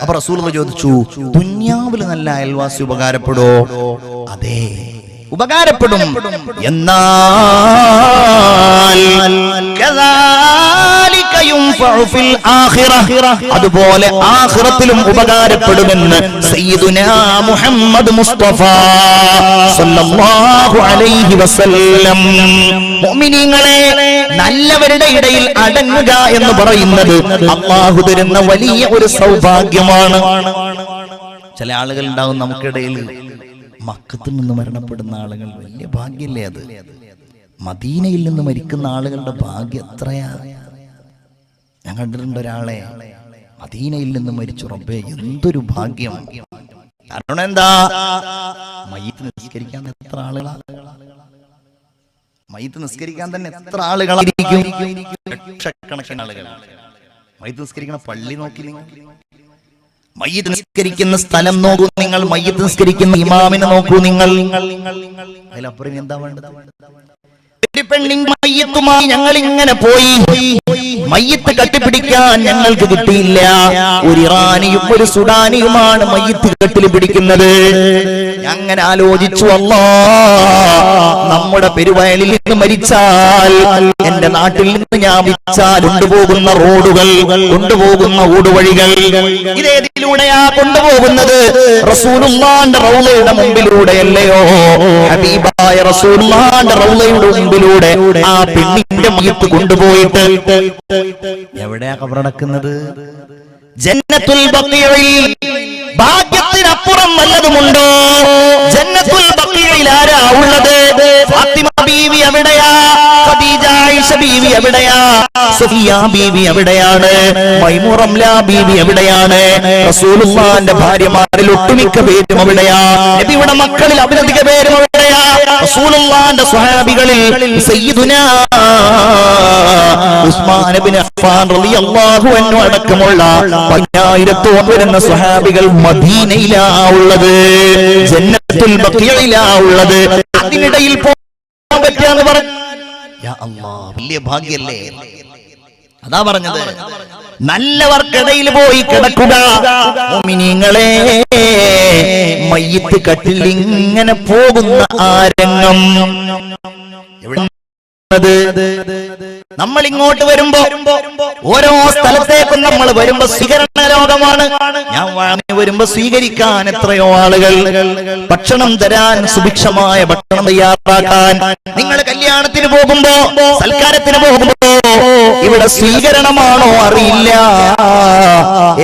അപ്പൊ റസൂലുള്ളാഹി ചോദിച്ചു, ദുനിയാവിൽ നല്ല അയൽവാസി ഉപകാരപ്പെടോ? അതെ, ഉപകാരപ്പെടും. എന്നാൽ അതുപോലെ ആഖിറത്തിലും ഉപകാരപ്പെടുമെന്ന് സയ്യിദുനാ മുഹമ്മദ് മുസ്തഫ സല്ലല്ലാഹു അലൈഹി വസല്ലം. മുഅ്മിനീങ്ങളെ, നല്ലവരുടെ ഇടയിൽ അടങ്ങുക എന്ന് പറയുന്നത് അല്ലാഹു തരുന്ന വലിയ ഒരു സൗഭാഗ്യമാണ്. ചില ആളുകൾ ഉണ്ടാവും നമുക്കിടയിൽ, മക്കത്തിൽ നിന്ന് മരണപ്പെടുന്ന ആളുകൾ, വലിയ ഭാഗ്യല്ലേ അത്. മദീനയിൽ നിന്ന് മരിക്കുന്ന ആളുകളുടെ ഭാഗ്യം എത്രയാ. ഞാൻ കണ്ടിട്ടുണ്ട് ഒരാളെ മദീനയിൽ നിന്ന് മരിച്ചു. റബ്ബേ, എന്തൊരു ഭാഗ്യം. കാരണം എന്താ? മയ്യിത്ത് നിസ്കരിക്കാൻ എത്ര ആളുകളാ, മയ്യിത്ത് നിസ്കരിക്കാൻ തന്നെ എത്ര ആളുകളായിരിക്കും? ലക്ഷക്കണക്കിന് ആളുകൾ. മയ്യിത്ത് നിസ്കരിക്കണ പള്ളി നോക്കി നിങ്ങൾ, മയ്യിത്ത് നിസ്കരിക്കുന്ന സ്ഥലം നോക്കൂ നിങ്ങൾ, മയ്യിത്ത് നിസ്കരിക്കുന്ന ഇമാമിനെ നോക്കൂ നിങ്ങൾ. അതിലപ്പുറം എന്താ വേണ്ടത്? മയ്യിത്തുമായി ഞങ്ങൾ ഇങ്ങനെ പോയി, മയ്യിത്ത് കെട്ടിപ്പിടിക്കാൻ ഞങ്ങൾക്ക് കിട്ടിയില്ല. ഒരു ഇറാനിയും ഒരു സുഡാനിയുമാണ് മയ്യിത്ത് കെട്ടിൽ പിടിക്കുന്നത്. അങ്ങനെ ആലോചിച്ചു, നമ്മുടെ പെരുവയലിൽ നിന്ന് മരിച്ചാൽ, എന്റെ നാട്ടിൽ നിന്ന് ഞാൻ വിച്ചാൽ കൊണ്ടുപോകുന്ന റോഡുകൾ, കൊണ്ടുപോകുന്ന ഊടുവഴികൾ, ഇതേതിലൂടെയാ കൊണ്ടുപോകുന്നത്? റസൂലുള്ളാഹിന്റെ റൗളയുടെ മുമ്പിലൂടെയല്ലയോ? ഹബീബായ റസൂലുള്ളാഹിന്റെ റൗളയുടെ മുമ്പിലൂടെ ആ പെണ്ണിന്റെ മയ്യിത്ത് കൊണ്ടുപോയിട്ട് എവിടെയാ ഖബറടക്കുന്നത്? ജന്നത്തുൽ ബഖീഇൽ. ഭാഗ്യത്തിനപ്പുറം വല്ലതുമുണ്ടോ? ജന്നത്തുൽ ബഖീഇൽ ആരാ ഉള്ളത്? ഫാത്തിമ ബീവി എവിടെയാ? ഖദീജ ആയിഷ ബീവി എവിടെയാ? സഫിയ ബീവി എവിടെയാണ്? മൈമൂന റംല ബീവി എവിടെയാണ്? റസൂലുള്ളാഹിന്റെ ഭാര്യമാരിൽ ഒട്ടുമിക്ക പേരും എവിടെയാ? നബിയുടെ മക്കളിൽ അധിക പേരും എവിടെയാ? റസൂലുള്ളാഹിന്റെ സ്വഹാബികളിൽ സയ്യിദുനാ ഉസ്മാൻ ഇബ്നു അഫ്ഫാൻ റളിയല്ലാഹു അൻഹു അടക്കമുള്ള 10,000 വരുന്ന സ്വഹാബികൾ മദീനയിലാ ഉള്ളത്, ജന്നത്തുൽ ബഖീഇലാ ഉള്ളത്. അതിനിടയിൽ പോകാൻ പറ്റാന്ന് പറഞ്ഞു. യാ അല്ലാഹ്, വലിയ ഭാഗ്യല്ലേ. അതാ പറഞ്ഞത്, നല്ലവർക്കിടയിൽ പോയി കിടക്കുക. മുഅ്മിനീങ്ങളെ, മയ്യിത്ത് കട്ടിൽ ഇങ്ങനെ പോകുന്ന ആരംഗം എവിടെ? നമ്മൾ ഇങ്ങോട്ട് വരുമ്പോ, ഓരോ സ്ഥലത്തേക്കും നമ്മൾ വരുമ്പോ സ്വീകരണ ലോകമാണ്. ഞാൻ വരുമ്പോ സ്വീകരിക്കാൻ എത്രയോ ആളുകൾ, ഭക്ഷണം തരാൻ, സുഭിക്ഷമായ ഭക്ഷണം തയ്യാറാക്കാൻ. നിങ്ങൾ കല്യാണത്തിന് പോകുമ്പോ, സൽക്കാരത്തിന് പോകുമ്പോ ഇവിടെ സ്വീകരണമാണോ അറിയില്ല.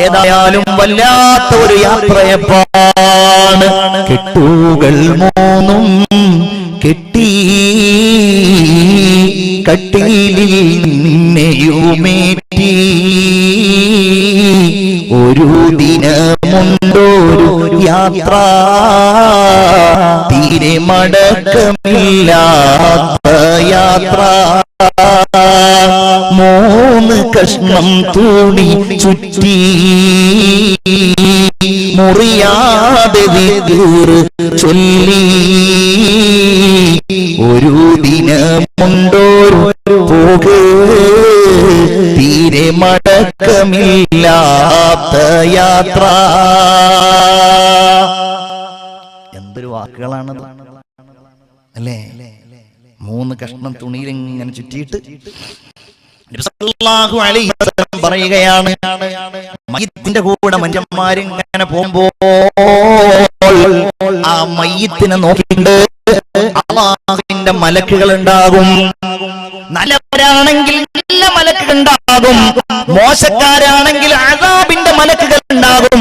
ഏതായാലും വല്ലാത്ത ഒരു യാത്രയപ്പാണ്. കെട്ടുകൾ മൂന്നും കെട്ടി കട്ടിലിൽ നിന്നെയുമേറ്റി, ഒരു ദിനമുണ്ടൊരു യാത്ര, തീരെ മടക്കമില്ലാത്ത യാത്ര. 3 കഷ്ണം തുണി ചുറ്റി, മുറിയാതെ വിദൂർ ചൊല്ലി, ഒരു ദിനമുണ്ടൊരു പോക്, തീരെ മടക്കമില്ലാത്ത യാത്ര. എന്തൊരു വാക്കുകളാണത് അല്ലേ? 3 കഷ്ണം തുണിയിൽ ഇങ്ങനെ ചുറ്റിയിട്ട് സല്ലല്ലാഹു അലൈഹി വസല്ലം പറയുകയാണ്, മയ്യിത്തിന്റെ കൂടെ മനുഷ്യന്മാരിങ്ങനെ പോകുമ്പോൾ ആ മയ്യിത്തിനെ നോക്കിയിട്ട് അല്ലാഹുവിന്റെ മലക്കുകൾ ഉണ്ടാകും. നല്ലവരാണെങ്കിൽ നല്ല മലക്കുകൾ ഉണ്ടാകും, മോശക്കാരാണെങ്കിൽ അസാബിന്റെ മലക്കുകൾ ഉണ്ടാകും.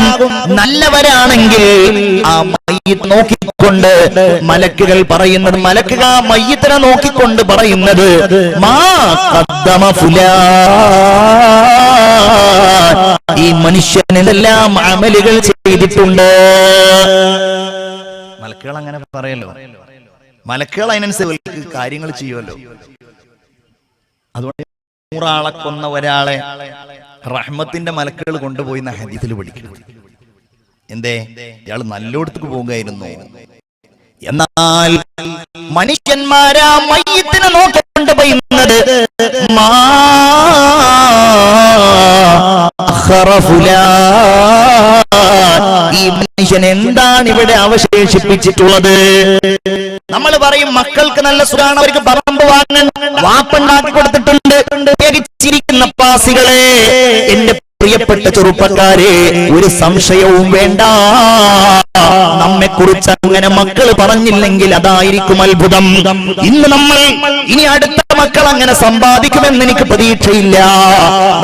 നല്ലവരാണെങ്കിൽ ആ മയ്യിത്ത് നോക്കിക്കൊണ്ട് മലക്കുകൾ പറയുന്നത്, മലക്കുകൾ ആ മയ്യിത്തിനെ നോക്കിക്കൊണ്ട് പറയുന്നത്, മാ ഖദ്ദമ ഫുലാൻ, ഈ മനുഷ്യനെല്ലാം അമലുകൾ ചെയ്തിട്ടുണ്ട്. മലക്കുകൾ അങ്ങനെ പറയല്ലോ, മലക്കുകൾ അതിനനുസരിച്ച് കാര്യങ്ങൾ ചെയ്യുമല്ലോ. അതുകൊണ്ട് 100 ആളെ കൊന്ന ഒരാളെ റഹ്മത്തിന്റെ മലക്കുകൾ കൊണ്ടുപോയി ഹദീസിൽ പഠിക്കണം. എന്തേ? ഇയാൾ നല്ലോടത്തേക്ക് പോകുകയായിരുന്നു. എന്നാൽ മനുഷ്യന്മാരാ മയ്യിത്തിനെ നോക്കിക്കൊണ്ട് പറയുന്നത്, തഅഖറ ഫുലാൻ. ഈ മനുഷ്യൻ എന്താണ് ഇവിടെ അവശേഷിപ്പിച്ചിട്ടുള്ളത്? നമ്മൾ പറയും മക്കൾക്ക് നല്ല സുഖമാണ്, അവർക്ക് പറമ്പ് വാങ്ങാൻ വാപ്പുണ്ടാക്കി കൊടുത്തിട്ടുണ്ട്. ചിരിക്കുന്ന പാസികളെ, എന്റെ പ്രിയപ്പെട്ട ചെറുപ്പക്കാരെ, ഒരു സംശയവും വേണ്ട. നമ്മെ കുറിച്ച് അങ്ങനെ മക്കൾ പറഞ്ഞില്ലെങ്കിൽ അതായിരിക്കും അത്ഭുതം. ഇന്ന് നമ്മൾ ഇനി അടുത്ത മക്കൾ അങ്ങനെ സമ്പാദിക്കുമെന്ന് എനിക്ക് പ്രതീക്ഷയില്ല.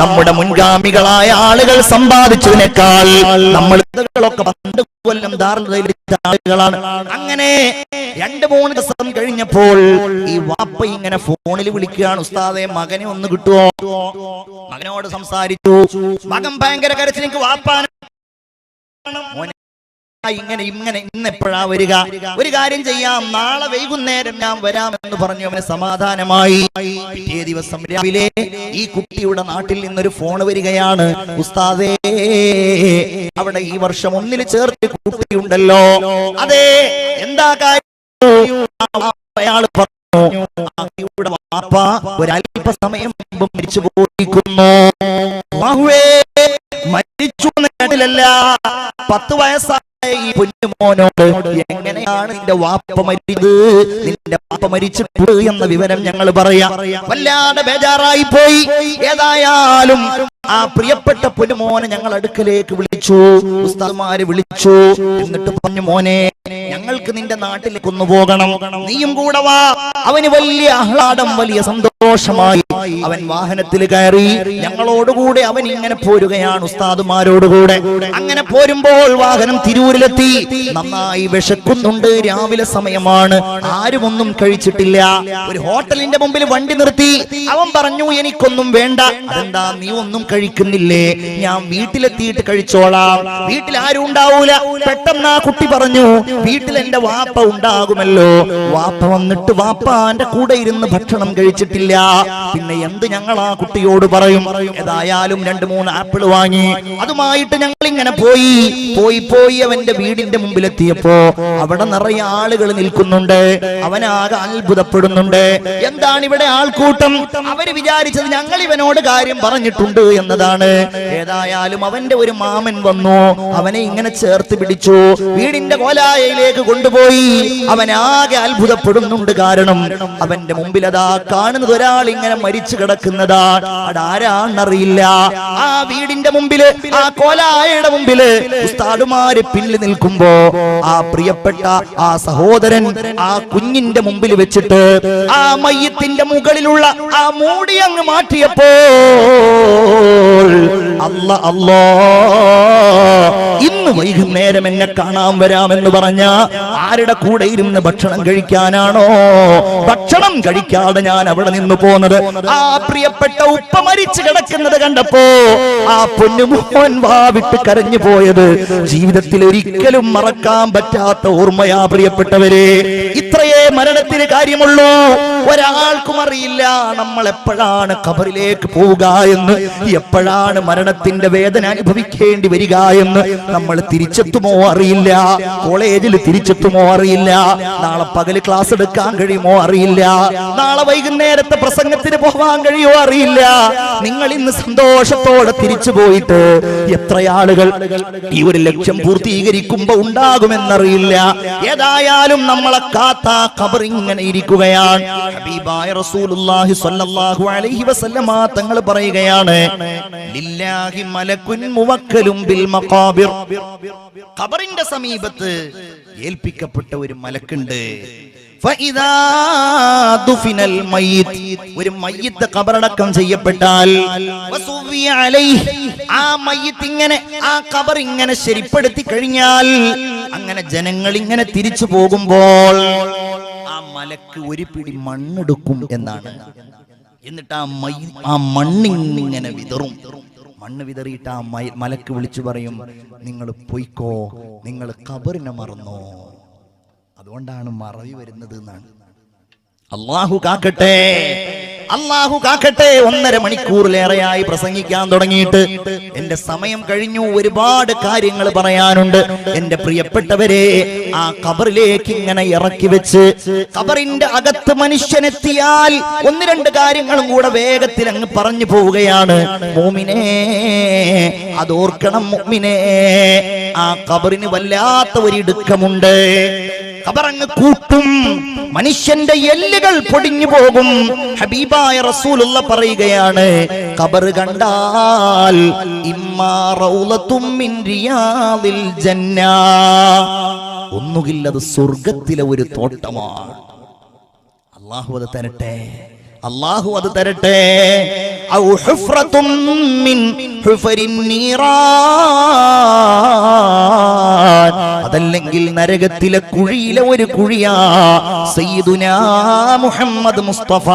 നമ്മുടെ മുൻഗാമികളായ ആളുകൾ സമ്പാദിച്ചതിനേക്കാൾ നമ്മൾ പണ്ട് കൊല്ലം ധാർമ്മിക ആളുകളാണ്. അങ്ങനെ 2-3 ദിവസം കഴിഞ്ഞപ്പോൾ ഈ വാപ്പ ഇങ്ങനെ ഫോണിൽ വിളിക്കുകയാണ്, ഉസ്താദെ മകനെ ഒന്ന് കിട്ടുമോ? മകനോട് സംസാരിച്ചു. മകൻ ഭയങ്കര കരച്ചിൽ, എനിക്ക് വാപ്പാൻ ഇങ്ങനെ ഇന്ന് എപ്പോഴാ വരിക? ഒരു കാര്യം ചെയ്യാം, നാളെ വൈകുന്നേരം ഞാൻ വരാമെന്ന് പറഞ്ഞു. അവന് സമാധാനമായി. പിറ്റേ ദിവസം രാവിലെ ഈ കുട്ടിയുടെ നാട്ടിൽ നിന്നൊരു ഫോൺ വരികയാണ്, ഉസ്താദേ അവിടെ ഈ വർഷം 1 ചേർത്ത് കുട്ടിയുണ്ടല്ലോ. അതെ, എന്താ കാര്യം? അയാൾ പറഞ്ഞു, വാപ്പ ഒരല്പസമയം മുമ്പ് മരിച്ചു പോയിരിക്കുന്നു. മരിച്ചു എന്ന കേട്ടിലല്ല, 10 വയസ്സായ ഈ പൊന്നുമോനോട് എങ്ങനെയാണ് നിന്റെ വാപ്പ മരിച്ചത്, നിന്റെ വാപ്പ മരിച്ചിട്ട് എന്ന വിവരം ഞങ്ങൾ പറയാം. വല്ലാതെ ബേജാറായി പോയി. ഏതായാലും ആ പ്രിയപ്പെട്ട പൊന്നുമോനെ ഞങ്ങൾ അടുക്കലേക്ക് വിളിച്ചു, ഉസ്താദ്മാര് വിളിച്ചു. എന്നിട്ട് പറഞ്ഞു, മോനെ ഞങ്ങൾക്ക് നിന്റെ നാട്ടിലേക്ക് ഒന്ന് പോകണം, നീയും കൂടെ വാ. അവന് വലിയ ആഹ്ലാദം, വലിയ സന്തോഷമായി. അവൻ വാഹനത്തിൽ കയറി ഞങ്ങളോടുകൂടെ അവൻ ഇങ്ങനെ പോരുകയാണ്, ഉസ്താദുമാരോടുകൂടെ. അങ്ങനെ പോരുമ്പോൾ വാഹനം തിരൂരിലെത്തി. നന്നായി വിശക്കുന്നുണ്ട്, രാവിലെ സമയമാണ്, ആരും ഒന്നും കഴിച്ചിട്ടില്ല. ഒരു ഹോട്ടലിന്റെ മുമ്പിൽ വണ്ടി നിർത്തി. അവൻ പറഞ്ഞു, എനിക്കൊന്നും വേണ്ട. അതെന്താ, നീ ഒന്നും കഴിക്കുന്നില്ലേ? ഞാൻ വീട്ടിലെത്തിയിട്ട് കഴിച്ചോളാം, വീട്ടിൽ ആരും ഉണ്ടാവൂല. പെട്ടെന്ന് ആ കുട്ടി പറഞ്ഞു, വീട്ടിൽ എന്റെ വാപ്പ ഉണ്ടാകുമല്ലോ. വാപ്പ വന്നിട്ട് വാപ്പാന്റെ കൂടെ ഇരുന്ന് ഭക്ഷണം കഴിച്ചിട്ടില്ല, പിന്നെ എന്ത് ഞങ്ങൾ ആ കുട്ടിയോട് പറയും? ഏതായാലും 2-3 ആപ്പിൾ വാങ്ങി അതുമായിട്ട് ഞങ്ങൾ ഇങ്ങനെ പോയി അവന്റെ വീടിന്റെ മുമ്പിലെത്തിയപ്പോ അവിടെ നിറയെ ആളുകൾ നിൽക്കുന്നുണ്ട്. അവനാകെ അത്ഭുതപ്പെടുന്നുണ്ട്. എന്താണ് ഇവിടെ ആൾക്കൂട്ടം? അവര് വിചാരിച്ചത് ഞങ്ങൾ ഇവനോട് കാര്യം പറഞ്ഞിട്ടുണ്ട് എന്നതാണ്. ഏതായാലും അവന്റെ ഒരു മാമൻ വന്നു, അവനെ ഇങ്ങനെ ചേർത്ത് പിടിച്ചു, വീടിന്റെ കോലായയിലേക്ക് കൊണ്ടുപോയി. അവനാകെ അത്ഭുതപ്പെടുന്നുണ്ട്. കാരണം അവന്റെ മുമ്പിൽ അതാ കാണുന്നത് ഒരാൾ ഇങ്ങനെ മരിച്ചു കിടക്കുന്നതാ. അതാരാണെന്നറിയില്ല. ആ വീടിന്റെ മുമ്പില്, ആ കോലായയുടെ മുമ്പില് ഉസ്താദുമാര് പിന്നിൽ നിൽക്കുമ്പോ ആ പ്രിയപ്പെട്ട ആ സഹോദരൻ ആ കുഞ്ഞിന്റെ മുമ്പിൽ വെച്ചിട്ട് ആ മയ്യത്തിന്റെ മുകളിലുള്ള ആ മൂടി അങ്ങ് മാറ്റിയപ്പോ അല്ലാ, ഇന്ന് വൈകുന്നേരം എന്നെ കാണാൻ വരാമെന്ന് പറഞ്ഞ ആരുടെ കൂടെ ഇരുന്ന് ഭക്ഷണം കഴിക്കാനാണോ? ഭക്ഷണം കഴിക്കാതെ ഞാൻ അവിടെ നിന്ന് പോന്നത്. ആ പ്രിയപ്പെട്ട ഉപ്പ മരിച്ചു കിടക്കുന്നത് കണ്ടപ്പോ ആ പൊന്നുമോൻ വാവിട്ട് കരഞ്ഞു പോയത് ജീവിതത്തിൽ ഒരിക്കലും മറക്കാൻ പറ്റാത്ത ഓർമ്മയാ. പ്രിയപ്പെട്ടവരെ, ഇത്രയേ മരണത്തിന് കാര്യമുള്ളൂ. ഒരാൾക്കും അറിയില്ല നമ്മൾ എപ്പോഴാണ് ഖബറിലേക്ക് പോവുക എന്ന്, എപ്പോഴാണ് മരണത്തിന്റെ വേദന അനുഭവിക്കേണ്ടി വരിക എന്ന്. നമ്മൾ തിരിച്ചെത്തുമോ അറിയില്ല, കോളേജിൽ തിരിച്ചെത്തുമോ അറിയില്ല, നാളെ പകല് ക്ലാസ് എടുക്കാൻ കഴിയുമോ അറിയില്ല, നാളെ വൈകുന്നേരത്തെ പ്രസംഗത്തിന് പോകാൻ കഴിയുമോ അറിയില്ല. നിങ്ങൾ ഇന്ന് സന്തോഷത്തോടെ തിരിച്ചു പോയിട്ട് എത്ര ആളുകൾ ഈ ഒരു ലക്ഷ്യം പൂർത്തീകരിക്കുമ്പോ ഉണ്ടാകുമെന്നറിയില്ല. ഏതായാലും നമ്മളെ കാത്ത ഖബർ ഇങ്ങനെ ഇരിക്കുകയാണ്. ഹബീബായ റസൂലുള്ളാഹി സ്വല്ലല്ലാഹു അലൈഹി വസല്ലമ തങ്ങൾ പറയുകയാണ്, ലില്ലാഹി മലക്കുൻ മുവക്കലും ബിൽ മഖാബിർ. ഖബറിന്റെ സമീപത്ത് ഏൽപ്പിക്കപ്പെട്ട ഒരു മലക്കുണ്ട്. ഫഇദാ ദുഫിനൽ മയ്യിത്ത്, ഒരു മയ്യിത്ത് ഖബറടക്കം ചെയ്യപ്പെട്ടാൽ, വസുവിയ അലൈഹി, ആ മയ്യിത്ത് ഇങ്ങനെ ആ ഖബർ ഇങ്ങനെ ശരിപ്പെടുത്തി കഴിഞ്ഞാൽ, അങ്ങനെ ജനങ്ങൾ ഇങ്ങനെ തിരിച്ചു പോകുമ്പോൾ ആ മലക്ക് ഒരു പിടി മണ്ണെടുക്കും എന്നാണ്. എന്നിട്ട് ആ മണ്ണിങ്ങനെ വിതറും. മണ്ണ് വിതറിയിട്ട് ആ മലക്ക് വിളിച്ചു പറയും, നിങ്ങൾ പൊയ്ക്കോ, നിങ്ങൾ ഖബറിനെ മറന്നോ. അതുകൊണ്ടാണ് മറവി വരുന്നത് എന്നാണ്. അല്ലാഹു കാക്കട്ടെ. അള്ളാഹു കാക്കട്ടെ. 1.5 മണിക്കൂറിലേറെയായി പ്രസംഗിക്കാൻ തുടങ്ങിയിട്ട് എന്റെ സമയം കഴിഞ്ഞു. ഒരുപാട് കാര്യങ്ങൾ പറയാനുണ്ട്. എന്റെ പ്രിയപ്പെട്ടവരെ, ആ ഖബറിലേക്ക് ഇങ്ങനെ ഇറക്കി വെച്ച് ഖബറിന്റെ അകത്ത് മനുഷ്യനെത്തിയാൽ 1-2 കാര്യങ്ങളും കൂടെ വേഗത്തിൽ അങ്ങ് പറഞ്ഞു പോവുകയാണ്. മുഅ്മിനേ, അതോർക്കണം മുഅ്മിനേ, ആ ഖബറിന് വല്ലാത്ത ഒരു ഇടുക്കമുണ്ട്. ഖബറങ്ങ് കൂട്ടും, മനുഷ്യന്റെ എല്ലുകൾ പൊടിഞ്ഞു പോകും. ഹബീബായ റസൂലുള്ള പറയുകയാണ്, ഖബർ കണ്ടാൽ ഇമ്മാ റൗളത്തും മിൻ റിയാദിൽ ജന്ന, ഒന്നുകിൽ അത് സ്വർഗ്ഗത്തിലെ ഒരു തോട്ടമാണ്. അല്ലാഹു അത് തരട്ടെ, അല്ലാഹു അത് തരട്ടെ. ഔ ഹുഫ്റത്തും മിൻ ഹുഫരിൻ നീറാൻ, അതല്ലെങ്കിൽ നരകത്തിലെ കുഴിയിലെ ഒരു കുഴിയാ. സയ്യിദുനാ മുഹമ്മദ് മുസ്തഫ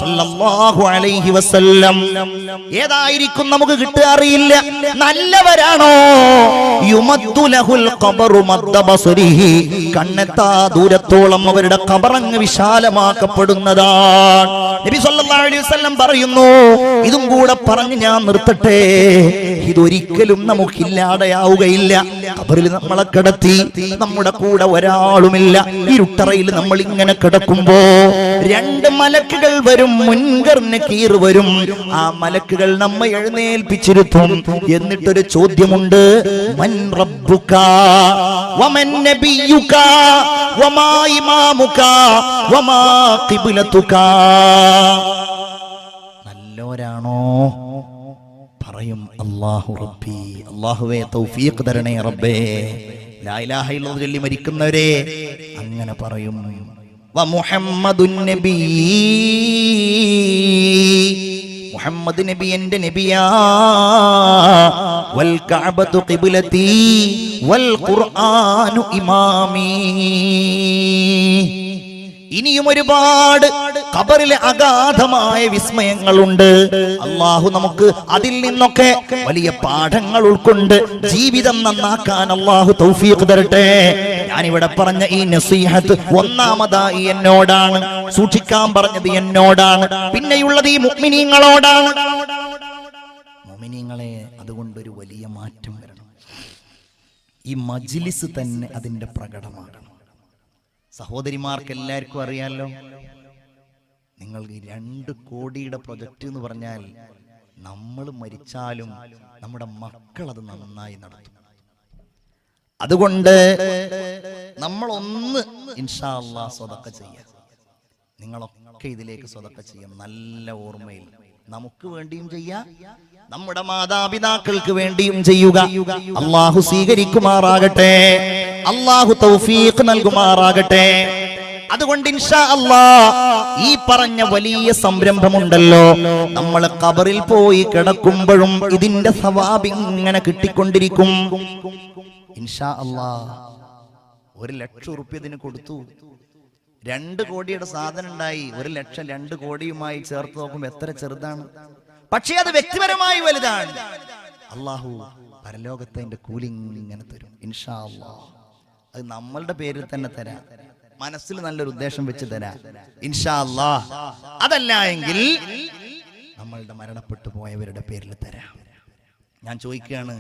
സല്ലല്ലാഹു അലൈഹി വസല്ലം. ഏതായിരിക്കും നമുക്ക് കിട്ടുക അറിയില്ല. നല്ലവരാണോ? യുമദ്ദു ലഹുൽ ഖബറു മദ്ദ ബസരിഹി, കണ്ണെത്താ ദൂരത്തോളം അവരുടെ ഖബറങ്ങ് വിശാലമാക്കപ്പെടുന്നതാണ്. നബി സല്ലല്ലാഹു അലൈഹി വസല്ലം പറയുന്നു. ഇതും കൂടെ പറഞ്ഞ് ഞാൻ നിർത്തട്ടെ. ഇതൊരിക്കലും നമുക്കില്ലാതെയാവുകയില്ല. ഖബറിൽ നമ്മളെ കിടത്തി, നമ്മുടെ കൂടെ ഒരാളുമില്ല. ഇരുട്ടറയിൽ നമ്മൾ ഇങ്ങനെ കിടക്കുമ്പോ 2 മലക്കുകൾ വരും, മുൻകർ നകീർ വരും. ആ മലക്കുകൾ നമ്മെ എഴുന്നേൽപ്പിച്ചിരുത്തും. എന്നിട്ടൊരു ചോദ്യമുണ്ട്, മൻ റബ്ബുക വമൻ നബിയുക വമാ ഇമാമുക വമാ ഖിബ്ലതുക. നല്ലോരാണോ? പറയും അല്ലാഹു റബ്ബി, അല്ലാഹുവേ തൗഫീഖ് തരണേ റബ്ബേ. ലാ ഇലാഹ ഇല്ലല്ലാഹ് ചൊല്ലി മരിക്കുന്നവരെ അങ്ങനെ പറയും. വ മുഹമ്മദുൻ നബി, മുഹമ്മദ് നബി എന്റെ നബിയാ. വൽ കഅബതു ഖിബ്ലതി വൽ ഖുർആനു ഇമാമി. ഇനിയും ഒരുപാട് ഖബറിലെ അഗാധമായ വിസ്മയങ്ങളുണ്ട്. അള്ളാഹു നമുക്ക് അതിൽ നിന്നൊക്കെ വലിയ പാഠങ്ങൾ ഉൾക്കൊണ്ട് ജീവിതം നന്നാക്കാൻ അള്ളാഹു തൗഫീഖ് തരട്ടെ. ഞാനിവിടെ പറഞ്ഞ ഈ നസീഹത്ത് ഒന്നാമതായി എന്നോടാണ്, സൂക്ഷിക്കാൻ പറഞ്ഞത് എന്നോടാണ്, പിന്നെയുള്ളത് ഈ മുഅ്മിനീങ്ങളോടാണ്. മുഅ്മിനീങ്ങളെ, അതുകൊണ്ടൊരു വലിയ മാറ്റം വരണം. ഈ മജ്ലിസ് തന്നെ അതിന്റെ പ്രകടമാകണം. സഹോദരിമാർക്ക് എല്ലാവർക്കും അറിയാലോ, നിങ്ങൾ 2 കോടിയുടെ പ്രൊജക്റ്റ് എന്ന് പറഞ്ഞാൽ നമ്മൾ മരിച്ചാലും നമ്മുടെ മക്കൾ അത് നന്നായി നടത്തും. അതുകൊണ്ട് നമ്മളൊന്ന് ഇൻഷാ അല്ലാഹ് സ്വതക്ക ചെയ്യാം. നിങ്ങളൊക്കെ ഇതിലേക്ക് സ്വതക്ക ചെയ്യാം. നല്ല ഓർമ്മയിൽ നമുക്ക് വേണ്ടിയും ചെയ്യാം, നമ്മുടെ മാതാപിതാക്കൾക്ക് വേണ്ടിയും ചെയ്യുക. അല്ലാഹു സ്വീകരിക്കുമാറാകട്ടെ, അല്ലാഹു തൗഫീഖ് നൽകുമാറാകട്ടെ. അതുകൊണ്ട് ഇൻഷാ അല്ലാഹ് ഈ പറഞ്ഞ വലിയ സംരംഭമുണ്ടല്ലോ, നമ്മൾ ഖബറിൽ പോയി കിടക്കുമ്പോഴും ഇതിന്റെ സവാബ് ഇങ്ങനെ കിട്ടിക്കൊണ്ടിരിക്കും. ഇൻഷാ അല്ലാഹ് 1,00,000 റുപ്യ ഇതിന് കൊടുത്തു. 2 കോടിയുടെ സാധനം ഉണ്ടായി. 1,00,000 2 കോടിയുമായി ചേർത്ത് നോക്കുമ്പോൾ എത്ര ചെറുതാണ്. പക്ഷേ അത് വ്യക്തിപരമായി വലുതാണ്. അല്ലാഹു പരലോകത്തെ അതിന്റെ കൂലി ഇങ്ങനെ തരും ഇൻഷാ അല്ലാഹ്. അത് നമ്മളുടെ പേരിൽ തന്നെ തരാം, മനസ്സിൽ നല്ലൊരു ഉദ്ദേശം വെച്ച് തരാം ഇൻഷാ അല്ലാഹ്. അതല്ല എങ്കിൽ നമ്മളുടെ മരണപ്പെട്ടു പോയവരുടെ പേരിൽ തരാം. ഞാൻ ചോദിക്കുകയാണ്,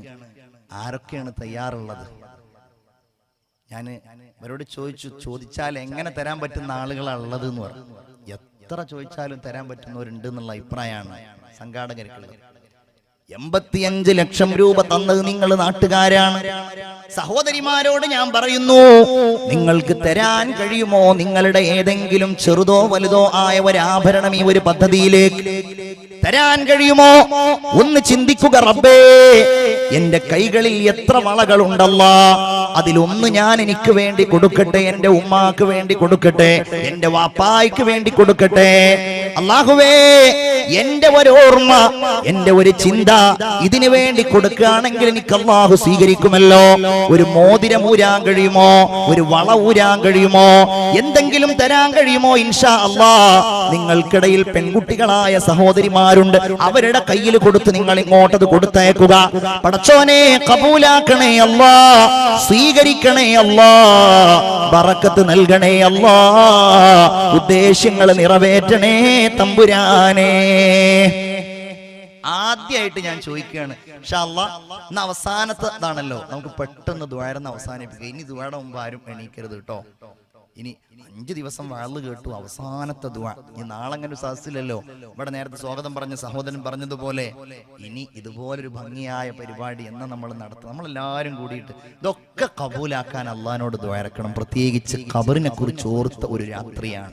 ആരൊക്കെയാണ് തയ്യാറുള്ളത്? ഞാൻ അവരോട് ചോദിച്ചാൽ എങ്ങനെ തരാൻ പറ്റുന്ന ആളുകളാണുള്ളത് എന്ന് പറഞ്ഞു. എത്ര ചോദിച്ചാലും തരാൻ പറ്റുന്നവരുണ്ട് എന്നുള്ള അഭിപ്രായമാണ് സംഘാടകർക്കുള്ളത്. 85 ലക്ഷം രൂപ തന്നത് നിങ്ങൾ നാട്ടുകാരാണ്. സഹോദരിമാരോട് ഞാൻ പറയുന്നു, നിങ്ങൾക്ക് തരാൻ കഴിയുമോ? നിങ്ങളുടെ ഏതെങ്കിലും ചെറുതോ വലുതോ ആയ ഒരു ആഭരണം ഈ ഒരു പദ്ധതിയിലേക്ക് തരാൻ കഴിയുമോ? ഒന്ന് ചിന്തിക്കുക. റബ്ബേ, എന്റെ കൈകളിൽ എത്ര വളകളുണ്ടല്ലാ, അതിലൊന്ന് ഞാൻ എനിക്ക് വേണ്ടി കൊടുക്കട്ടെ, എന്റെ ഉമ്മാക്ക് വേണ്ടി കൊടുക്കട്ടെ, എന്റെ വാപ്പായ്ക്ക് വേണ്ടി കൊടുക്കട്ടെ. അല്ലാഹുവേ, എന്റെ ഒരു ഓർമ്മ, എന്റെ ഒരു ചിന്ത ഇതിനു വേണ്ടി കൊടുക്കുകയാണെങ്കിൽ എനിക്ക് അല്ലാഹു സ്വീകരിക്കുമല്ലോ. ഒരു മോതിരം ഊരാൻ കഴിയുമോ? ഒരു വള ഊരാൻ കഴിയുമോ? എന്തെങ്കിലും തരാൻ കഴിയുമോ? ഇൻഷാ അല്ലാഹ് നിങ്ങൾക്കിടയിൽ പെൺകുട്ടികളായ സഹോദരിമാരുണ്ട്, അവരുടെ കയ്യിൽ കൊടുത്ത് നിങ്ങൾ ഇങ്ങോട്ടത് കൊടുത്തയക്കുക. പടച്ചോനെ കബൂലാക്കണേ അല്ലാ, സ്വീകരിക്കണേ അല്ലാ, ബറക്കത്ത് നൽകണേ അല്ലാ, ഉദ്ദേശങ്ങൾ നിറവേറ്റണേ തമ്പുരാനേ. ആദ്യമായിട്ട് ഞാൻ ചോദിക്കുകയാണ്, ഇൻഷാ അല്ലാഹ് ഇന്ന് അവസാനത്തെ ഇതാണല്ലോ, നമുക്ക് പെട്ടെന്ന് ദുആന്ന് അവസാനിപ്പിക്കുക. ഇനി ദുആയുടെ മുമ്പ് ആരും എണീക്കരുത് കേട്ടോ. ഇനി 5 ദിവസം വഅള് കേട്ടു, അവസാനത്തെ ദുആ. ഇനി നാളെ അങ്ങനെ ഒരു സാഹസില്ലല്ലോ. ഇവിടെ നേരത്തെ സ്വാഗതം പറഞ്ഞ സഹോദരൻ പറഞ്ഞതുപോലെ ഇനി ഇതുപോലൊരു ഭംഗിയായ പരിപാടി എന്ന് നമ്മൾ നടത്തും. നമ്മളെല്ലാവരും കൂടിയിട്ട് ഇതൊക്കെ കബൂലാക്കാൻ അള്ളാഹിനോട് ദുആ ഇറക്കണം. പ്രത്യേകിച്ച് ഖബറിനെ കുറിച്ച് ഓർത്ത ഒരു രാത്രിയാണ്.